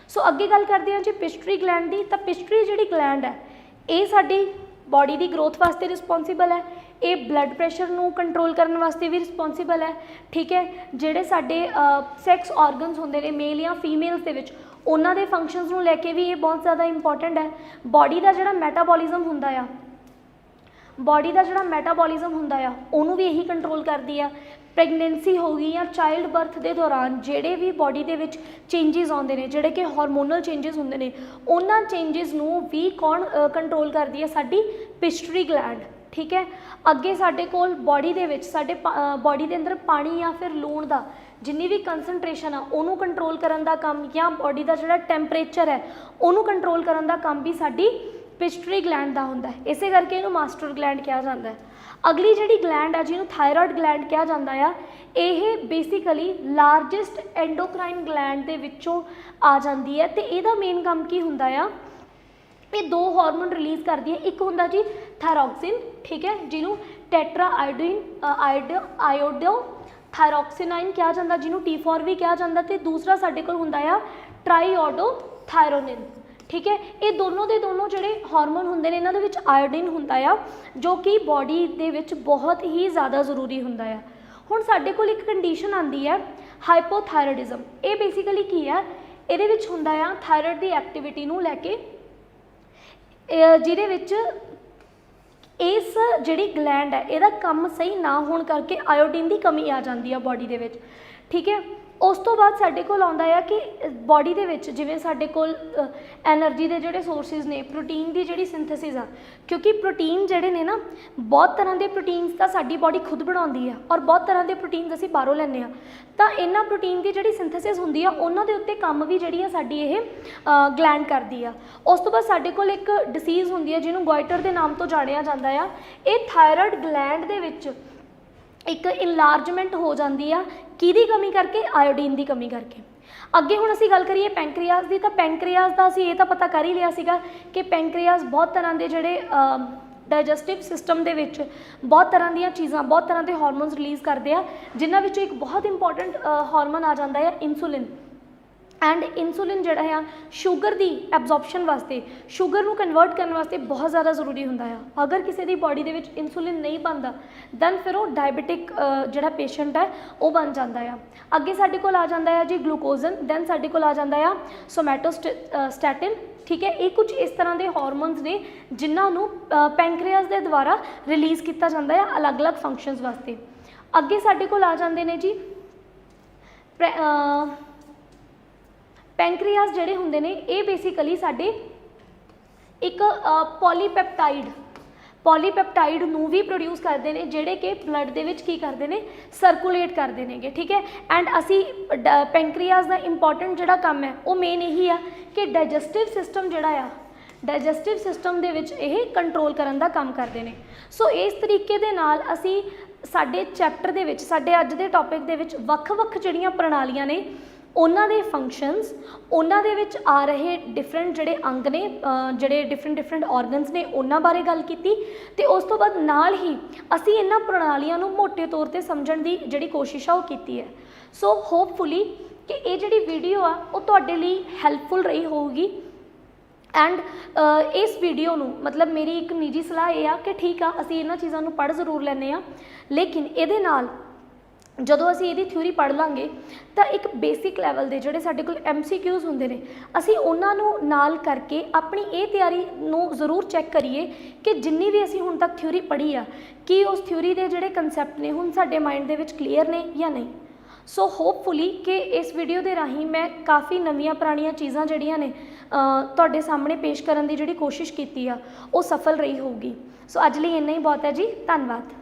सो अगे गल करते हैं जी पिट्यूटरी ग्लैंड की। तो पिट्यूटरी जिहड़ी ग्लैंड है ये साडी बॉडी की ग्रोथ वास्ते रिस्पोंसिबल है, ये ब्लड प्रैशर नूं कंट्रोल करने वास्ते भी रिस्पोंसिबल है, ठीक है। जिहड़े साडे सैक्स ऑर्गनस हुंदे ने मेल या फीमेल्स दे विच उन्हां दे फंक्शनस नूं लैके भी ये बहुत ज़्यादा इंपॉर्टेंट है। बॉडी का जिहड़ा मैटाबॉलिज्म हुंदा आ, बॉडी का जिहड़ा मैटाबॉलिज्म हुंदा आ उहनूं भी यही कंट्रोल करदी आ। प्रैगनेंसी होगी या चाइल्ड बर्थ के दौरान जिहड़े भी बॉडी दे विच चेंजिज आउंदे ने, जिहड़े कि हार्मोनल चेंजिज हुंदे ने, उन्हां चेंजिज नूं भी कौन कंट्रोल करदी है, साडी पिट्यूटरी ग्लैंड, ठीक है। अगे साडे कोल बॉडी दे विच साडे बॉडी दे अंदर पानी या फिर लूण दा जिन्नी भी कंसनट्रेशन आ उहनूं कंट्रोल करन दा काम या बॉडी का जिहड़ा टैंपरेचर है उहनूं कंट्रोल करन दा काम भी साडी पिट्यूटरी ग्लैंड का होंदा है। इसे करके इहनूं मास्टर ग्लैंड कहा जाता है। अगली जिहड़ी ग्लैंड है जिन्होंने थायराइड ग्लैंड कहा जाता है, ये बेसिकली लार्जेस्ट एंडोक्राइन ग्लैंड के विचों आ जाती है। तो यदा मेन काम की हुंदा आ, ये दो हार्मोन रिलीज़ करती है। एक हुंदा जी थायरॉक्सिन, ठीक है, जिन्हों टेट्रा आयोडो थायरॉक्सिनाइन कहा जाता, जिन्हों T4 भी कहा जाता। तो दूसरा साडे कोल हुंदा आ ट्राईओडो थायरोनिन, ठीक है। ये दोनों के दोनों जोड़े हार्मोन होंगे ने, इन्हों के आयोडीन होंदा आ जो कि बॉडी दे विच बहुत ही ज़्यादा जरूरी होंदा आ। हुण साडे कोल एक कंडीशन आती है हाइपोथायरॉइडिज्म। ये बेसिकली की है, ये विच हुंदा आ थायरॉइड की एक्टिविटी नूं लैके जिहदे विच इस जिहड़ी ग्लैंड है इहदा काम सही ना होने करके आयोडीन की कमी आ जाती है बॉडी दे विच, ठीक है। उस तो बाद साडे कोल आउंदा है कि बॉडी दे विच जिवें साडे कोल एनर्जी के जिहड़े सोर्सिस ने, प्रोटीन की जिहड़ी सिंथेसिस आ, क्योंकि प्रोटीन जिहड़े ने ना बहुत तरह के प्रोटीन्स तो साडी बॉडी खुद बनाउंदी है और बहुत तरह के प्रोटीन्स असीं बाहरों लैंदे आ। तो इन्हां प्रोटीन की जिहड़ी सिंथेसिस हुंदी है उन्हां दे उत्ते काम भी जिहड़ी आ साडी ये ग्लैंड करदी आ। उस तो बाद साडे कोल एक डिसीज़ हुंदी है जिन्हों गोइटर के नाम तो जानिया जाता है। ये थायराइड ग्लैंड दे विच एक इनलार्जमेंट हो जाती है, किहदी कमी करके, आयोडीन की कमी करके। अगे हुण असीं गल करिए पैंक्रियाज की। तो पैंक्रियाज का असीं ये तो पता कर ही लिया सीगा कि पैंक्रियाज बहुत तरह के जिहड़े डाइजेस्टिव सिस्टम दे विच बहुत तरह दी चीज़ां, बहुत तरह के हार्मोन्स रिलीज़ करते हैं, जिन्हां विचों एक बहुत इंपॉर्टेंट हार्मोन आ जाता है इंसुलिन। एंड इंसुलिन जिहड़ा है शुगर की एब्जॉर्प्शन वास्ते, शुगर नूं कन्वर्ट करने वास्ते बहुत ज़्यादा जरूरी हुंदा है। अगर किसी की बॉडी दे विच इंसुलिन नहीं बनता दैन फिर वो डायबिटिक जिहड़ा पेशेंट है वो बन जाता है। अगे साडे कोल आ जाता है जी ग्लूकोजन, दैन साडे कोल आ जाता है सोमैटोस्टैटिन, ठीक है। ये कुछ इस तरह के हार्मोन्स ने जिन्होंने पैंक्रियाज के द्वारा रिलीज़ किया जाता है अलग अलग फंक्शनस वास्ते। अगे साडे कोल आ जाते हैं जी पैंक्रियाज जिहड़े हुंदे ने, ये बेसिकली साडे एक पॉलीपैप्टाइड नूं भी प्रोड्यूस करते हैं, जिहड़े कि ब्लड दे विच की करते हैं, सर्कुलेट करते हैं, ठीक है। एंड असी पैंक्रियाज का इंपॉर्टेंट जिहड़ा काम है वो मेन यही आ कि डाइजेस्टिव सिस्टम जिहड़ा आ, डाइजेस्टिव सिस्टम दे विच ये कंट्रोल करन दा काम करते हैं। सो इस तरीके दे नाल असी साडे चैप्टर दे विच, साडे अज दे टॉपिक दे विच वख-वख जिहड़ियां प्रणालियां ने उन्हां दे फंक्शनस, उन्हां दे विच आ रहे डिफरेंट जिहड़े अंग ने, जिहड़े डिफरेंट ऑर्गनस ने, उन्हां बारे गल कीती। ते उस तो बाद नाल ही असी इन्हां प्रणालियां नूं मोटे तौर ते समझण दी जिहड़ी कोशिश आ वो कीती है। सो होपफुली कि ये जिहड़ी वीडियो आ वो तुहाडे लई हैल्पफुल रही होगी। एंड इस वीडियो नूं मतलब मेरी एक निजी सलाह ये आ कि ठीक आ असी इन्हां चीज़ां नूं पढ़ जरूर लैंदे आ, लेकिन इहदे नाल जदों असीं इहदी थ्योरी पढ़ लांगे तो एक बेसिक लैवल के जोड़े साडे कोल MCQs हुंदे ने, असीं उन्हां नूं नाल करके अपनी ये तैयारी नूं जरूर चैक करिए कि जिन्नी भी असीं हुण तक थ्योरी पढ़ी आ कि उस थ्योरी के जिहड़े कंसैप्ट ने हुण साडे माइंड दे विच क्लीयर ने या नहीं। सो होपफुली कि इस वीडियो के राही मैं काफ़ी नवीं पुरानियां चीज़ां जिहड़ियां ने तुहाडे सामने पेश करन दी जिहड़ी कोशिश कीती आ वो सफल रही होगी। सो अज लई इन्ना ही बहुत है जी, धन्नवाद।